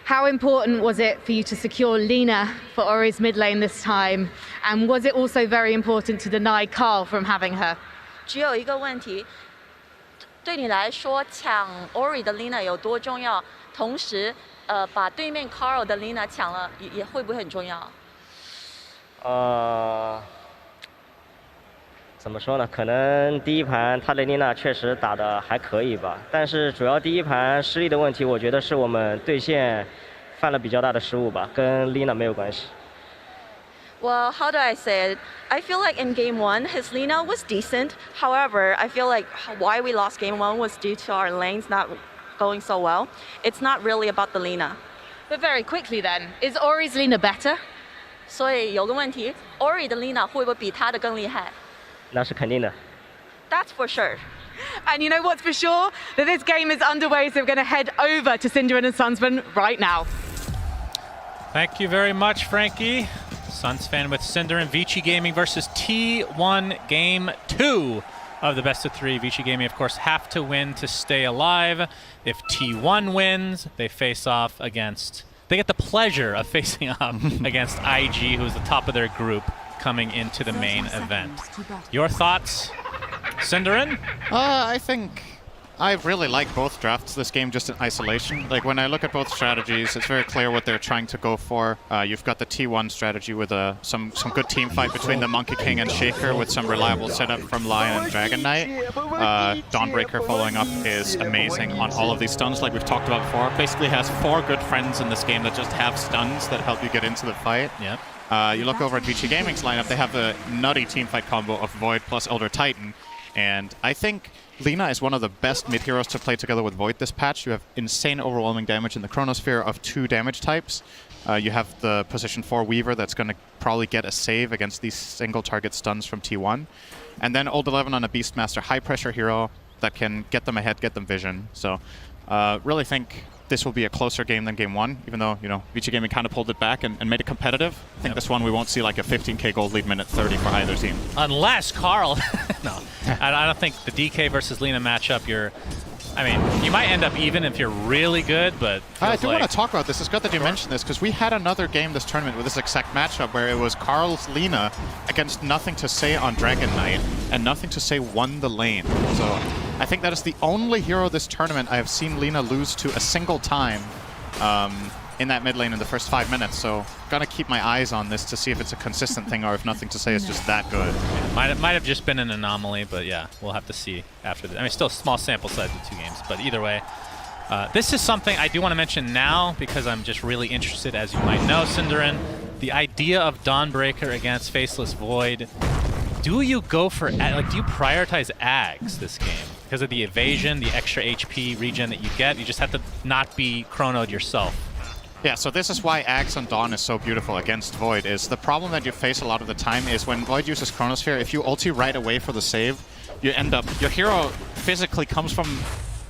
How important was it for you to secure Lina for Ori's mid lane this time? And was it also very important to deny Carl from having her? 只有一个问题，对你来说，抢 Ori 的 Lina 有多重要？同时，把对面 Carl 的 Lina 抢了，也会不会很重要？怎么说呢？可能第一盘他的丽娜确实打得还可以吧，但是主要第一盘失利的问题，我觉得是我们对线犯了比较大的失误吧，跟丽娜没有关系。Well, how do I say it? I feel like in game 1, his Lina was decent. However, I feel like why we lost game 1 was due to our lanes not going so well. It's not really about the Lina. But very quickly then, is Ori's Lina better? 所以有个问题 ，Ori 的 Lina 会不会比他的更厉害？那是肯定的。 That's for sure. And you know what's for sure? That this game is underway, so we're going to head over to Synderen and Sunsman right now. Thank you very much, Frankie. Sunsfan with Cinder and Vici Gaming versus T1 Game 2 of the best of 3. Vici Gaming, of course, have to win to stay alive. If T1 wins, they face off against... They get the pleasure of facing off against IG, who's the top of their group, coming into the main event. Your thoughts, Cinderin? I think I really like both drafts this game just in isolation. Like when I look at both strategies, it's very clear what they're trying to go for. You've got the T1 strategy with some good team fight between the Monkey King and Shaker with some reliable setup from Lion and Dragon Knight. Dawnbreaker following up is amazing on all of these stuns like we've talked about before. Basically has 4 good friends in this game that just have stuns that help you get into the fight. Yep. You look over at Vici Gaming's lineup, they have a nutty teamfight combo of Void plus Elder Titan. And I think Lina is one of the best mid heroes to play together with Void this patch. You have insane overwhelming damage in the Chronosphere of 2 damage types. You have the position 4 Weaver that's going to probably get a save against these single target stuns from T1. And then Old 11 on a Beastmaster high pressure hero that can get them ahead, get them vision. So really think this will be a closer game than game 1, even though, you know, Vici Gaming kind of pulled it back and made it competitive. I think this one we won't see like a 15k gold lead minute 30 for either team. Unless Carl, no, I don't think the DK versus Lina matchup, I mean, you might end up even if you're really good, but I do want to talk about this. It's good that you mentioned this, because we had another game this tournament with this exact matchup where it was Carl's Lina against Nothing to Say on Dragon Knight, and Nothing to Say won the lane. So I think that is the only hero this tournament I have seen Lina lose to a single time in that mid lane in the first 5 minutes. So gotta keep my eyes on this to see if it's a consistent thing or if Nothing to Say is just that good. Yeah, might have just been an anomaly, but yeah, we'll have to see after this. I mean, still small sample size with 2 games, but either way, this is something I do want to mention now because I'm just really interested, as you might know, Cinderin, the idea of Dawnbreaker against Faceless Void. Do you go for, like, do you prioritize Ags this game? Because of the evasion, the extra HP regen that you get, you just have to not be chronoed yourself. Yeah, so this is why Axe on Dawn is so beautiful against Void, is the problem that you face a lot of the time is when Void uses Chronosphere, if you ulti right away for the save, you end up, your hero physically comes from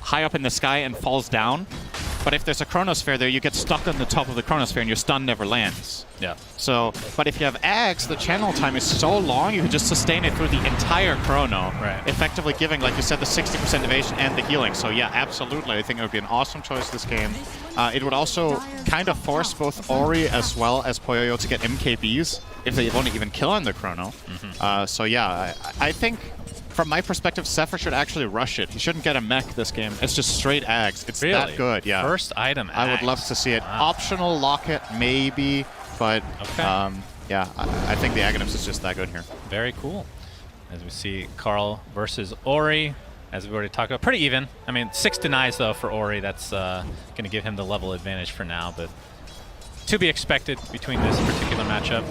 high up in the sky and falls down, but if there's a Chronosphere there, you get stuck on the top of the Chronosphere and your stun never lands. Yeah. So, but if you have Axe, the channel time is so long, you can just sustain it through the entire chrono, effectively giving, like you said, the 60% evasion and the healing. So yeah, absolutely, I think it would be an awesome choice this game. It would also kind of force both Ori as well as Poyoyo to get MKBs if they won't even kill on the chrono. So yeah, I think from my perspective, Zephyr should actually rush it. He shouldn't get a mech this game. It's just straight Ags. It's really? that good, yeah. First item I would love to see it. Wow. Optional Locket, maybe, but yeah, I think the Aghanims is just that good here. Very cool. As we see Carl versus Ori, as we already talked about, pretty even. I mean, 6 denies though for Ori. That's going to give him the level advantage for now, but to be expected between this particular matchup.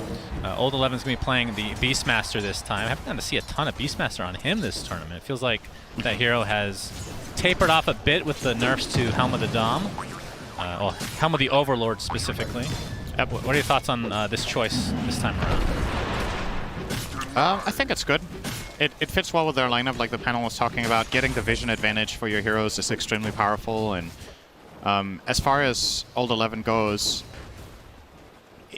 Old 11's going to be playing the Beastmaster this time. I haven't gotten to see a ton of Beastmaster on him this tournament. It feels like that hero has tapered off a bit with the nerfs to Helm of the Dom. Well, Helm of the Overlord specifically. What are your thoughts on this choice this time around? I think it's good. It fits well with their lineup, like the panel was talking about. Getting the vision advantage for your heroes is extremely powerful. And as far as Old 11 goes,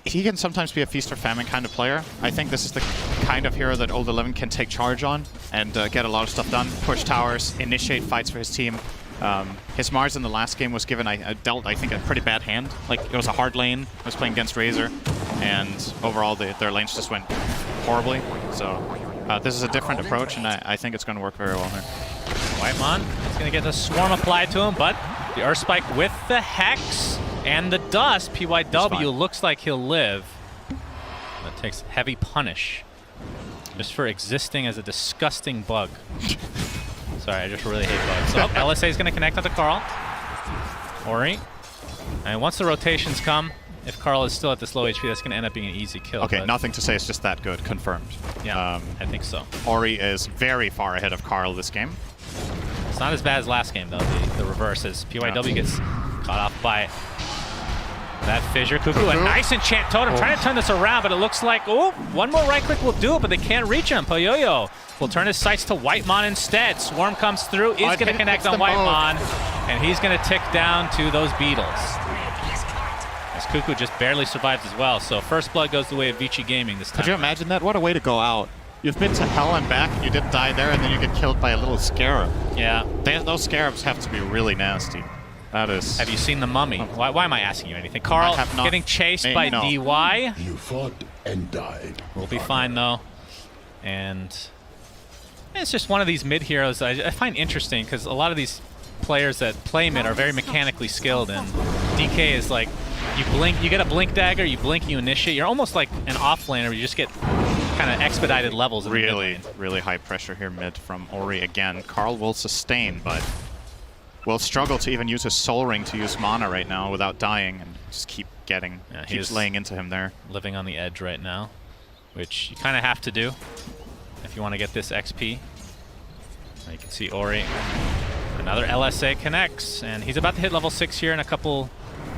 he can sometimes be a feast or famine kind of player. I think this is the kind of hero that Old 11 can take charge on and get a lot of stuff done, push towers, initiate fights for his team. His Mars in the last game was given, dealt, I think, a pretty bad hand. Like, it was a hard lane, I was playing against Razor, and overall their lanes just went horribly. So this is a different approach, and I think it's going to work very well here. Whitemon is going to get the Swarm applied to him, but the Earth Spike with the Hex and the Dust, PYW looks like he'll live. That takes heavy punish just for existing as a disgusting bug. Sorry, I just really hate bugs. So LSA is going to connect onto Carl. Ori. And once the rotations come, if Carl is still at this low HP, that's going to end up being an easy kill. Okay, Nothing to Say is just that good, confirmed. Yeah, I think so. Ori is very far ahead of Carl this game. It's not as bad as last game, though. The reverse is PYW gets caught off by that Fissure. Cuckoo, a nice enchant totem. Trying to turn this around, but it looks like, oh, one more right click will do it, but they can't reach him. Poyoyo will turn his sights to Whitemon instead. Swarm comes through, is going to connect on Whitemon, and he's going to tick down to those Beetles. As Cuckoo just barely survives as well, so first blood goes the way of Vici Gaming this time. Could you imagine that? What a way to go out. You've been to hell and back, you didn't die there, and then you get killed by a little scarab. Yeah. Those scarabs have to be really nasty. That is... Have you seen The Mummy? Why am I asking you anything? Carl getting chased by DY. You fought and died. We'll be fine, though. And it's just one of these mid heroes I find interesting, because a lot of these players that play mid are very mechanically skilled, and DK is like, you blink, you get a blink dagger, you blink, you initiate. You're almost like an offlaner where you just get kind of expedited levels. Really, really high pressure here mid from Ori again. Carl will sustain, but will struggle to even use his Soul Ring to use mana right now without dying, and just keep getting. Yeah, Keeps laying into him there. Living on the edge right now, which you kind of have to do if you want to get this XP. Now you can see Ori. Another LSA connects, and he's about to hit level 6 here in a couple.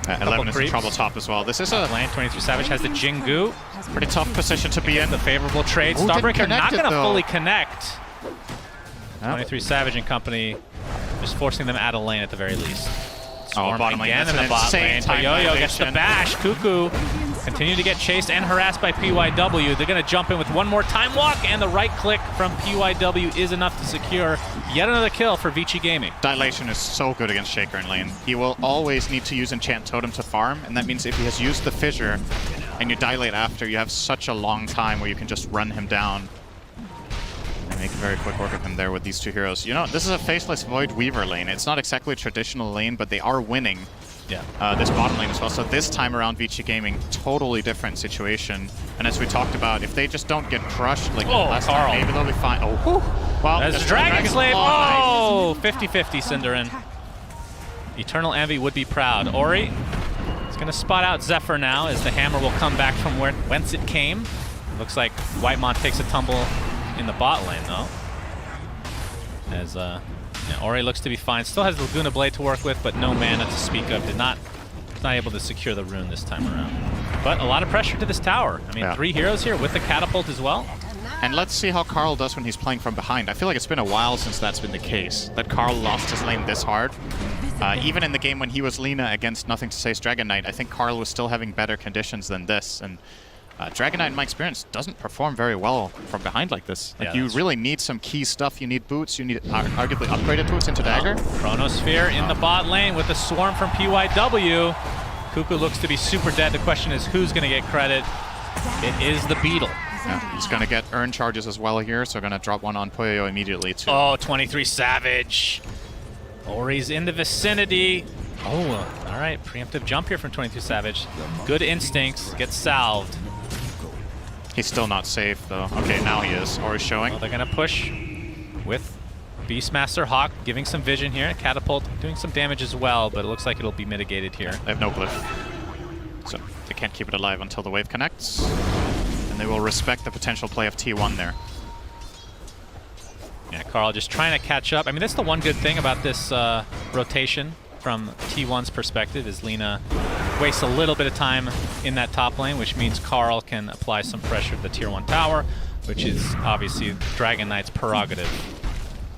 11 is in trouble top as well. This is a lane. 23 Savage has the Jingu. Pretty tough position to be in. The favorable trade. Ooh, Starbreaker not going to though. fully connect. 23 Savage and company just forcing them out of lane at the very least. Storm bottom lane. again That's in the an bot insane lane. time Yo-Yo gets the violation. bash. Cuckoo continue to get chased and harassed by PYW. They're going to jump in with one more time walk, and the right click from PYW is enough to secure yet another kill for Vici Gaming. Dilation is so good against Shaker in lane. He will always need to use Enchant Totem to farm, and that means if he has used the Fissure and you dilate after, you have such a long time where you can just run him down and make very quick work of him there with these two heroes. You know, this is a Faceless Void Weaver lane. It's not exactly a traditional lane, but they are winning this bottom lane as well. So this time around, Vici Gaming, totally different situation. And as we talked about, if they just don't get crushed like last Carl. time, maybe they'll be fine. Oh, whew. Well, There's Dragon Slave. Oh, 50-50 Cinderin. Eternal Envy would be proud. Ori is going to spot out Zephyr now as the hammer will come back from whence it came. Looks like Whitemon takes a tumble in the bot lane though. As Ori looks to be fine. Still has the Laguna Blade to work with, but no mana to speak of. Was not able to secure the rune this time around. But a lot of pressure to this tower. I mean, 3 heroes here with the catapult as well. And let's see how Carl does when he's playing from behind. I feel like it's been a while since that's been the case, that Carl lost his lane this hard. Even in the game when he was Lina against Nothing to Say's Dragon Knight, I think Carl was still having better conditions than this. And Dragon Knight, in my experience, doesn't perform very well from behind like this. Like, you really need some key stuff. You need boots. You need arguably upgraded boots into Dagger. Chronosphere in the bot lane with the swarm from PYW. Cuckoo looks to be super dead. The question is who's going to get credit? It is the Beetle. Yeah, he's going to get earn charges as well here, so going to drop one on Puyo immediately too. Oh, 23 Savage. Ori's in the vicinity. Oh, all right. Preemptive jump here from 22 Savage. Good instincts. Gets salved. He's still not safe though. Okay, now he is. Ori's showing. Well, they're going to push with Beastmaster Hawk giving some vision here. Catapult doing some damage as well, but it looks like it'll be mitigated here. They have no glyph, so they can't keep it alive until the wave connects. And they will respect the potential play of T1 there. Yeah, Carl just trying to catch up. I mean, that's the one good thing about this rotation from T1's perspective is Lina wastes a little bit of time in that top lane, which means Carl can apply some pressure to the tier 1 tower, which is obviously Dragon Knight's prerogative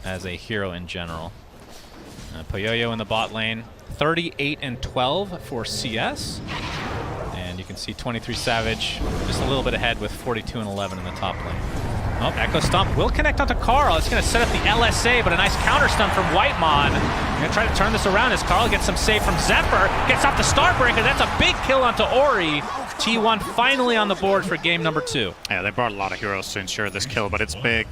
as a hero in general. Puyo in the bot lane, 38 and 12 for CS. And you can see 23 Savage just a little bit ahead with 42 and 11 in the top lane. Oh, Echo Stomp will connect onto Carl. It's going to set up the LSA, but a nice counter stun from Whitemon. Going to try to turn this around as Carl gets some save from Zephyr. Gets off the Starbreaker. That's a big kill onto Ori. T1 finally on the board for game number 2. Yeah, they brought a lot of heroes to ensure this kill, but it's big.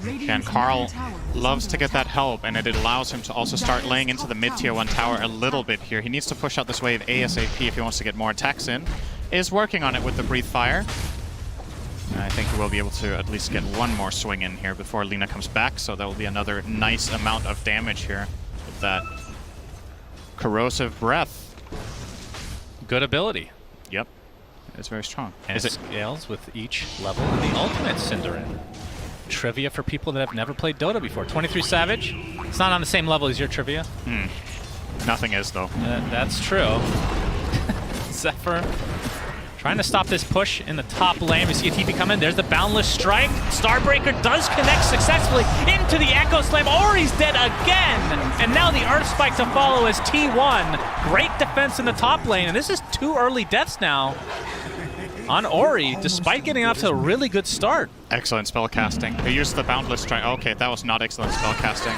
And Carl loves to get that help, and it allows him to also start laying into the mid-tier 1 tower a little bit here. He needs to push out this wave ASAP if he wants to get more attacks in. Is working on it with the Breathe Fire. And I think he will be able to at least get one more swing in here before Lina comes back, so that will be another nice amount of damage here with that Corrosive Breath. Good ability. Yep, it's very strong. And it scales with each level in the ultimate Cinderin. Trivia for people that have never played Dota before. 23 Savage. It's not on the same level as your trivia. Nothing is, though. That's true. Zephyr trying to stop this push in the top lane. We see a TP coming. There's the Boundless Strike. Starbreaker does connect successfully into the Echo Slam. Ori's dead again. And now the Earth Spike to follow as T1. Great defense in the top lane. And this is 2 early deaths now on Ori, despite getting off to a really good start. Excellent spell casting. They used the Boundless Strike. Okay, that was not excellent spell casting.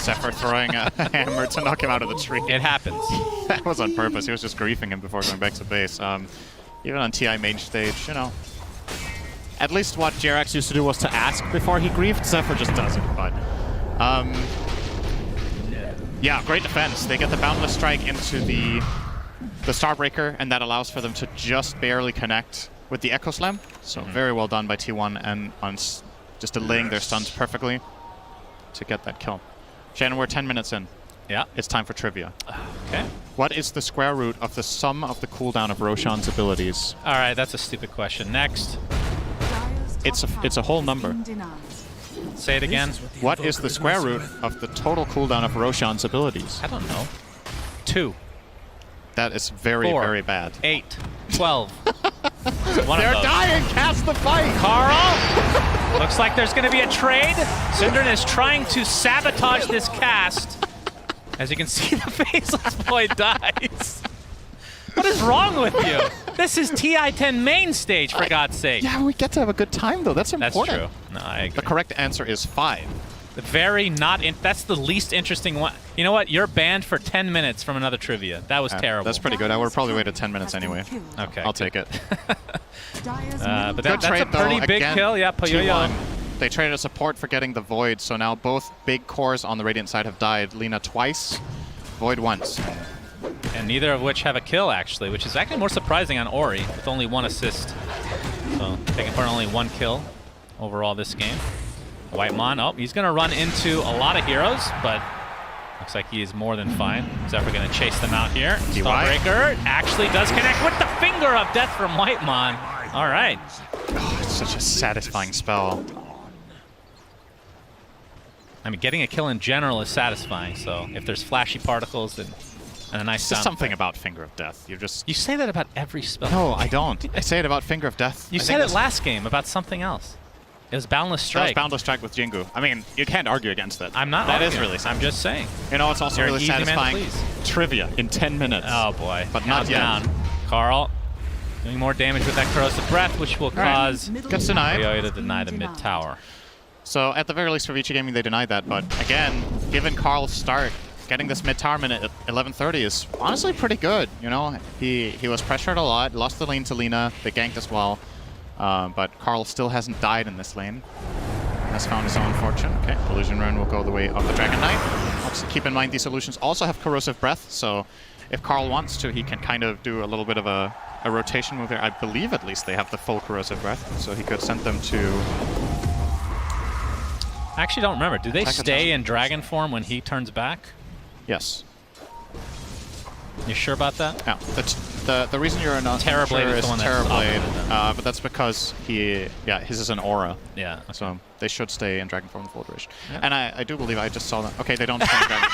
Zephyr throwing a hammer to knock him out of the tree. It happens. That was on purpose. He was just griefing him before going back to base. Even on TI main stage, you know. At least what Jerax used to do was to ask before he griefed. Zephyr just does it, but... yeah, great defense. They get the Boundless Strike into the Starbreaker, and that allows for them to just barely connect with the Echo Slam. So very well done by T1 and on just delaying their stuns perfectly to get that kill. Shannon, we're 10 minutes in. Yeah. It's time for trivia. Okay. What is the square root of the sum of the cooldown of Roshan's abilities? All right, that's a stupid question. Next. It's a whole number. Say it again. What is the square root of the total cooldown of Roshan's abilities? I don't know. 2. That is very, 4, very bad. 8, 12. They're dying! Cast the fight! Carl! Looks like there's going to be a trade. Synderen is trying to sabotage this cast. As you can see, the faceless boy dies. What is wrong with you? This is TI10 main stage, for God's sake. Yeah, we get to have a good time, though. That's important. That's true. No, I agree. The correct answer is 5. Very not in. That's the least interesting one. You know what? You're banned for 10 minutes from another trivia. That was terrible. That's pretty good. I would have probably waited 10 minutes anyway. Okay. I'll take it. But that's a pretty big kill. Yeah, Poyoyo. They traded a support for getting the Void, so now both big cores on the Radiant side have died. Lina twice, Void once. And neither of which have a kill, actually, which is actually more surprising on Ori, with only 1 assist. So taking part in only 1 kill overall this game. White Mon, oh, he's going to run into a lot of heroes, but looks like he is more than fine. Zephyr going to chase them out here. Stallbreaker actually does connect with the finger of death from White Mon. All right. Oh, it's such a satisfying spell. I mean, getting a kill in general is satisfying, so if there's flashy particles and a nice sound. Something about Finger of Death. You say that about every spell. No, I don't. I say it about Finger of Death. You said it last game about something else. It was Boundless Strike. That was Boundless Strike with Jingu. I mean, you can't argue against it. I'm not That is arguing. really satisfying. I'm just saying. You know, it's also You're an really easy man to satisfying. please. Trivia in 10 minutes. Oh, boy. But not yet. Down. Carl doing more damage with that Corrosive Breath, which will cause Gets denied. Poyoyo to deny the mid tower. So at the very least for Vici Gaming, they denied that. But again, given Carl's start, getting this mid tower minute at 11:30 is honestly pretty good. You know, he was pressured a lot, lost the lane to Lina, they ganked as well. But Carl still hasn't died in this lane. Has found his own fortune. Okay, Illusion Rune will go the way of the Dragon Knight. Obviously, keep in mind these illusions also have Corrosive Breath, so if Carl wants to, he can kind of do a little bit of a rotation move here. I believe at least they have the full Corrosive Breath, so he could send them to... I actually don't remember. Do they stay in dragon form when he turns back? Yes. You sure about that? Yeah. The reason you're not Terrorblade sure is is the one that's Terrorblade, but that's because his is an aura. Yeah. Okay. So they should stay in dragon form the full duration. Yep. And I do believe I just saw that. Okay, they don't turn dragon.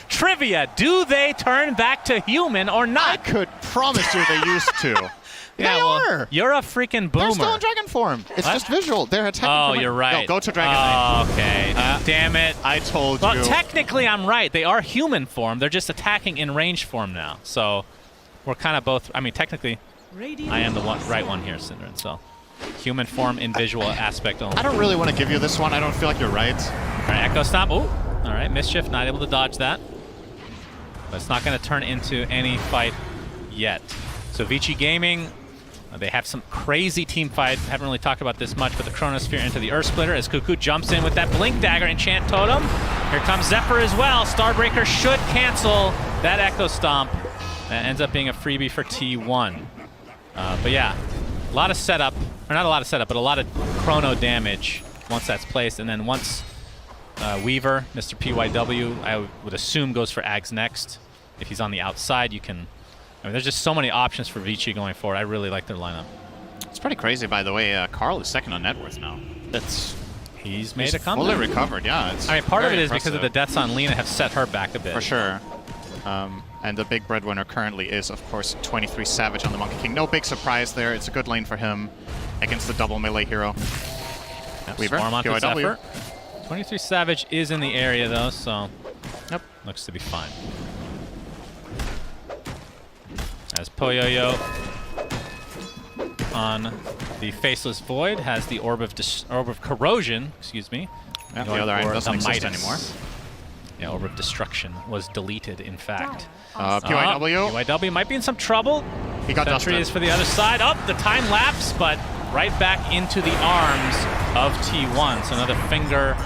Trivia: do they turn back to human or not? I could promise you they used to. Yeah, they well, are. You're a freaking boomer. They're still in dragon form. It's What? just visual. They're attacking. Oh, from you're right. No, go to dragon. Knight. Okay. Damn it. I told well, you. Well, technically, I'm right. They are human form. They're just attacking in range form now. So we're kind of both. I mean, technically, I am the right one here, Synderen. So human form in visual aspect only. I don't really want to give you this one. I don't feel like you're right. All right, Echo Stomp. Oh, all right. Mischief not able to dodge that. But it's not going to turn into any fight yet. So Vici Gaming, they have some crazy team fight. Haven't really talked about this much, but the Chronosphere into the Earth Splitter as Cuckoo jumps in with that Blink Dagger, Enchant Totem. Here comes Zephyr as well. Starbreaker should cancel that Echo Stomp. That ends up being a freebie for T1. But yeah, a lot of setup, or not a lot of setup, but a lot of chrono damage once that's placed. And then once Weaver, Mr. PYW, I would assume goes for Ags next. If he's on the outside, you can... I mean, there's just so many options for Vici going forward. I really like their lineup. It's pretty crazy, by the way. Carl is second on net worth now. He's made a comeback. Fully recovered, yeah. I mean, part of it is impressive. because of the deaths on Lina have set her back a bit. For sure. And the big breadwinner currently is, of course, 23 Savage on the Monkey King. No big surprise there. It's a good lane for him against the double melee hero. Yep, Weaver, Swarm onto PYW. Zephyr. 23 Savage is in the area, though, so looks to be fine. As Poyoyo on the Faceless Void has the Orb of Corrosion, excuse me. Yeah, the other item doesn't exist anymore. Yeah, Orb of Destruction was deleted, in fact. PYW. PYW might be in some trouble. He got Sentry dusted. is for the other side. Oh, the time lapse, but right back into the arms of T1. So another finger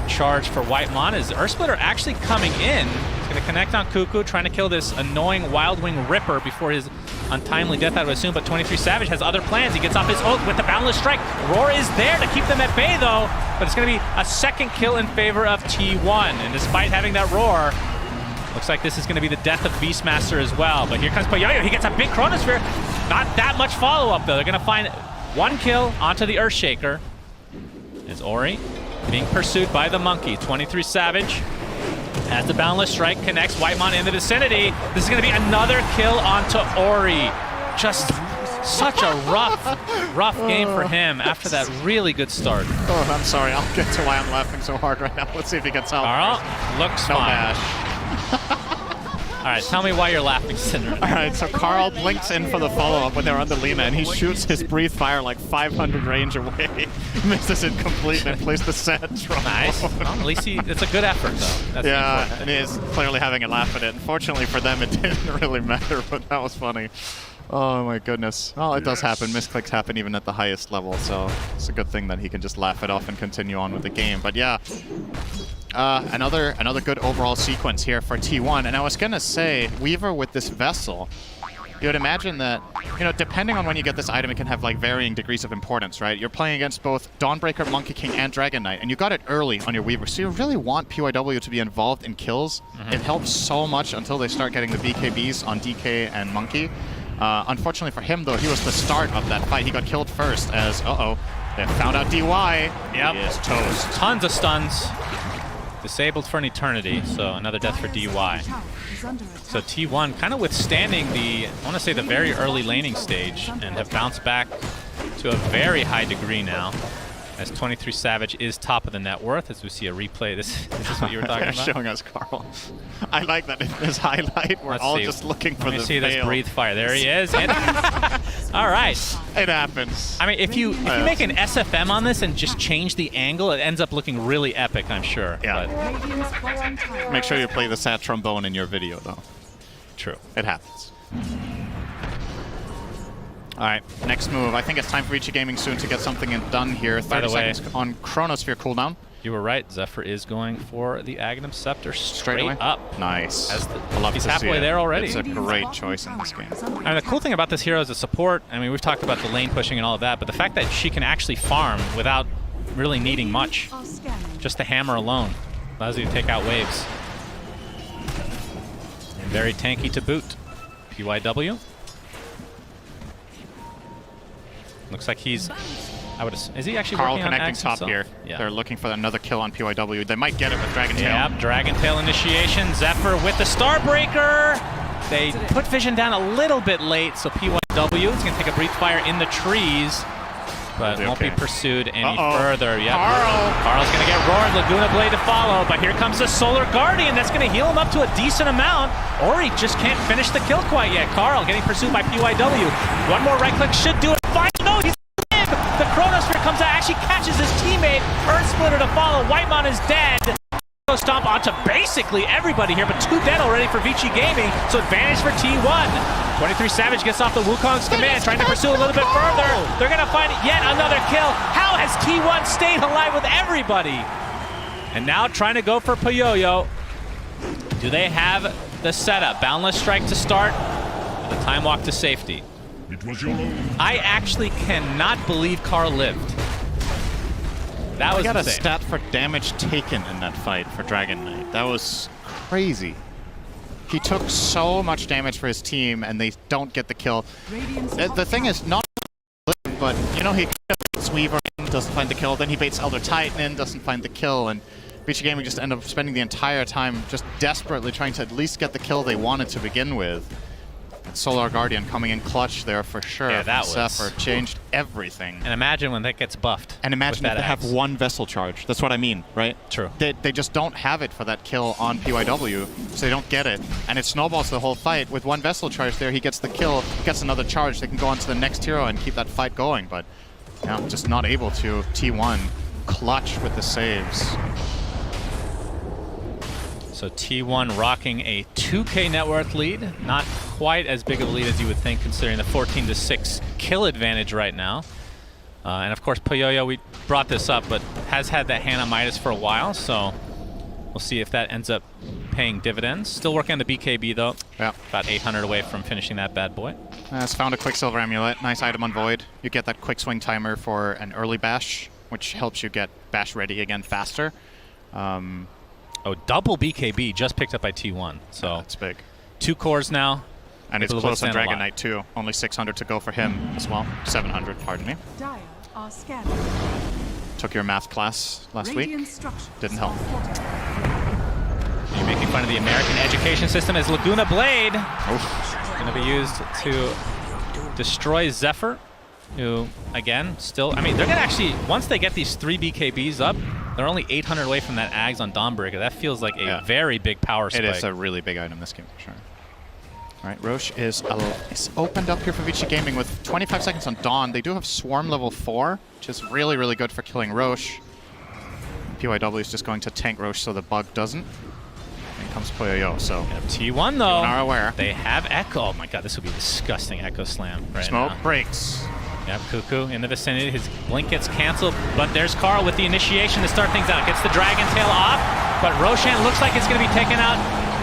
charge for White Mon. Is Earthsplitter actually coming in? He's going to connect on Cuckoo, trying to kill this annoying Wild Wing Ripper before his untimely death, I would assume. But 23 Savage has other plans. He gets off his ult with the Boundless Strike. Roar is there to keep them at bay, though. But it's going to be a second kill in favor of T1. And despite having that Roar, Looks like this is going to be the death of Beastmaster as well. But here comes Poyoyo. He gets a big Chronosphere. Not that much follow-up, though. They're going to find one kill onto the Earthshaker. It's Ori being pursued by the Monkey. 23 Savage. As the Boundless Strike connects Whitemon in the vicinity, this is going to be another kill onto Ori. Just such a rough game for him after that really good start. Oh, I'm sorry. I'll get to why I'm laughing so hard right now. Let's see if he gets help. Carl looks no fine. bash. All right, tell me why you're laughing, Cinder. All right, so Carl blinks in for the follow-up when they're on the Lina, and he shoots his breathe fire like 500 range away. Misses it completely and plays the set. Nice. Well, at least it's a good effort, though. That's yeah, and he is clearly having a laugh at it. Unfortunately for them, it didn't really matter, but that was funny. Oh my goodness. Well, it does happen. Misclicks happen even at the highest level, so it's a good thing that he can just laugh it off and continue on with the game. But yeah, another good overall sequence here for T1. And I was gonna say, Weaver with this Vessel, you would imagine that, you know, depending on when you get this item, it can have like varying degrees of importance, right? You're playing against both Dawnbreaker, Monkey King, and Dragon Knight, and you got it early on your Weaver, so you really want PYW to be involved in kills. It helps so much until they start getting the BKBs on DK and Monkey. Unfortunately for him, though, he was the start of that fight. He got killed first as, they found out DY. Yep. He is toast. Tons of stuns. Disabled for an eternity, so another death for DY. So T1 kind of withstanding the, I want to say the very early laning stage, and have bounced back to a very high degree now. As 23 Savage is top of the net worth, as we see a replay. This is what you were talking about? They're showing us Carl. I like that in this highlight, we're all just looking for the see fail. this breathe fire. There he is. And all right. It happens. I mean, if you make an SFM on this and just change the angle, it ends up looking really epic, I'm sure. Yeah. Make sure you play the sad trombone in your video, though. True. It happens. All right, next move. I think it's time for Vici Gaming soon to get something done here. 30 seconds on Chronosphere cooldown. You were right. Zephyr is going for the Aghanim Scepter straight away up. Nice. He's halfway there already. It's a great choice in this game. And the cool thing about this hero is a support. I mean, we've talked about the lane pushing and all of that, but the fact that she can actually farm without really needing much, just the hammer alone, allows you to take out waves. And very tanky to boot. PYW. Looks like he's, is he actually Carl working on connecting Axe top himself? here. Yeah. They're looking for another kill on PYW. They might get it with Dragon Tail. Yep, Dragon Tail initiation. Zephyr with the Starbreaker. They put Vision down a little bit late, so PYW is going to take a brief fire in the trees, but won't be pursued any further. Yep. Carl's going to get roared. Laguna Blade to follow, but here comes the Solar Guardian. That's going to heal him up to a decent amount, or he just can't finish the kill quite yet. Carl getting pursued by PYW. One more right click should do it. No, he's live. The Chronosphere comes out, actually catches his teammate. Earth Splitter to follow. Whitemon is dead. Stomp onto basically everybody here, but 2 dead already for Vici Gaming, so advantage for T1. 23 Savage gets off the Wukong's command, trying to pursue a little bit further. They're going to find yet another kill. How has T1 stayed alive with everybody? And now trying to go for Poyoyo. Do they have the setup? Boundless Strike to start, the time walk to safety. I actually cannot believe Carl lived. That was got insane. a stat for damage taken in that fight for Dragon Knight. That was crazy. He took so much damage for his team, and they don't get the kill. The thing is, not but you know, he baits Weaver in, doesn't find the kill, then he baits Elder Titan in, doesn't find the kill, and Vici Gaming just end up spending the entire time just desperately trying to at least get the kill they wanted to begin with. Solar Guardian coming in clutch there for sure. Yeah, that was... Zephyr changed everything. And imagine when that gets buffed. And imagine if they have one vessel charge. That's what I mean, right? True. They just don't have it for that kill on PYW, so they don't get it. And it snowballs the whole fight. With one vessel charge there, he gets the kill, gets another charge. They can go on to the next hero and keep that fight going. But yeah, just not able to. T1 clutch with the saves. So T1 rocking a 2K net worth lead. Not quite as big of a lead as you would think, considering the 14-6 kill advantage right now. And of course, Poyoyo, we brought this up, but has had that Hannah Midas for a while, so we'll see if that ends up paying dividends. Still working on the BKB, though. Yeah. About 800 away from finishing that bad boy. Has found a Quicksilver Amulet. Nice item on Void. You get that quick swing timer for an early bash, which helps you get bash ready again faster. Oh, double BKB just picked up by T1. So that's big. 2 cores now. And it's close on Dragon Knight too. Only 600 to go for him as well. 700, pardon me. Dire are scanning. Took your math class last week. Didn't help. You're making fun of the American education system as Laguna Blade going to be used to destroy Zephyr, who, again, still... I mean, they're going to actually... Once they get these 3 BKBs up, they're only 800 away from that Ags on Dawnbreaker. That feels like a very big power spike. It is a really big item this game, for sure. All right, Roche is opened up here for Vici Gaming with 25 seconds on Dawn. They do have Swarm level 4, which is really, really good for killing Roche. PYW is just going to tank Roche so the bug doesn't. And comes Poyoyo, so... T1, though, are aware. They have Echo. Oh my god, this would be a disgusting Echo Slam right Smoke now. breaks. Yep, Cuckoo in the vicinity. His blink gets canceled, but there's Carl with the initiation to start things out. Gets the Dragon Tail off, but Roshan looks like it's going to be taken out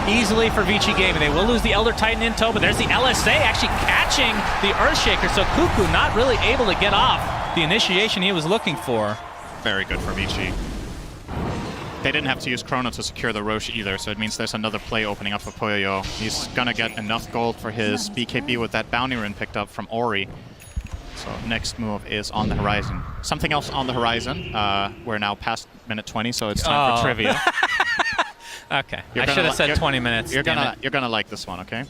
easily for Vici Gaming. They will lose the Elder Titan in tow, but there's the LSA actually catching the Earthshaker, so Cuckoo not really able to get off the initiation he was looking for. Very good for Vici. They didn't have to use Chrono to secure the Roche either, so it means there's another play opening up for Poyoyo. He's gonna get enough gold for his BKB with that bounty rune picked up from Ori. So next move is on the horizon. Something else on the horizon. We're now past minute 20, so it's time for trivia. Okay, I should have said 20 minutes. You're gonna like this one, okay?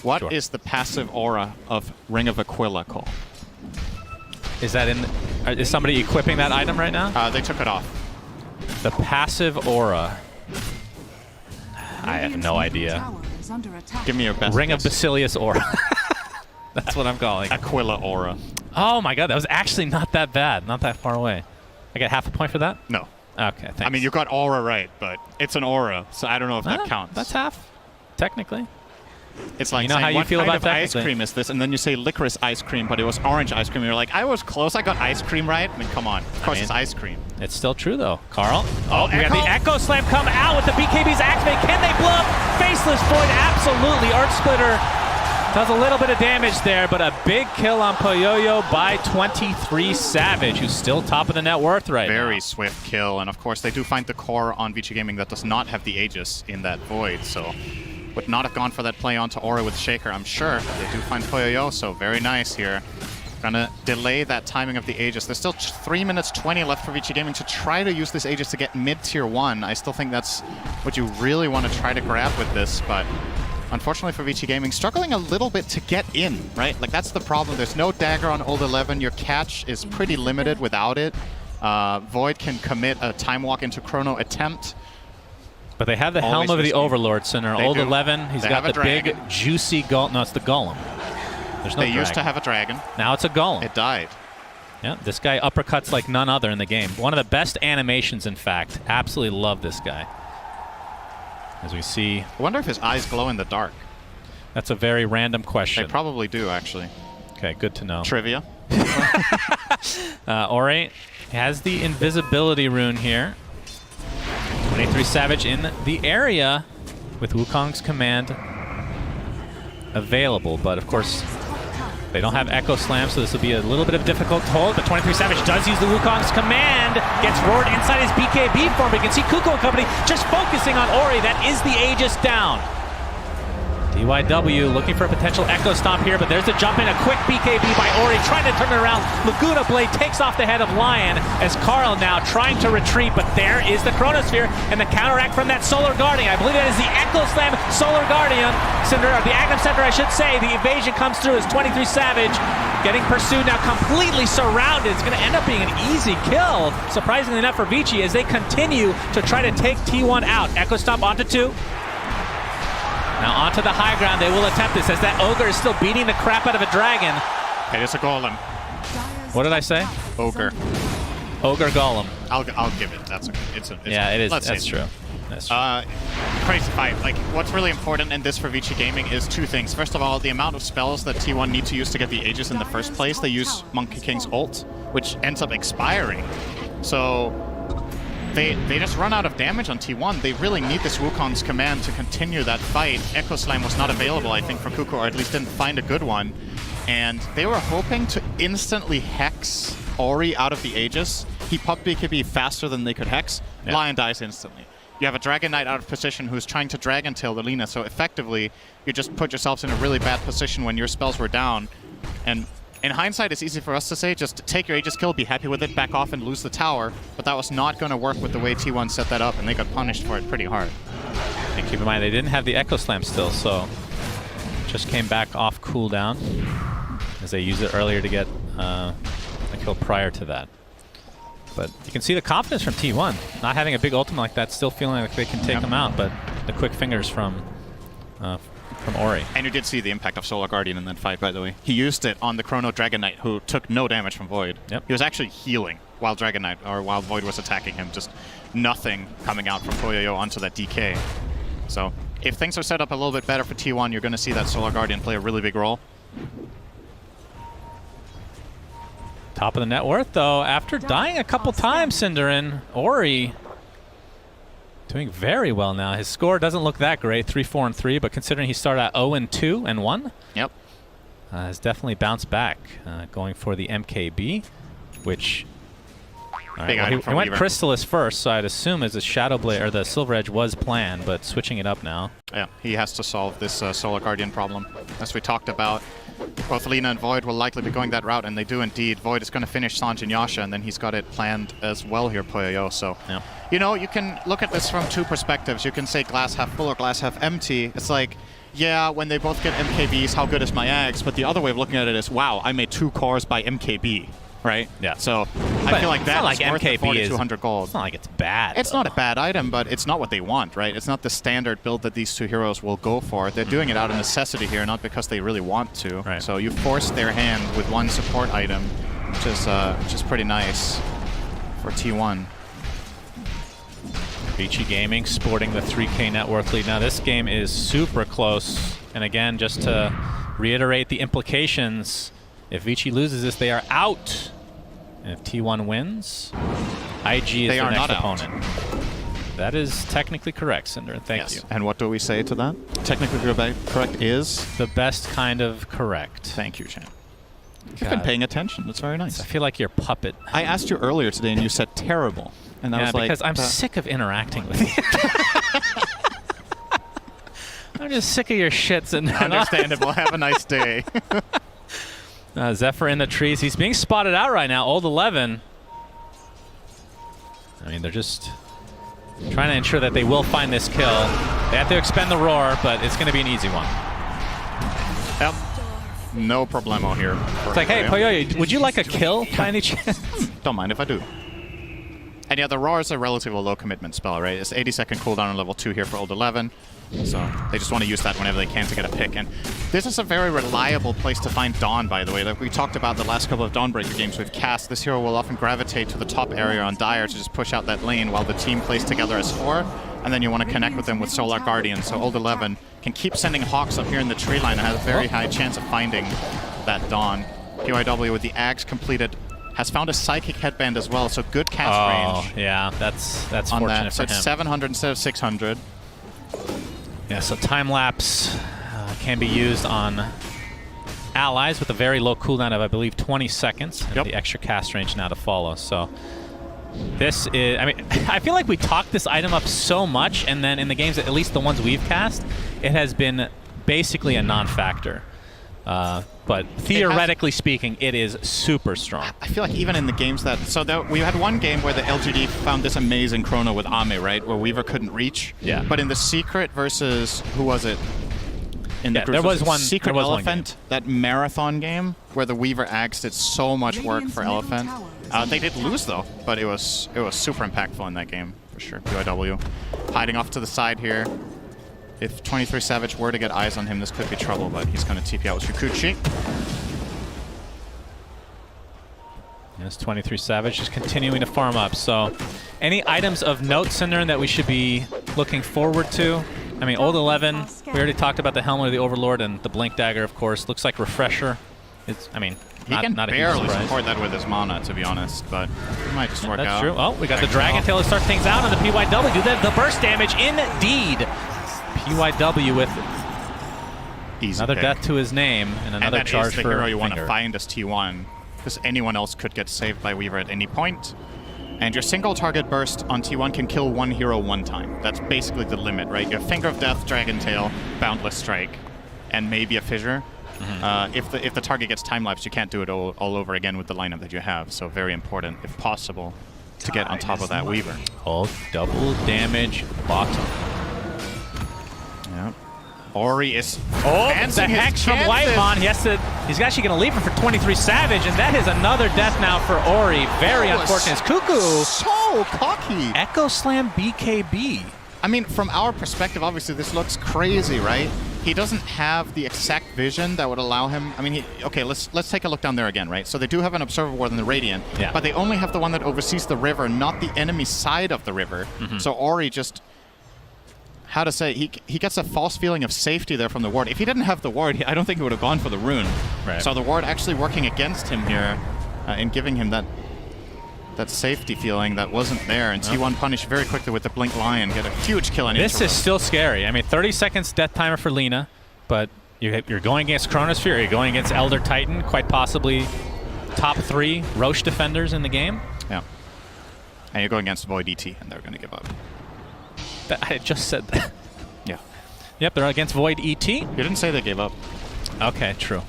What is the passive aura of Ring of Aquila called? Is that in? Is somebody equipping that item right now? They took it off. The passive aura. I have no idea. Give me your best Ring guess. of Basilius aura. That's what I'm calling. Aquila aura. Oh my god, that was actually not that bad. Not that far away. I get half a point for that? No. Okay, thanks. I mean, you got aura right, but it's an aura, so I don't know if that counts. That's half, technically. It's like you know saying, how you what feel kind about of ice technically? cream is this? And then you say licorice ice cream, but it was orange ice cream. You're like, I was close. I got ice cream right. I mean, come on. Of course, it's ice cream. It's still true, though. Carl. Oh, we Echo? got the Echo Slam come out with the BKBs activate. Can they blow up? Faceless Void, absolutely. Earth Splitter does a little bit of damage there, but a big kill on Poyoyo by 23 Savage, who's still top of the net worth right now. Very swift kill. And of course, they do find the core on Vici Gaming that does not have the Aegis in that Void. So would not have gone for that play onto Aura with Shaker, I'm sure. They do find Poyoyo, so very nice here. Gonna delay that timing of the Aegis. There's still 3 minutes 20 left for Vici Gaming to try to use this Aegis to get mid-tier 1. I still think that's what you really want to try to grab with this, but unfortunately for Vici Gaming, struggling a little bit to get in, right? Like, that's the problem. There's no dagger on Old 11. Your catch is pretty limited without it. Void can commit a time walk into Chrono attempt. But they have the Helm of the Overlord Center. Old 11, he's got the big, juicy golem. No, it's the golem. There's no They used to have a dragon. Now it's a golem. It died. Yeah, this guy uppercuts like none other in the game. One of the best animations, in fact. Absolutely love this guy. As we see... I wonder if his eyes glow in the dark. That's a very random question. They probably do, actually. Okay, good to know. Trivia. Ori has the invisibility rune here. 23 Savage in the area with Wukong's command available, but of course they don't have Echo Slam, so this will be a little bit of a difficult hold, but 23 Savage does use the Wukong's command, gets roared inside his BKB form, but you can see Kuko and company just focusing on Ori. That is the Aegis down. DYW looking for a potential Echo Stomp here, but there's the jump in, a quick BKB by Ori, trying to turn it around. Laguna Blade takes off the head of Lion as Carl now trying to retreat, but there is the Chronosphere and the counteract from that Solar Guardian. I believe that is the Echo Slam Solar Guardian Center, or the Agnum Center, I should say. The evasion comes through as 23 Savage getting pursued, now completely surrounded. It's going to end up being an easy kill, surprisingly enough for Vici, as they continue to try to take T1 out. Echo Stomp onto 2. Now onto the high ground, they will attempt this as that Ogre is still beating the crap out of a dragon. It is a golem. What did I say? Ogre. Ogre Golem. I'll give it. That's okay. It's yeah, it is. Let's That's see. true. That's true. Crazy fight. Like, what's really important in this for Vici Gaming is two things. First of all, the amount of spells that T1 need to use to get the Aegis in the first place. They use Monkey King's ult, which ends up expiring. So they just run out of damage on T1. They really need this Wukong's command to continue that fight. Echo Slam was not available, I think, for Kuko, or at least didn't find a good one. And they were hoping to instantly hex Ori out of the Aegis. He popped BKB faster than they could hex. Yeah. Lion dies instantly. you have a Dragon Knight out of position who's trying to Dragon Tail the Lina, so effectively you just put yourselves in a really bad position when your spells were down. And in hindsight, it's easy for us to say, just take your Aegis kill, be happy with it, back off and lose the tower, but that was not going to work with the way T1 set that up, and they got punished for it pretty hard. And keep in mind, they didn't have the Echo Slam still, so just came back off cooldown as they used it earlier to get a kill prior to that. But you can see the confidence from T1, not having a big ultimate like that, still feeling like they can take him out, but the quick fingers from Ori. And you did see the impact of Solar Guardian in that fight, by the way. He used it on the Chrono Dragon Knight, who took no damage from Void. Yep. He was actually healing while Dragon Knight, or while Void was attacking him, just nothing coming out from Toyoyo onto that DK. So if things are set up a little bit better for T1, you're going to see that Solar Guardian play a really big role. Top of the net worth, though, after dying a couple times, Cinderin, Ori doing very well now. His score doesn't look that great, 3-4-3, but considering he started at 0-2 and 1, yep, has definitely bounced back, going for the MKB, which big item he went Crystallis first, so I'd assume as a Shadow Blade or the Silver Edge was planned, but switching it up now. Yeah, he has to solve this Solar Guardian problem, as we talked about. Both Lina and Void will likely be going that route, and they do indeed. Void is going to finish Sanj and Yasha, and then he's got it planned as well here, Poyoyo. So, you know, you can look at this from two perspectives. You can say glass half full or glass half empty. It's like, yeah, when they both get MKBs, how good is my Ags? But the other way of looking at it is, wow, I made 2 cores by MKB. Right? Yeah. So I feel like that's like worth MKB 4,200 gold. It's not like it's bad. It's not a bad item, but it's not what they want, right? It's not the standard build that these two heroes will go for. They're doing it out of necessity here, not because they really want to. Right. So you force their hand with 1 support item, which is pretty nice for T1. Vici Gaming sporting the 3K net worth lead. Now this game is super close, and again, just to reiterate the implications, if Vici loses this, they are out. And if T1 wins, IG is their next opponent. That is technically correct, Cinder. Thank you. And what do we say to that? Technically correct is? The best kind of correct. Thank you, Chan. You've been paying attention. That's very nice. I feel like you're puppet. I asked you earlier today, and you said terrible. And I was like, because I'm sick of interacting with you. I'm just sick of your shits. And understandable. Have a nice day. Zephyr in the trees. He's being spotted out right now. Old 11. I mean, they're just trying to ensure that they will find this kill. They have to expend the roar, but it's going to be an easy one. Yep. No problemo here. It's like, hey, Poyoyo, would you like a kill by any chance? Don't mind if I do. And yeah, the roar is a relatively low commitment spell, right? It's 80-second cooldown on level 2 here for Old 11. So they just want to use that whenever they can to get a pick. And this is a very reliable place to find Dawn, by the way. Like we talked about the last couple of Dawnbreaker games we've cast, this hero will often gravitate to the top area on Dire to just push out that lane while the team plays together as 4. And then you want to connect with them with Solar Guardian. So Old 11 can keep sending Hawks up here in the tree line and has a very high chance of finding that Dawn. PYW with the Ags completed has found a Psychic Headband as well, so good cast range. Yeah, that's on fortunate that. for So it's him. 700 instead of 600. Yeah, so time lapse can be used on allies with a very low cooldown of, I believe, 20 seconds, and the extra cast range now to follow. So this is, I mean, I feel like we talked this item up so much, and then in the games, at least the ones we've cast, it has been basically a non-factor. But theoretically speaking, it is super strong. I feel like even in the games that... So we had one game where the LGD found this amazing chrono with Ame, right? Where Weaver couldn't reach. Yeah. But in the Secret versus... Who was it? In the there was one... Secret there was Elephant, that marathon game, where the Weaver Axe did so much work for Elephant. They did lose, though. But it was super impactful in that game, for sure. PYW. Hiding off to the side here. If 23 Savage were to get eyes on him, this could be trouble, but he's going to TP out with Rikuchi. Yes, 23 Savage just continuing to farm up. So, any items of note, Cinderin, that we should be looking forward to? I mean, Old 11, we already talked about the Helmet of the Overlord and the Blink Dagger, of course. Looks like Refresher. It's, I mean, He can not barely a huge support that with his mana, to be honest, but it might just work out. That's true. Oh, we got the Dragon Tail to start things out on the PYW. Do the burst damage, indeed. PYW with another death to his name and another charge for the hero you want to Finger. find as T1, because anyone else could get saved by Weaver at any point. And your single target burst on T1 can kill one hero one time. That's basically the limit, right? You have Finger of Death, Dragon Tail, Boundless Strike, and maybe a Fissure. If the target gets time-lapsed, you can't do it all over again with the lineup that you have. So very important, if possible, to get on top of that Weaver. Oh, double damage bottom. Yeah. Ori is the hex from Whitemon. He's actually going to leave him for 23 Savage, and that is another death now for Ori. Very unfortunate. Cuckoo. So cocky. Echo Slam BKB. I mean, from our perspective, obviously this looks crazy, right? He doesn't have the exact vision that would allow him. I mean, okay, let's take a look down there again, right? So they do have an Observer Ward in the Radiant, but they only have the one that oversees the river, not the enemy side of the river. So Ori just, how to say, he gets a false feeling of safety there from the ward. If he didn't have the ward, I don't think he would have gone for the rune. Right. So the ward actually working against him here and giving him that safety feeling that wasn't there, and T1 punished very quickly with the Blink Lion, get a huge kill on This is still scary. I mean, 30 seconds death timer for Lina, but you're going against Chronosphere, you're going against Elder Titan, quite possibly top 3 Roche defenders in the game. Yeah. And you're going against Void ET, and they're going to give up. I just said that. Yeah. Yep, they're against Void ET. You didn't say they gave up. Okay, true.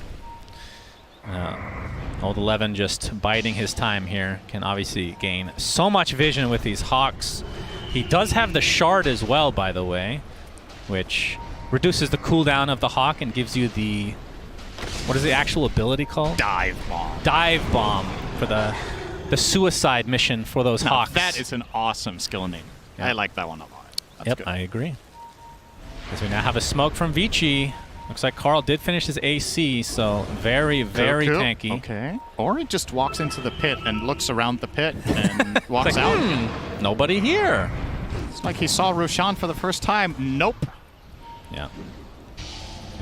Old 11 just biding his time here. Can obviously gain so much vision with these Hawks. He does have the Shard as well, by the way, which reduces the cooldown of the Hawk and gives you the... What is the actual ability called? Dive Bomb. Dive Bomb for the suicide mission for those Hawks. That is an awesome skill name. Yeah. I like that one a lot. That's Yep, good. I agree. As we now have a smoke from Vici. Looks like Carl did finish his AC, so very, very tanky. Okay. Ori just walks into the pit and looks around the pit and walks out. Nobody here. It's like he saw Roshan for the first time. Nope. Yeah.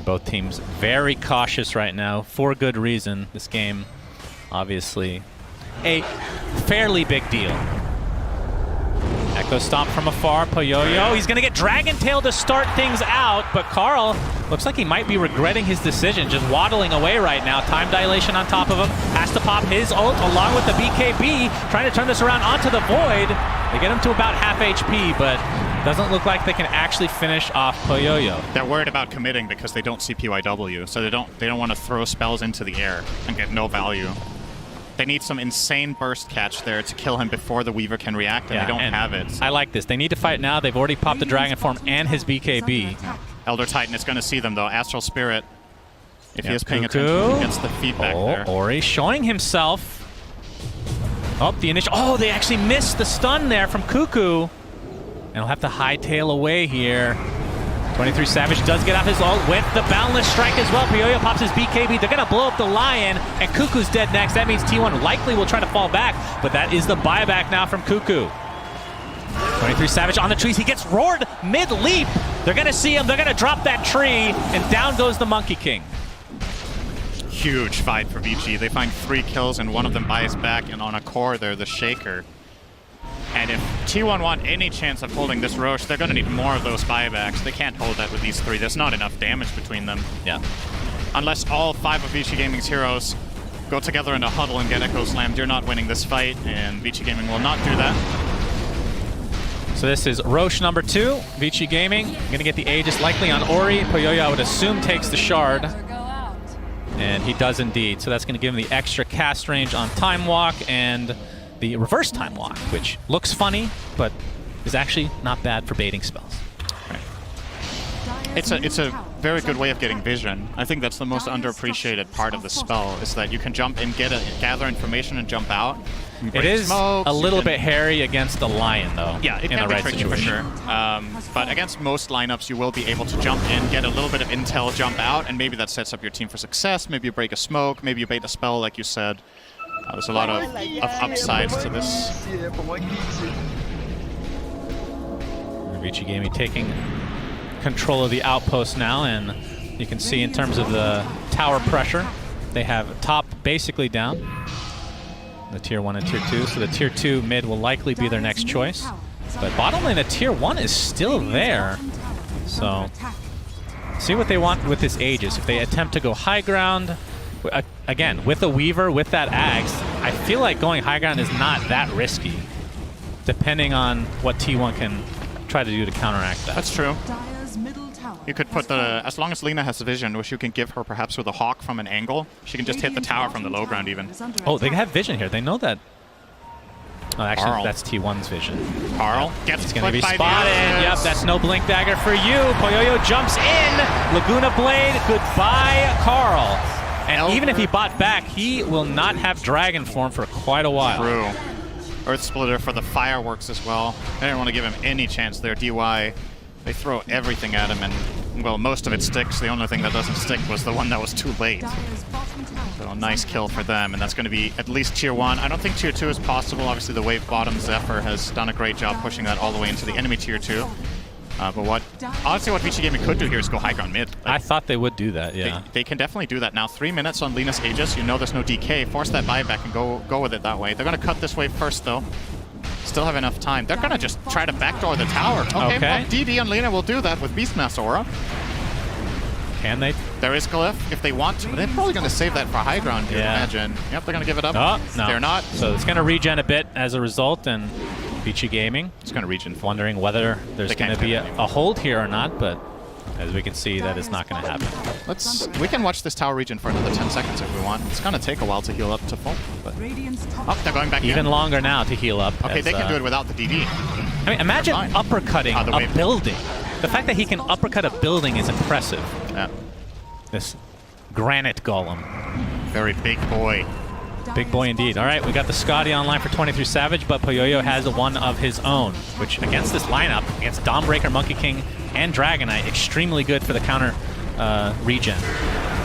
Both teams very cautious right now, for good reason. This game, obviously, a fairly big deal. Echo Stomp from afar, Poyoyo. He's going to get Dragon Tail to start things out, but Carl looks like he might be regretting his decision, just waddling away right now. Time dilation on top of him. Has to pop his ult along with the BKB, trying to turn this around onto the Void. They get him to about half HP, but doesn't look like they can actually finish off Poyoyo. They're worried about committing because they don't see PYW, so they don't want to throw spells into the air and get no value. They need some insane burst catch there to kill him before the Weaver can react, and they don't have it. I like this. They need to fight now. They've already popped the Dragon Form and his BKB. Elder Titan is going to see them, though. Astral Spirit, if he is paying attention, he gets the feedback there. Ori showing himself. Oh, the initial. Oh, they actually missed the stun there from Cuckoo. And he'll have to hightail away here. 23 Savage does get off his ult with the Boundless Strike as well. Poyoyo pops his BKB. They're going to blow up the Lion, and Cuckoo's dead next. That means T1 likely will try to fall back, but that is the buyback now from Cuckoo. 23 Savage on the trees. He gets roared mid-leap. They're going to see him. They're going to drop that tree, and down goes the Monkey King. Huge fight for Vici. They find 3 kills, and one of them buys back, and on a core, they're the Shaker. And if T1 want any chance of holding this Roche, they're going to need more of those buybacks. They can't hold that with these 3. There's not enough damage between them. Yeah. Unless all 5 of Vici Gaming's heroes go together in a huddle and get Echo Slammed, you're not winning this fight, and Vici Gaming will not do that. So this is Roche number 2, Vici Gaming. Going to get the Aegis likely on Ori. Poyoyo, I would assume, takes the Shard. And he does indeed. So that's going to give him the extra cast range on Time Walk and the reverse Time Walk, which looks funny, but is actually not bad for baiting spells. Right. It's a very good way of getting vision. I think that's the most underappreciated part of the spell, is that you can jump in, gather information, and jump out. It is a little bit hairy against the Lion, though. Yeah, it in can the be right tricky situation. for sure. But against most lineups, you will be able to jump in, get a little bit of intel, jump out, and maybe that sets up your team for success. Maybe you break a smoke, maybe you bait a spell, like you said. There's a lot of upsides to this. Vici Gaming taking control of the outpost now, and you can see in terms of the tower pressure, they have top basically down. The tier 1 and tier 2, so the tier 2 mid will likely be their next choice. But bottom lane, the tier 1 is still there. So, see what they want with this Aegis. If they attempt to go high ground, again, with a Weaver, with that Axe, I feel like going high ground is not that risky. depending on what T1 can try to do to counteract that. That's true. Dire's middle tower. You could put the, as long as Lina has vision, which you can give her perhaps with a hawk from an angle, she can just hit the tower from the low ground even. Oh, they have vision here. They know that. Oh, actually, Carl. that's T1's vision. Carl gets He's going to be clipped by spotted. the Yep, that's no blink dagger for you. Poyoyo jumps in. Laguna Blade, goodbye, Carl. And even if he bought back, he will not have dragon form for quite a while. True. Earth Splitter for the fireworks as well. I didn't want to give him any chance there. DY, they throw everything at him, and, well, most of it sticks. The only thing that doesn't stick was the one that was too late. So a nice kill for them, and that's going to be at least Tier 1. I don't think Tier 2 is possible. Obviously, the wave bottom Zephyr has done a great job pushing that all the way into the enemy Tier 2. But honestly, what Vici Gaming could do here is go high ground mid. Like, I thought they would do that, yeah. They can definitely do that now. 3 minutes on Lina's Aegis. You know there's no DK. Force that buyback and go with it that way. They're going to cut this wave first, though. Still have enough time. They're going to just try to backdoor the tower. Okay. Well, DD and Lina will do that with Beastmaster Aura. Can they? There is Glyph if they want to, but they're probably going to save that for high ground, you imagine. Yep, they're going to give it up. Oh, no. They're not. So it's going to regen a bit as a result, and Vici Gaming is going to regen. Wondering whether there's going to be a hold here or not, but as we can see, that is not going to happen. We can watch this tower regen for another 10 seconds if we want. It's going to take a while to heal up to full. But they're going back even in. longer now to heal up. Okay, they can do it without the DD. I mean, imagine uppercutting a building. The fact that he can uppercut a building is impressive. Yeah. This granite golem. Very big boy. Big boy indeed. All right, we got the Scotty online for 23 Savage, but Poyoyo has one of his own, which against this lineup, against Dawnbreaker, Monkey King, and Dragonite, extremely good for the counter regen.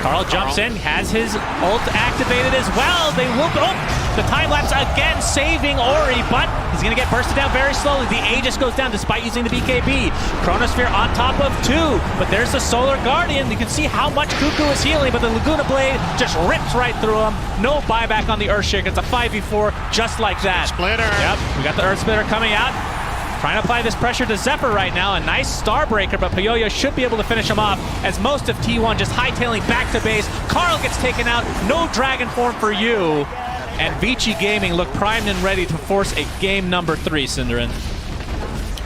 Carl jumps in, has his ult activated as well. They will go. The time lapse again, saving Ori, but he's going to get bursted down very slowly. The Aegis goes down despite using the BKB. Chronosphere on top of 2, but there's the Solar Guardian. You can see how much Cuckoo is healing, but the Laguna Blade just rips right through him. No buyback on the Earthshaker. It's a 5v4 just like that. Splitter. Yep, we got the Earth Splitter coming out. Trying to apply this pressure to Zephyr right now. A nice Starbreaker, but Poyoyo should be able to finish him off as most of T1 just hightailing back to base. Carl gets taken out. No Dragon Form for you. And Vici Gaming look primed and ready to force a game number 3, Cinderin.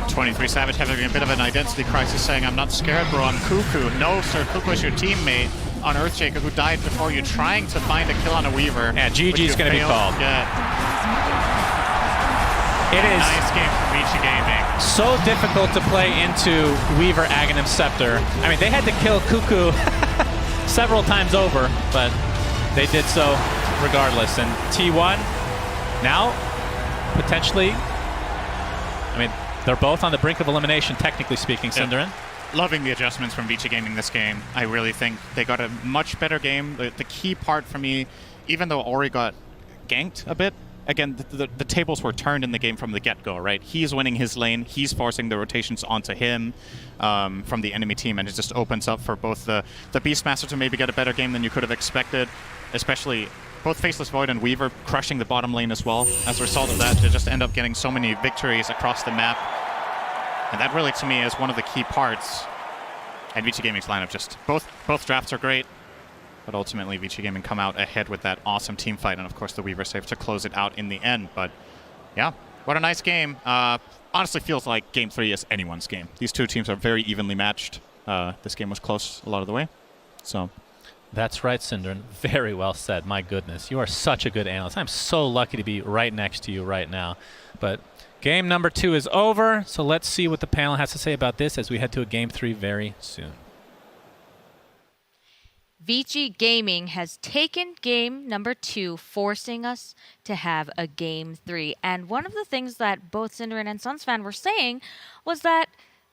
23 Savage having a bit of an identity crisis, saying, I'm not scared, bro, I'm Cuckoo. No, sir, Cuckoo is your teammate on Earthshaker who died before you, trying to find a kill on a Weaver. Yeah, GG's going to be called. It is nice game for Vici Gaming. So difficult to play into Weaver Aghanim Scepter. I mean, they had to kill Cuckoo several times over, but they did so regardless. And T1 now potentially, I mean, they're both on the brink of elimination, technically speaking, Cinderin. Loving the adjustments from Vici Gaming this game. I really think they got a much better game. The key part for me, even though Ori got ganked a bit, again, the tables were turned in the game from the get-go, right? He's winning his lane, he's forcing the rotations onto him from the enemy team, and it just opens up for both the Beastmaster to maybe get a better game than you could have expected, especially both Faceless Void and Weaver crushing the bottom lane as well. As a result of that, they just end up getting so many victories across the map. And that really, to me, is one of the key parts. And Vici Gaming's lineup, just both drafts are great, but ultimately Vici Gaming come out ahead with that awesome team fight, and of course the Weaver save to close it out in the end. But yeah, what a nice game. Honestly feels like Game 3 is anyone's game. These two teams are very evenly matched. This game was close a lot of the way. So that's right, Cinderin. Very well said. My goodness, you are such a good analyst. I'm so lucky to be right next to you right now. But game number 2 is over, so let's see what the panel has to say about this as we head to a Game 3 very soon. Vici Gaming has taken game number 2, forcing us to have a game 3. And one of the things that both Cinderin and Sunsfan were saying was that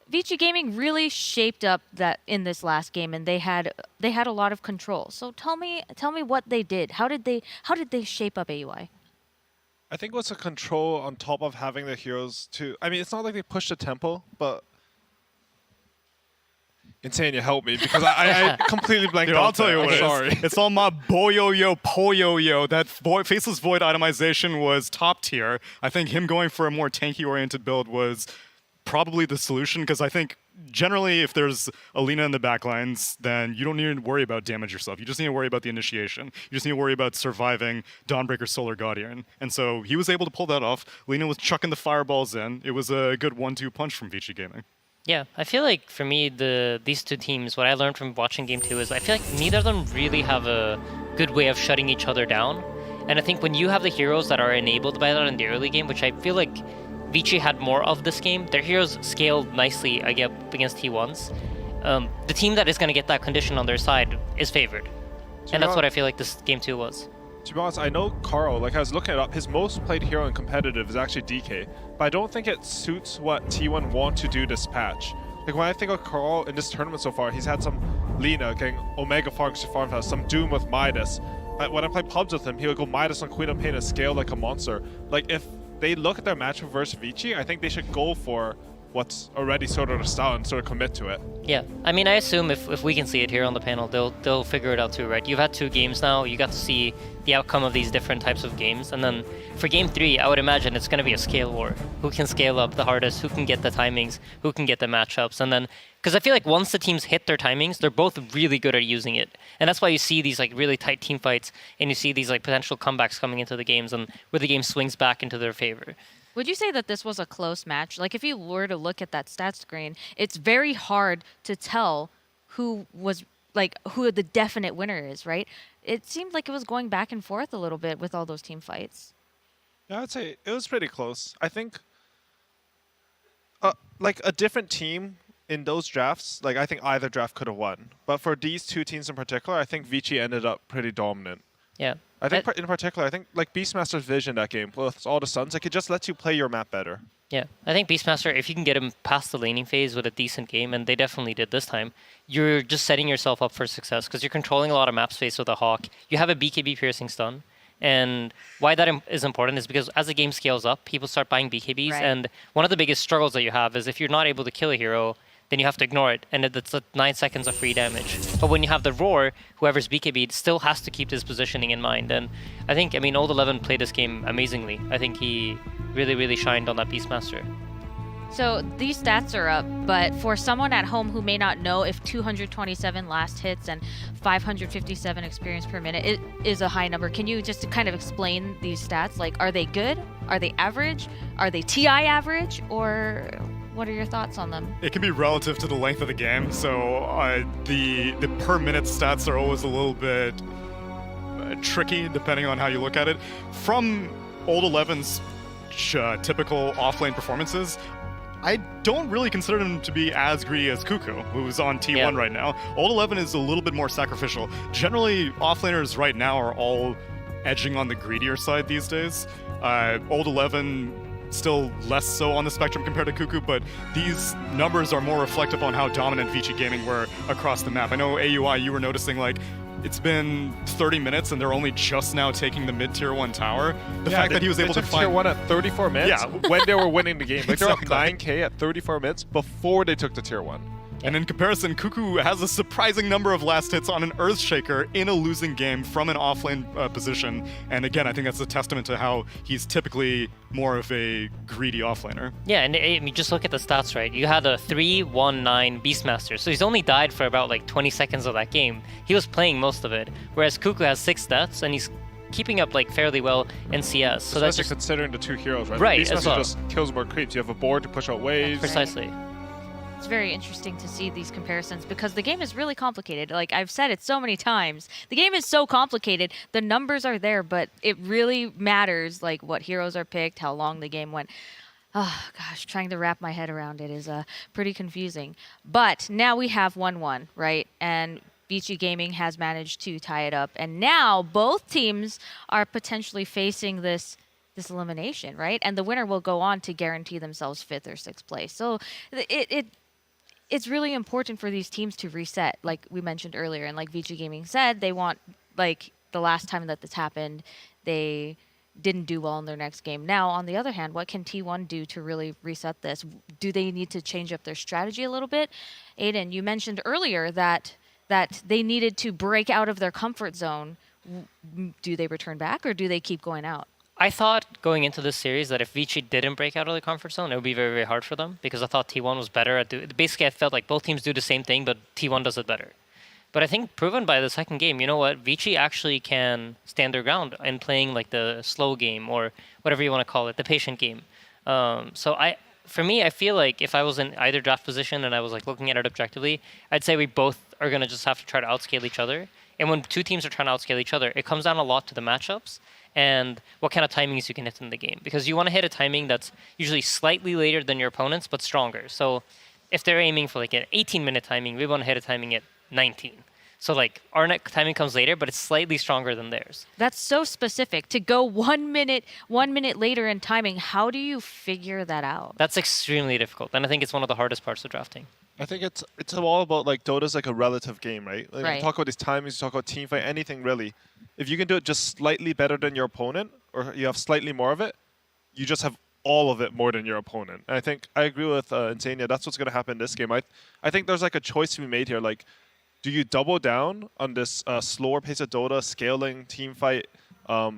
Vici Gaming really shaped up that in this last game, and they had a lot of control. So tell me what they did. How did they shape up AUI? I think what's a control on top of having the heroes to... I mean, it's not like they pushed the tempo, but... Insane, you help me, because I completely blanked Dude, out. I'll tell you what Sorry. it is. It's all my boyo-yo, po-yo-yo. That Faceless Void itemization was top tier. I think him going for a more tanky-oriented build was probably the solution, because I think generally, if there's Alina in the backlines, then you don't need to worry about damage yourself. You just need to worry about the initiation. You just need to worry about surviving Dawnbreaker Solar Guardian. And so he was able to pull that off. Lina was chucking the fireballs in. It was a good 1-2 punch from Vici Gaming. Yeah, I feel like for me, these two teams, what I learned from watching Game 2 is I feel like neither of them really have a good way of shutting each other down. And I think when you have the heroes that are enabled by that in the early game, which I feel like Vici had more of this game, their heroes scaled nicely against T1s. The team that is going to get that condition on their side is favored. And that's what I feel like this Game 2 was. To be honest, I know Carl, like I was looking it up, his most played hero in competitive is actually DK, but I don't think it suits what T1 want to do this patch. Like when I think of Carl in this tournament so far, he's had some Lina getting Omega farms to farmhouse, some Doom with Midas. When I play pubs with him, he would go Midas on Queen of Pain and scale like a monster. Like if they look at their matchup versus Vici, I think they should go for what's already sort of the style and sort of commit to it. Yeah, I mean, I assume if we can see it here on the panel, they'll figure it out too, right? You've had 2 games now, you got to see the outcome of these different types of games, and then for Game 3, I would imagine it's going to be a scale war. Who can scale up the hardest, who can get the timings, who can get the matchups, and then, because I feel like once the teams hit their timings, they're both really good at using it. And that's why you see these like really tight team fights, and you see these like potential comebacks coming into the games, and where the game swings back into their favor. Would you say that this was a close match? Like, if you were to look at that stat screen, it's very hard to tell who the definite winner is, right? It seemed like it was going back and forth a little bit with all those team fights. Yeah, I'd say it was pretty close. I think like a different team in those drafts, like I think either draft could have won. But for these 2 teams in particular, I think Vici ended up pretty dominant. Yeah. I think in particular, I think like Beastmaster's vision that game with all the stuns, like it just lets you play your map better. Yeah, I think Beastmaster, if you can get him past the laning phase with a decent game, and they definitely did this time, you're just setting yourself up for success because you're controlling a lot of map space with a Hawk. You have a BKB piercing stun. And why that is important is because as the game scales up, people start buying BKBs. Right. And one of the biggest struggles that you have is if you're not able to kill a hero, then you have to ignore it, and it's 9 seconds of free damage. But when you have the Roar, whoever's BKB'd still has to keep this positioning in mind. And I think, I mean, Old 11 played this game amazingly. I think he really, really shined on that Beastmaster. So these stats are up, but for someone at home who may not know if 227 last hits and 557 experience per minute is a high number, can you just kind of explain these stats? Like, are they good? Are they average? Are they TI average? Or what are your thoughts on them? It can be relative to the length of the game, so the per minute stats are always a little bit tricky depending on how you look at it. From Old 11's typical offlane performances, I don't really consider him to be as greedy as Cuckoo, who's on T1 right now. Old 11 is a little bit more sacrificial. Generally, offlaners right now are all edging on the greedier side these days. Old 11 still less so on the spectrum compared to Cuckoo, but these numbers are more reflective on how dominant Vici Gaming were across the map. I know AUI, you were noticing like it's been 30 minutes and they're only just now taking the mid-tier 1 tower. The fact that he was able to find tier 1 at 34 minutes when they were winning the game. Like exactly. They're up 9k at 34 minutes before they took the tier 1. And in comparison, Cuckoo has a surprising number of last hits on an Earthshaker in a losing game from an offlane position. And again, I think that's a testament to how he's typically more of a greedy offlaner. Yeah, and I mean, just look at the stats, right? You had a 3-1-9 Beastmaster, so he's only died for about like 20 seconds of that game. He was playing most of it, whereas Cuckoo has 6 deaths, and he's keeping up like fairly well in CS. So that's just considering the 2 heroes, right? Right, Beastmaster just kills more creeps. You have a board to push out waves. Precisely. It's very interesting to see these comparisons because the game is really complicated. Like I've said it so many times, the game is so complicated. The numbers are there, but it really matters like what heroes are picked, how long the game went. Oh gosh, trying to wrap my head around it is pretty confusing. But now we have 1-1, right? And Vici Gaming has managed to tie it up, and now both teams are potentially facing this elimination, right? And the winner will go on to guarantee themselves 5th or 6th place. So it's really important for these teams to reset, like we mentioned earlier. And like Vici Gaming said, they want, like the last time that this happened, they didn't do well in their next game. Now, on the other hand, what can T1 do to really reset this? Do they need to change up their strategy a little bit? Aiden, you mentioned earlier that they needed to break out of their comfort zone. Do they return back or do they keep going out? I thought going into this series that if Vici didn't break out of the comfort zone, it would be very, very hard for them because I thought T1 was better at basically, I felt like both teams do the same thing, but T1 does it better. But I think proven by the second game, you know what? Vici actually can stand their ground in playing like the slow game or whatever you want to call it, the patient game. For me, I feel like if I was in either draft position and I was like looking at it objectively, I'd say we both are going to just have to try to outscale each other. And when two teams are trying to outscale each other, it comes down a lot to the matchups and what kind of timings you can hit in the game. Because you want to hit a timing that's usually slightly later than your opponents, but stronger. So if they're aiming for like an 18-minute timing, we want to hit a timing at 19. So like our timing comes later, but it's slightly stronger than theirs. That's so specific. To go 1 minute later in timing, how do you figure that out? That's extremely difficult. And I think it's one of the hardest parts of drafting. I think it's all about like Dota's like a relative game, right? Like Right. You talk about these timings, you talk about team fight, anything really. If you can do it just slightly better than your opponent, or you have slightly more of it, you just have all of it more than your opponent. And I think I agree with Insania. That's what's going to happen in this game. I think there's like a choice to be made here. Like, do you double down on this slower pace of Dota, scaling team fight,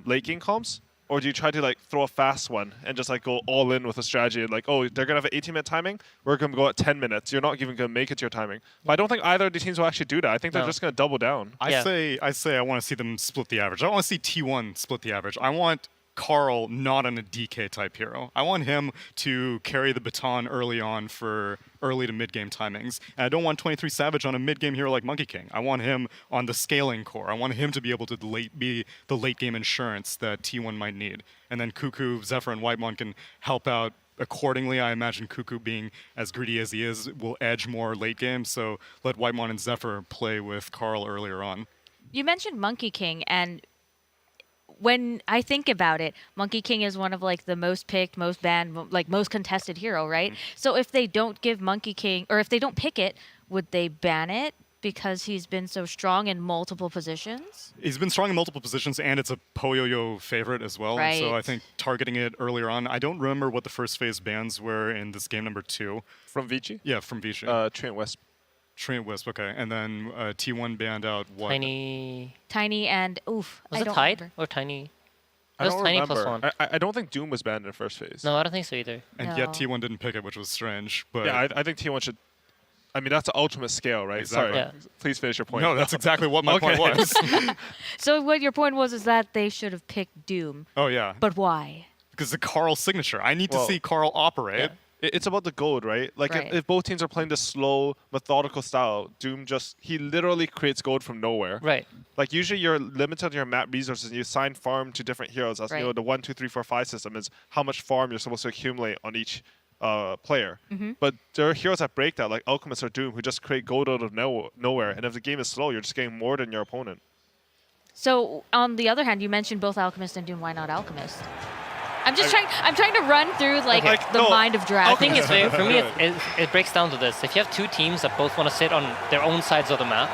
late game comps? Or do you try to like throw a fast one and just like go all in with a strategy and like, oh, they're gonna have an 18-minute timing, we're gonna go at 10 minutes. You're not even gonna make it to your timing. But I don't think either of the teams will actually do that. I think they're just gonna double down. I say I want to see them split the average. I want to see T1 split the average. I want Carl not on a DK type hero. I want him to carry the baton early on for early to mid game timings. And I don't want 23 Savage on a mid game hero like Monkey King. I want him on the scaling core. I want him to be able to be the late game insurance that T1 might need. And then Cuckoo, Zephyr, and Whitemon can help out accordingly. I imagine Cuckoo, being as greedy as he is, will edge more late game. So let Whitemon and Zephyr play with Carl earlier on. You mentioned Monkey King, and when I think about it, Monkey King is one of like the most picked, most banned, like most contested hero, right? So if they don't give Monkey King, or if they don't pick it, would they ban it because he's been so strong in multiple positions? He's been strong in multiple positions, and it's a Poyoyo favorite as well. Right. So I think targeting it earlier on. I don't remember what the first phase bans were in this game number 2. From Vici? Yeah, from Vici. Trent Wisp. Trent Wisp, okay. And then T1 banned out what? Tiny and oof. Was I it don't Tide remember. or Tiny? I It was don't Tiny remember. +1. I don't think Doom was banned in the first phase. No, I don't think so either. And yet T1 didn't pick it, which was strange. But yeah, I think T1 should. I mean, that's the ultimate scale, right? Exactly. Sorry. Please finish your point. No, that's exactly what my point was. So what your point was is that they should have picked Doom. Oh, yeah. But why? Because the Carl signature. I need to Well, see Carl operate. It's about the gold, right? Like Right. if both teams are playing this slow, methodical style, Doom he literally creates gold from nowhere. Right. Like usually you're limited on your map resources and you assign farm to different heroes. That's Right. the 1, 2, 3, 4, 5 system is how much farm you're supposed to accumulate on each player. Mhm. But there are heroes that break that, like Alchemist or Doom, who just create gold out of nowhere. And if the game is slow, you're just getting more than your opponent. So on the other hand, you mentioned both Alchemist and Doom. Why not Alchemist? I'm trying to run through like the mind of draft. I think it's for me. It breaks down to this: if you have two teams that both want to sit on their own sides of the map,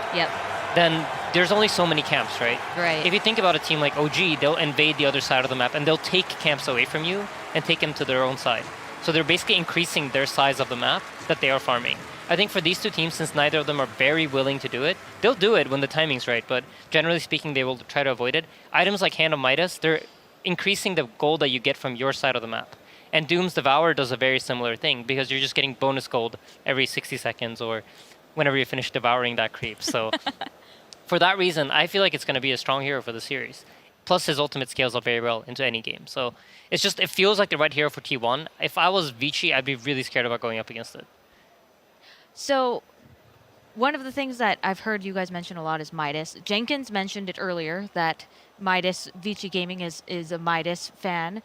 then there's only so many camps, right? Right. If you think about a team like OG, they'll invade the other side of the map and they'll take camps away from you and take them to their own side. So they're basically increasing their size of the map that they are farming. I think for these two teams, since neither of them are very willing to do it, they'll do it when the timing's right, but generally speaking, they will try to avoid it. Items like Hand of Midas, they're increasing the gold that you get from your side of the map. And Doom's Devour does a very similar thing because you're just getting bonus gold every 60 seconds or whenever you finish devouring that creep. So for that reason, I feel like it's going to be a strong hero for the series. Plus his ultimate scales up very well into any game. So it's just, it feels like the right hero for T1. If I was Vici, I'd be really scared about going up against it. So one of the things that I've heard you guys mention a lot is Midas. Jenkins mentioned it earlier that Midas, Vici Gaming is a Midas fan.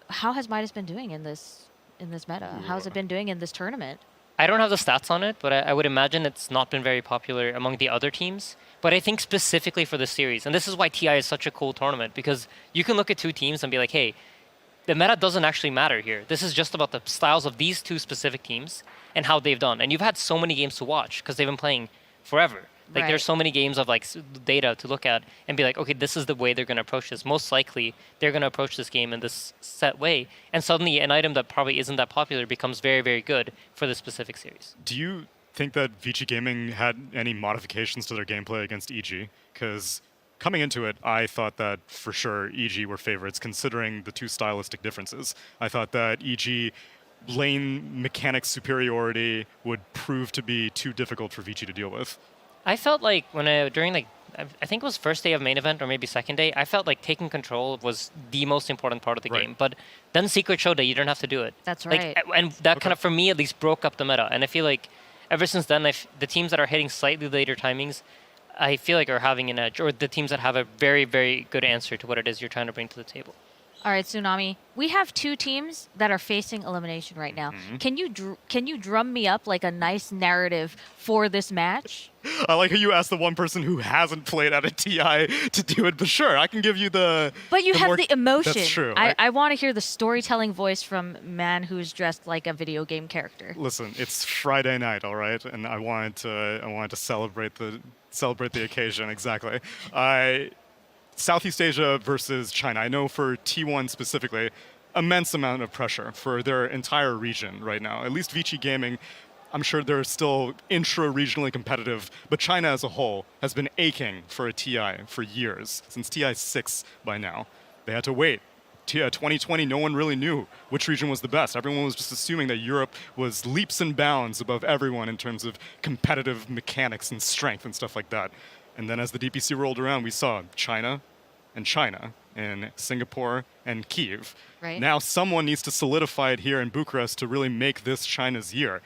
How has Midas been doing in this meta? How has it been doing in this tournament? I don't have the stats on it, but I would imagine it's not been very popular among the other teams. But I think specifically for the series, and this is why TI is such a cool tournament, because you can look at two teams and be like, hey, the meta doesn't actually matter here. This is just about the styles of these two specific teams and how they've done. And you've had so many games to watch because they've been playing forever. Like there's so many games of like data to look at and be like, okay, this is the way they're going to approach this. Most likely, they're going to approach this game in this set way. And suddenly, an item that probably isn't that popular becomes very, very good for this specific series. Do you think that Vici Gaming had any modifications to their gameplay against EG? Because coming into it, I thought that for sure EG were favorites, considering the two stylistic differences. I thought that EG lane mechanics superiority would prove to be too difficult for Vici to deal with. I felt like during like I think it was first day of main event or maybe second day, I felt like taking control was the most important part of the game. But then Secret showed that you don't have to do it. That's like, right. And that kind of, for me at least, broke up the meta. And I feel like ever since then, the teams that are hitting slightly later timings, I feel like are having an edge, or the teams that have a very, very good answer to what it is you're trying to bring to the table. All right, Tsunami. We have two teams that are facing elimination right now. Can you drum me up like a nice narrative for this match? I like how you asked the one person who hasn't played at a TI to do it, but sure, I can give you the. But you have the emotion. That's true. I want to hear the storytelling voice from a man who's dressed like a video game character. Listen, it's Friday night, all right, and I wanted to celebrate the occasion exactly. Southeast Asia versus China. I know for T1 specifically, immense amount of pressure for their entire region right now. At least Vici Gaming, I'm sure they're still intra-regionally competitive, but China as a whole has been aching for a TI for years, since TI6 by now. They had to wait. 2020, no one really knew which region was the best. Everyone was just assuming that Europe was leaps and bounds above everyone in terms of competitive mechanics and strength and stuff like that. And then as the DPC rolled around, we saw China and Singapore and Kyiv. Right. Now someone needs to solidify it here in Bucharest to really make this China's year.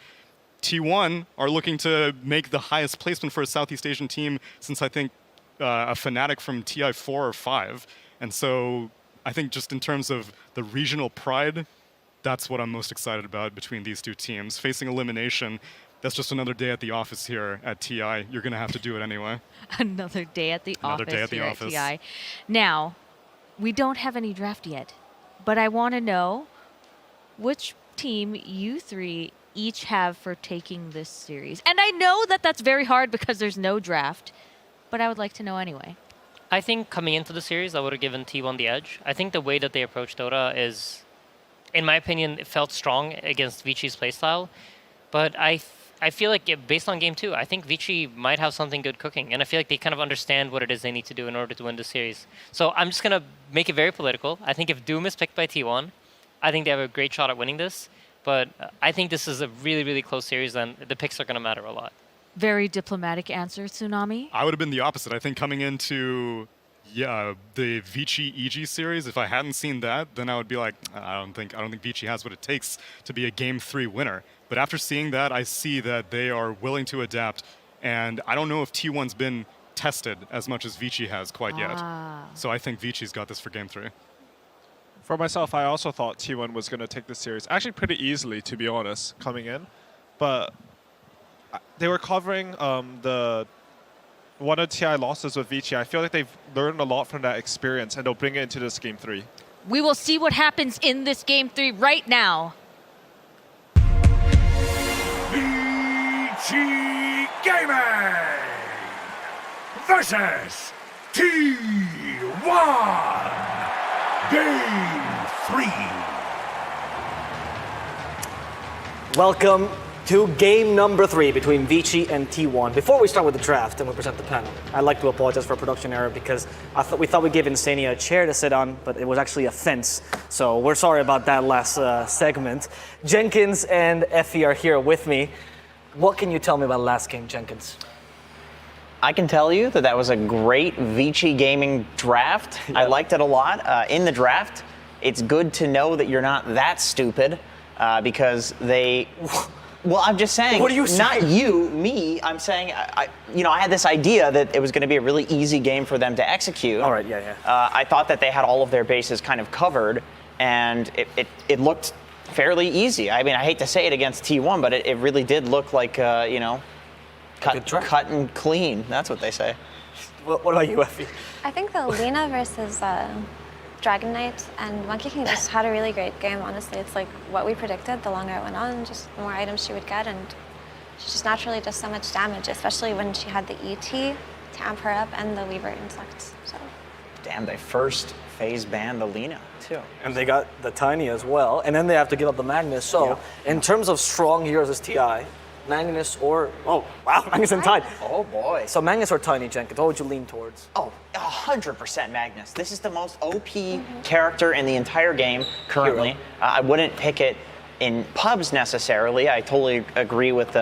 T1 are looking to make the highest placement for a Southeast Asian team since I think a Fnatic from TI4 or 5. And so I think just in terms of the regional pride, that's what I'm most excited about between these two teams. Facing elimination, that's just another day at the office here at TI. You're going to have to do it anyway. Another day at the Another office day at the here office. at TI. Now, we don't have any draft yet, but I want to know which team you three each have for taking this series. And I know that that's very hard because there's no draft, but I would like to know anyway. I think coming into the series, I would have given T1 the edge. I think the way that they approach Dota is, in my opinion, it felt strong against Vici's playstyle, but I feel like based on game 2, I think Vici might have something good cooking, and I feel like they kind of understand what it is they need to do in order to win the series. So I'm just going to make it very political. I think if Doom is picked by T1, I think they have a great shot at winning this, but I think this is a really, really close series, and the picks are going to matter a lot. Very diplomatic answer, Tsunami. I would have been the opposite. I think coming into the Vici EG series, if I hadn't seen that, then I would be like, I don't think Vici has what it takes to be a game 3 winner. But after seeing that, I see that they are willing to adapt, and I don't know if T1's been tested as much as Vici has quite yet. So I think Vici's got this for game 3. For myself, I also thought T1 was going to take this series, actually pretty easily, to be honest, coming in. But they were covering one of TI losses with Vici. I feel like they've learned a lot from that experience, and they'll bring it into this game 3. We will see what happens in this game 3 right now. Vici Gaming versus T1 Game 3. Welcome to game number 3 between Vici and T1. Before we start with the draft and we present the panel, I'd like to apologize for a production error because we thought we gave Insania a chair to sit on, but it was actually a fence. So we're sorry about that last segment. Jenkins and Effie are here with me. What can you tell me about last game, Jenkins? I can tell you that that was a great Vici Gaming draft. I liked it a lot. In the draft, it's good to know that you're not that stupid because they... Well, I'm just saying, what are you saying? Not you, me. I'm saying, I had this idea that it was going to be a really easy game for them to execute. All right, yeah. I thought that they had all of their bases kind of covered, and it looked fairly easy. I mean, I hate to say it against T1, but it really did look like, cut and clean. That's what they say. What about you, Effie? I think the Lina versus Dragon Knight and Monkey King just had a really great game, honestly. It's like what we predicted. The longer it went on, just the more items she would get, and she just naturally does so much damage, especially when she had the ET to amp her up and the Weaver insects. So. Damn, they first phase banned the Lina, too. And they got the Tiny as well, and then they have to give up the Magnus. So, in terms of strong heroes as TI, Magnus or Magnus and Tide. Oh boy. So Magnus or Tiny, Jenkins, what would you lean towards? Oh, 100% Magnus. This is the most OP character in the entire game currently. I wouldn't pick it in pubs necessarily. I totally agree with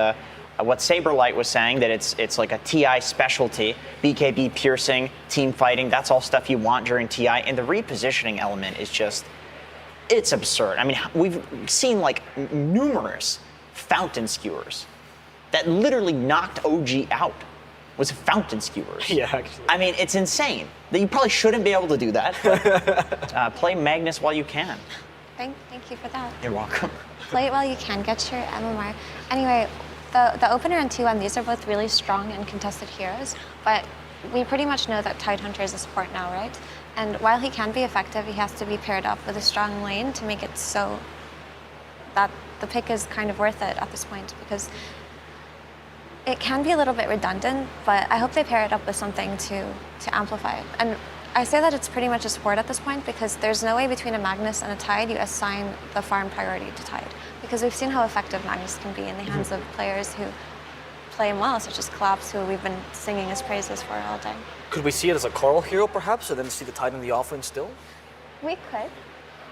what Saberlight was saying, that it's like a TI specialty. BKB piercing, team fighting, that's all stuff you want during TI. And the repositioning element is just, it's absurd. I mean, we've seen like numerous fountain skewers that literally knocked OG out. Was fountain skewers. Yeah, actually. I mean, it's insane. You probably shouldn't be able to do that. But, play Magnus while you can. Thank you for that. You're welcome. Play it while you can. Get your MMR. Anyway, the opener and T1, these are both really strong and contested heroes, but we pretty much know that Tidehunter is a support now, right? And while he can be effective, he has to be paired up with a strong lane to make it so that the pick is kind of worth it at this point, because it can be a little bit redundant, but I hope they pair it up with something to amplify it. And I say that it's pretty much a support at this point because there's no way between a Magnus and a Tide you assign the farm priority to Tide, because we've seen how effective Magnus can be in the hands of players who play him well, such as Collapse, who we've been singing his praises for all day. Could we see it as a Carl hero perhaps, and then see the Tide in the offlane still? We could.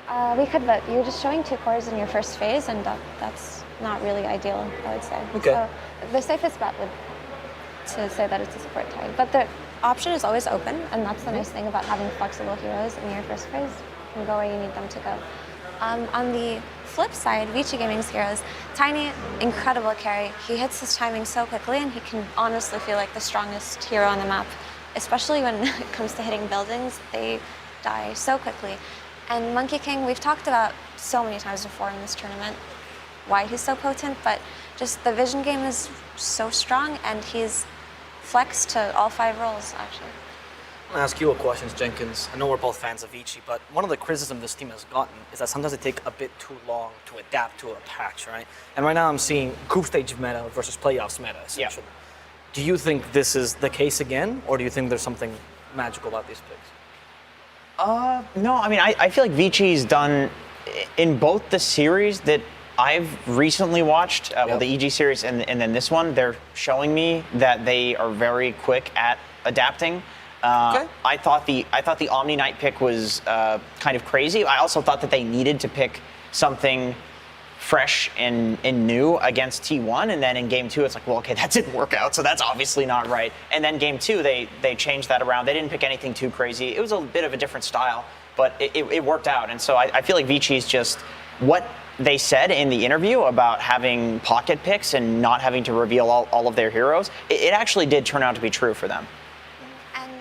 But you're just showing 2 cores in your first phase, and that's not really ideal, I would say. Okay. So the safest bet would to say that it's a support Tide. But the option is always open, and that's the nice thing about having flexible heroes in your first phase. You can go where you need them to go. On the flip side, Vici Gaming's heroes, Tiny, incredible carry. He hits his timing so quickly, and he can honestly feel like the strongest hero on the map, especially when it comes to hitting buildings. They die so quickly. And Monkey King, we've talked about so many times before in this tournament why he's so potent, but just the vision game is so strong, and he's flexed to all 5 roles, actually. I'm gonna ask you a question, Jenkins. I know we're both fans of Vici, but one of the criticism this team has gotten is that sometimes they take a bit too long to adapt to a patch, right? And right now I'm seeing group stage meta versus playoffs meta, essentially. Yeah. Do you think this is the case again, or do you think there's something magical about these picks? No, I mean, I feel like Vici's done, in both the series that I've recently watched, well, the EG series and then this one, they're showing me that they are very quick at adapting. Okay. I thought the Omni Knight pick was kind of crazy. I also thought that they needed to pick something fresh and new against T1, and then in game 2 it's like, well, okay, that didn't work out, so that's obviously not right. And then game 2 they changed that around. They didn't pick anything too crazy. It was a bit of a different style, but it worked out. And so I feel like Vici's just what they said in the interview about having pocket picks and not having to reveal all of their heroes, it actually did turn out to be true for them. And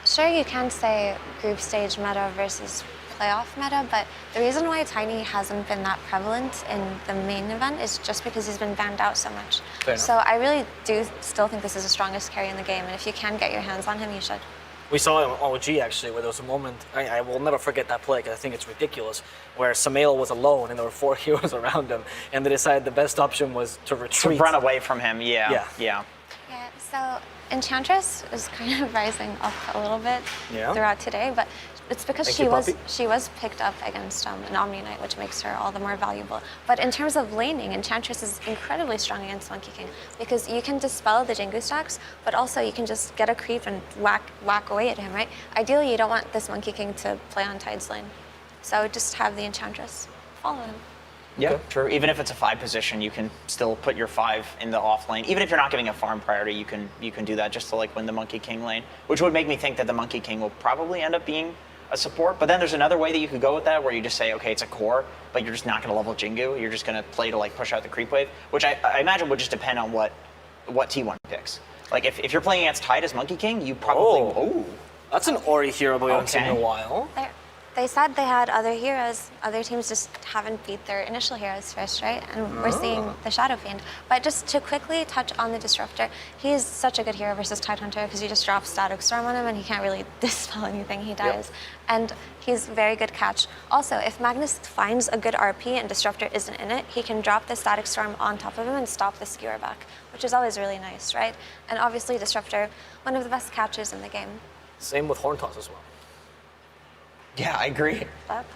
sure, you can say group stage meta versus playoff meta, but the reason why Tiny hasn't been that prevalent in the main event is just because he's been banned out so much. So I really do still think this is the strongest carry in the game, and if you can get your hands on him, you should. We saw it on OG, actually, where there was a moment, I will never forget that play, because I think it's ridiculous, where Samael was alone and there were 4 heroes around him, and they decided the best option was to retreat. To run away from him, yeah. So Enchantress is kind of rising up a little bit throughout today, but it's because she was picked up against an Omni Knight, which makes her all the more valuable. But in terms of laning, Enchantress is incredibly strong against Monkey King, because you can dispel the Jingu stacks, but also you can just get a creep and whack away at him, right? Ideally, you don't want this Monkey King to play on Tide's lane. So just have the Enchantress follow him. Yeah, true. Even if it's a 5 position, you can still put your 5 in the off lane. Even if you're not giving a farm priority, you can do that just to like win the Monkey King lane, which would make me think that the Monkey King will probably end up being a support. But then there's another way that you could go with that, where you just say, okay, it's a core, but you're just not going to level Jingu. You're just going to play to like push out the creep wave, which I imagine would just depend on what T1 picks. Like if you're playing against Tide as Monkey King, you probably that's an Ori hero we haven't seen in a while. They said they had other heroes. Other teams just haven't beat their initial heroes first, right? And we're seeing the Shadow Fiend. But just to quickly touch on the Disruptor, he is such a good hero versus Tidehunter, because you just drop Static Storm on him and he can't really dispel anything, he dies. And he's a very good catch. Also, if Magnus finds a good RP and Disruptor isn't in it, he can drop the Static Storm on top of him and stop the skewer back, which is always really nice, right? And obviously Disruptor, one of the best catches in the game. Same with Horn Toss as well. Yeah, I agree.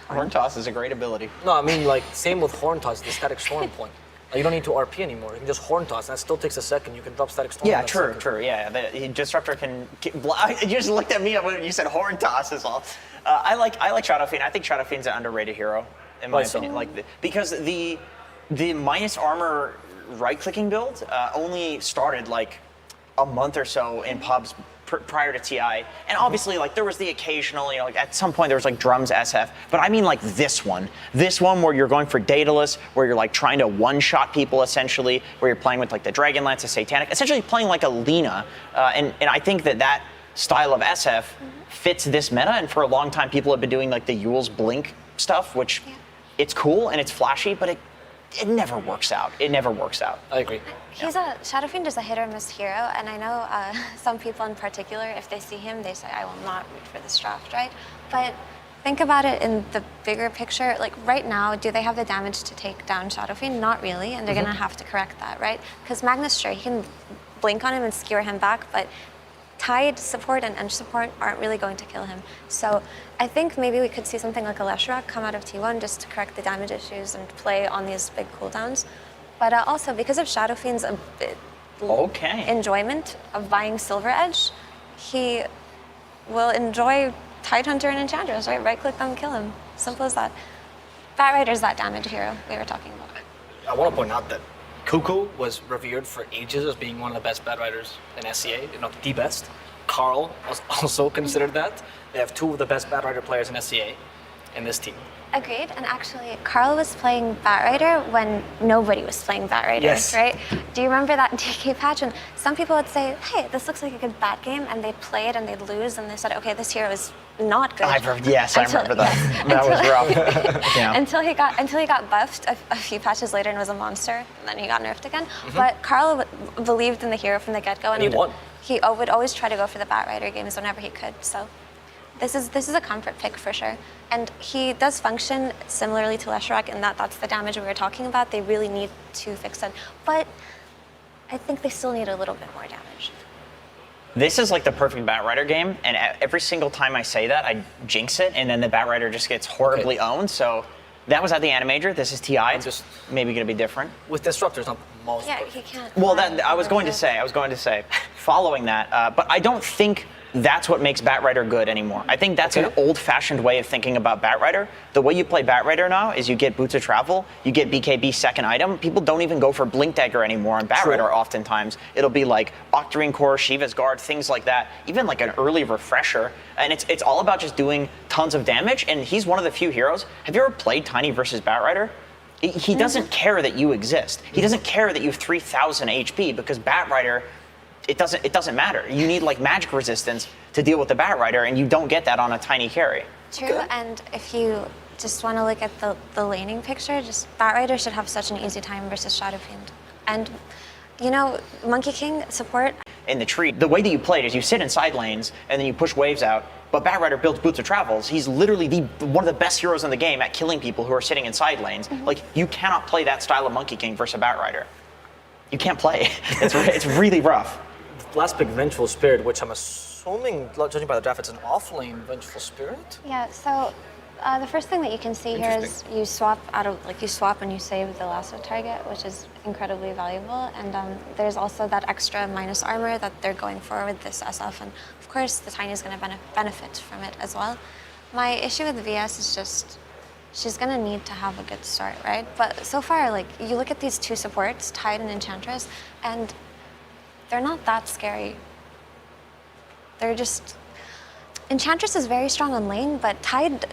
Horn Toss is a great ability. No, I mean like same with Horn Toss, the Static Storm point. You don't need to RP anymore. You can just horn toss. That still takes a second. You can drop static storm. Yeah, true. Yeah, the Disruptor can. You just looked at me when you said horn toss is all. I like Shadow Fiend. I think Shadow Fiend's an underrated hero, in my opinion. Because the minus armor right-clicking build only started like a month or so in pubs prior to TI, and obviously like there was the occasional, like at some point there was like drums SF, but I mean like this one where you're going for Daedalus, where you're like trying to one-shot people essentially, where you're playing with like the Dragonlance, the Satanic, essentially playing like a Lina, and I think that style of SF fits this meta, and for a long time people have been doing like the Yule's Blink stuff, which it's cool and it's flashy, but it never works out. It never works out. I agree. Shadow Fiend is a hit or miss hero, and I know some people in particular, if they see him, they say, I will not root for this draft, right? But think about it in the bigger picture. Like right now, do they have the damage to take down Shadow Fiend? Not really, and they're gonna have to correct that, right? Because Magnus, sure, he can blink on him and skewer him back, but Tide support and Ench support aren't really going to kill him. So I think maybe we could see something like a Leshrac come out of T1 just to correct the damage issues and play on these big cooldowns. But also, because of Shadow Fiend's enjoyment of buying Silver Edge, he will enjoy Tidehunter and Enchantress, right? Right-click them, kill him. Simple as that. Batrider's that damage hero we were talking about. I want to point out that Cuckoo was revered for ages as being one of the best Batriders in SCA, if not the best. Carl was also considered that. They have two of the best Batrider players in SCA in this team. Agreed, and actually, Carl was playing Batrider when nobody was playing Batrider, right? Do you remember that DK patch? And some people would say, hey, this looks like a good bat game, and they'd play it and they'd lose, and they said, okay, this hero is not good. I remember that. That was rough. Yeah. Until he got buffed a few patches later and was a monster, and then he got nerfed again. But Carl believed in the hero from the get-go, and he won. He would always try to go for the Batrider games whenever he could. So this is a comfort pick for sure. And he does function similarly to Leshrac in that's the damage we were talking about. They really need to fix it. But I think they still need a little bit more damage. This is like the perfect Batrider game, and every single time I say that, I jinx it, and then the Batrider just gets horribly owned. So that was at the Animajor. This is TI. It's just maybe going to be different. With Disruptors, not most. Yeah, he can't. Well, I was going to say, following that, but I don't think that's what makes Batrider good anymore. I think that's an old-fashioned way of thinking about Batrider. The way you play Batrider now is you get Boots of Travel, you get BKB second item. People don't even go for Blink Dagger anymore on Batrider oftentimes. It'll be like Octarine Core, Shiva's Guard, things like that. Even like an early refresher. And it's all about just doing tons of damage, and he's one of the few heroes. Have you ever played Tiny versus Batrider? He doesn't care that you exist. He doesn't care that you have 3,000 HP, because Batrider, it doesn't matter. You need like magic resistance to deal with the Batrider, and you don't get that on a tiny carry. True, and if you just want to look at the laning picture, just Batrider should have such an easy time versus Shadow Fiend. And you know, Monkey King support. In the tree, the way that you play it is you sit in side lanes and then you push waves out, but Batrider builds Boots of Travels. He's literally one of the best heroes in the game at killing people who are sitting in side lanes. Like, you cannot play that style of Monkey King versus a Batrider. You can't play. It's really rough. Last pick, Vengeful Spirit, which I'm assuming, judging by the draft, it's an off-lane Vengeful Spirit? Yeah, so the first thing that you can see here is you swap and you save the lasso target, which is incredibly valuable. And there's also that extra minus armor that they're going for with this SF, and of course the Tiny is going to benefit from it as well. My issue with VS is just she's going to need to have a good start, right? But so far, like, you look at these two supports, Tide and Enchantress, and they're not that scary. They're just... Enchantress is very strong on lane, but Tide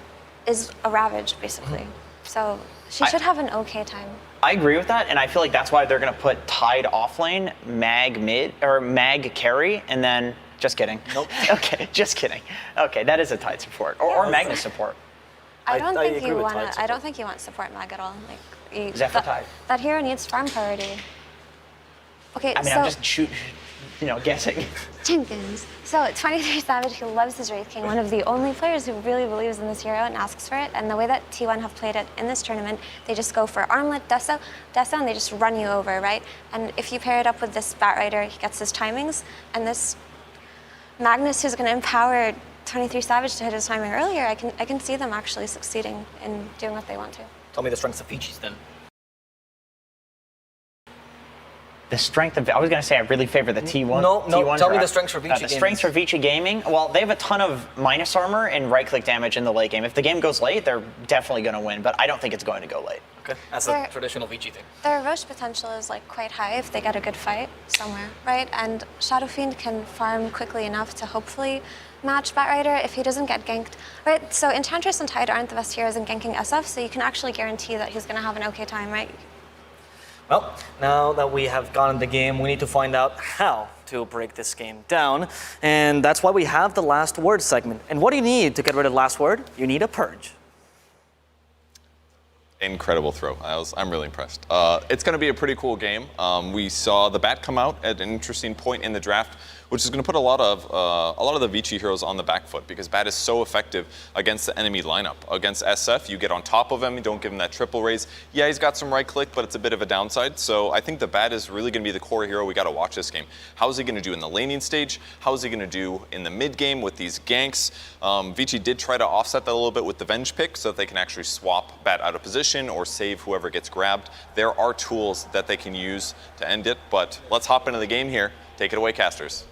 is a Ravage, basically. So she should have an okay time. I agree with that, and I feel like that's why they're going to put Tide off lane, Mag mid, or Mag carry, and then... Just kidding. Nope. Okay, just kidding. Okay, that is a Tide support, or Magnus support. I don't think you want support Mag at all. Like, Zephyr Tide. That hero needs farm priority. Okay, I mean, I'm just guessing. Jenkins. So 23 Savage, who loves his Wraith King, one of the only players who really believes in this hero and asks for it. And the way that T1 have played it in this tournament, they just go for Armlet, Deso, and they just run you over, right? And if you pair it up with this Batrider, he gets his timings, and this Magnus, who's going to empower 23 Savage to hit his timing earlier, I can see them actually succeeding in doing what they want to. Tell me the strengths of Vici's then. The strength of, I was going to say I really favor the T1. No, T1 tell me draft. the strengths for Vici Gaming. The strengths for Vici Gaming, well, they have a ton of minus armor and right-click damage in the late game. If the game goes late, they're definitely going to win, but I don't think it's going to go late. Okay, that's a traditional Vici thing. Their Roche potential is like quite high if they get a good fight somewhere, right? And Shadow Fiend can farm quickly enough to hopefully match Batrider if he doesn't get ganked, right? So Enchantress and Tide aren't the best heroes in ganking SF, so you can actually guarantee that he's going to have an okay time, right? Well, now that we have gotten the game, we need to find out how to break this game down. And that's why we have the last word segment. And what do you need to get rid of the last word? You need a purge. Incredible throw. I'm really impressed. It's going to be a pretty cool game. We saw the Bat come out at an interesting point in the draft, which is going to put a lot of the Vici heroes on the back foot because Bat is so effective against the enemy lineup. Against SF, you get on top of him, you don't give him that triple raise. Yeah, he's got some right click, but it's a bit of a downside. So I think the Bat is really going to be the core hero. We got to watch this game. How is he going to do in the laning stage? How is he going to do in the mid game with these ganks? Vici did try to offset that a little bit with the Venge pick so that they can actually swap Bat out of position or save whoever gets grabbed. There are tools that they can use to end it, but let's hop into the game here. Take it away, casters.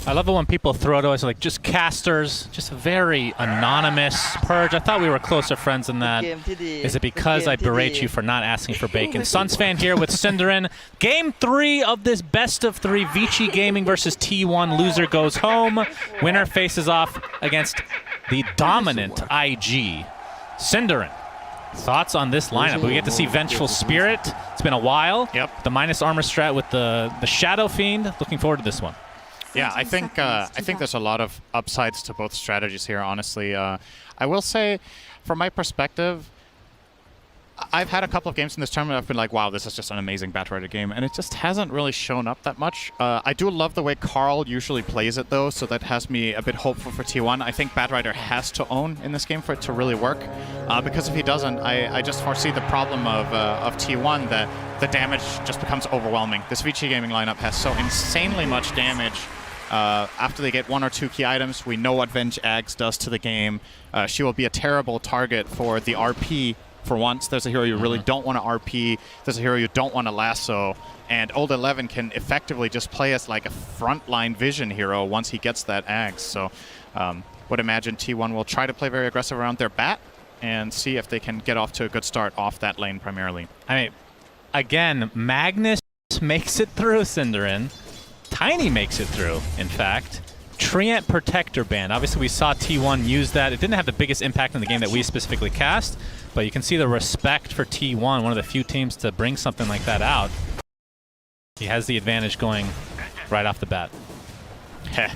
I love it when people throw it as like just casters, just a very anonymous purge. I thought we were closer friends than that. Is it because I berate you for not asking for bacon? Suns fan here with Cinderin. Game 3 of this best of 3 Vici Gaming versus T1. Loser goes home. Winner faces off against the dominant IG. Cinderin, thoughts on this lineup? We get to see Vengeful Spirit. It's been a while. Yep. The minus armor strat with the Shadow Fiend. Looking forward to this one. Yeah, I think there's a lot of upsides to both strategies here, honestly. I will say, from my perspective, I've had a couple of games in this tournament I've been like, wow, this is just an amazing Batrider game, and it just hasn't really shown up that much. I do love the way Carl usually plays it, though, so that has me a bit hopeful for T1. I think Batrider has to own in this game for it to really work, because if he doesn't, I just foresee the problem of T1 that the damage just becomes overwhelming. This Vici Gaming lineup has so insanely much damage. After they get 1 or 2 key items, we know what Venge Ags does to the game. She will be a terrible target for the RP. For once, there's a hero you really don't want to RP. There's a hero you don't want to lasso. And Old 11 can effectively just play as like a frontline vision hero once he gets that Ags. So would imagine T1 will try to play very aggressive around their Bat and see if they can get off to a good start off that lane primarily. I mean, again, Magnus makes it through, Cinderin. Tiny makes it through, in fact. Treant Protector ban. Obviously, we saw T1 use that. It didn't have the biggest impact in the game that we specifically cast, but you can see the respect for T1, one of the few teams to bring something like that out. He has the advantage going right off the bat. Heh.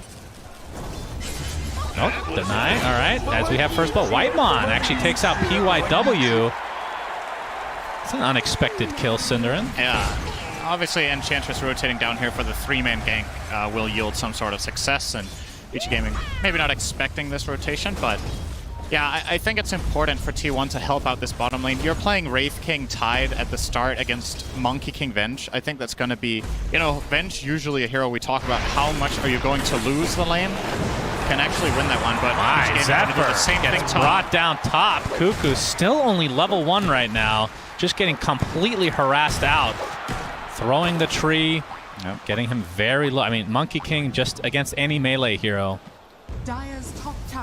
Nope, deny. All right, as we have first blood. Whitemon actually takes out PYW. It's an unexpected kill, Cinderin. Yeah. Obviously, Enchantress rotating down here for the 3-man gank will yield some sort of success, and Vici Gaming maybe not expecting this rotation, but yeah, I think it's important for T1 to help out this bottom lane. You're playing Wraith King Tide at the start against Monkey King Venge. I think that's going to be, you know, Venge usually a hero we talk about how much are you going to lose the lane. Can actually win that one, but Zephyr gets brought down top. Cuckoo still only level 1 right now, just getting completely harassed out. Throwing the tree, getting him very low. I mean, Monkey King just against any melee hero.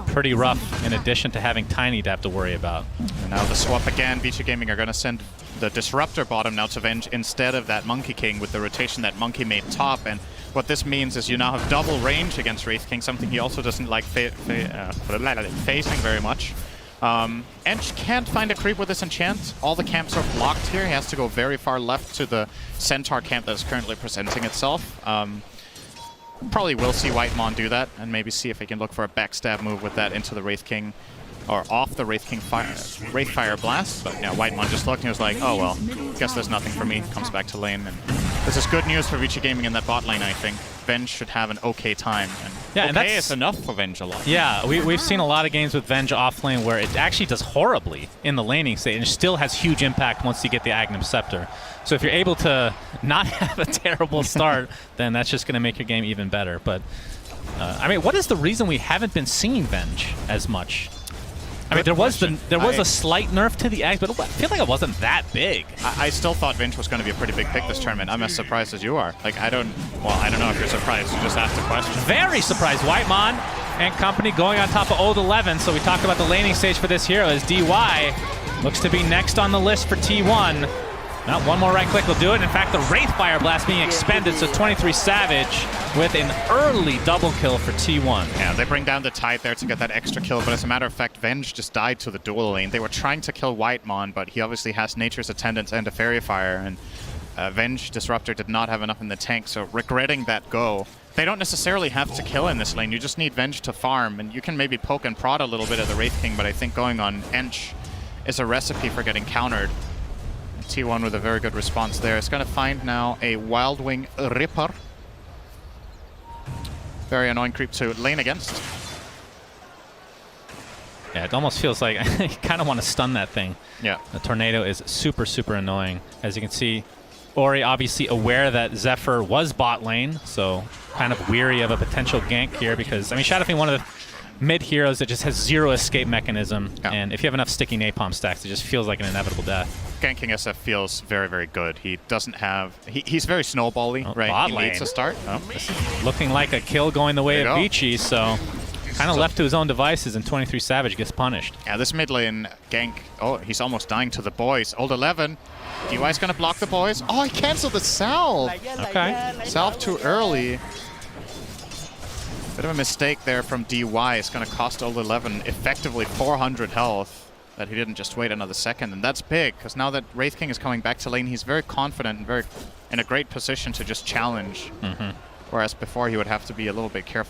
Pretty rough, in addition to having Tiny to have to worry about. And now the swap again. Vici Gaming are going to send the Disruptor bottom now to Venge instead of that Monkey King with the rotation that Monkey made top. And what this means is you now have double range against Wraith King, something he also doesn't like facing very much. Ench can't find a creep with this enchant. All the camps are blocked here. He has to go very far left to the Centaur camp that is currently presenting itself. Probably will see Whitemon do that and maybe see if he can look for a backstab move with that into the Wraith King or off the Wraith King Wraith Fire Blast. But yeah, Whitemon just looked and was like, oh well, guess there's nothing for me. Comes back to lane, and this is good news for Vici Gaming in that bot lane, I think. Venge should have an okay time. And yeah, and okay is enough for Venge a lot. Yeah, we've seen a lot of games with Venge off lane where it actually does horribly in the laning state and still has huge impact once you get the Agnum Scepter. So if you're able to not have a terrible start, then that's just going to make your game even better. But, I mean, what is the reason we haven't been seeing Venge as much? I mean, there was a slight nerf to the Eggs, but I feel like it wasn't that big. I still thought Vinge was going to be a pretty big pick this tournament. I'm as surprised as you are. Like, I don't know if you're surprised. You just asked the question. Very surprised. Whitemon and company going on top of Old 11. So we talked about the laning stage for this hero as DY looks to be next on the list for T1. Now, one more right click will do it. In fact, the Wraith Fire Blast being expended, so 23 Savage with an early double kill for T1. Yeah, they bring down the Tide there to get that extra kill, but as a matter of fact, Venge just died to the dual lane. They were trying to kill Whitemon, but he obviously has Nature's Attendants and a Fairy Fire, and Venge Disruptor did not have enough in the tank, so regretting that go. They don't necessarily have to kill in this lane. You just need Venge to farm, and you can maybe poke and prod a little bit at the Wraith King, but I think going on Ench is a recipe for getting countered. T1 with a very good response there. It's going to find now a Wild Wing Ripper. Very annoying creep to lane against. Yeah, it almost feels like you kind of want to stun that thing. Yeah. The tornado is super, super annoying. As you can see, Ori obviously aware that Zephyr was bot lane, so kind of weary of a potential gank here because, I mean, Shadow Fiend, one of the mid heroes that just has zero escape mechanism, and if you have enough sticky napalm stacks, it just feels like an inevitable death. Ganking SF feels very, very good. He doesn't have... He's very snowbally, right? He needs to start. This is looking like a kill going the way of Vici, so kind of left to his own devices, and 23 Savage gets punished. Yeah, this mid lane gank... Oh, he's almost dying to the boys. Old 11. DY's going to block the boys. Oh, he canceled the salve. Okay. Salve too early. Bit of a mistake there from DY. It's going to cost Old 11 effectively 400 health. That he didn't just wait another second, and that's big because now that Wraith King is coming back to lane, he's very confident and very in a great position to just challenge. Whereas before he would have to be a little bit careful.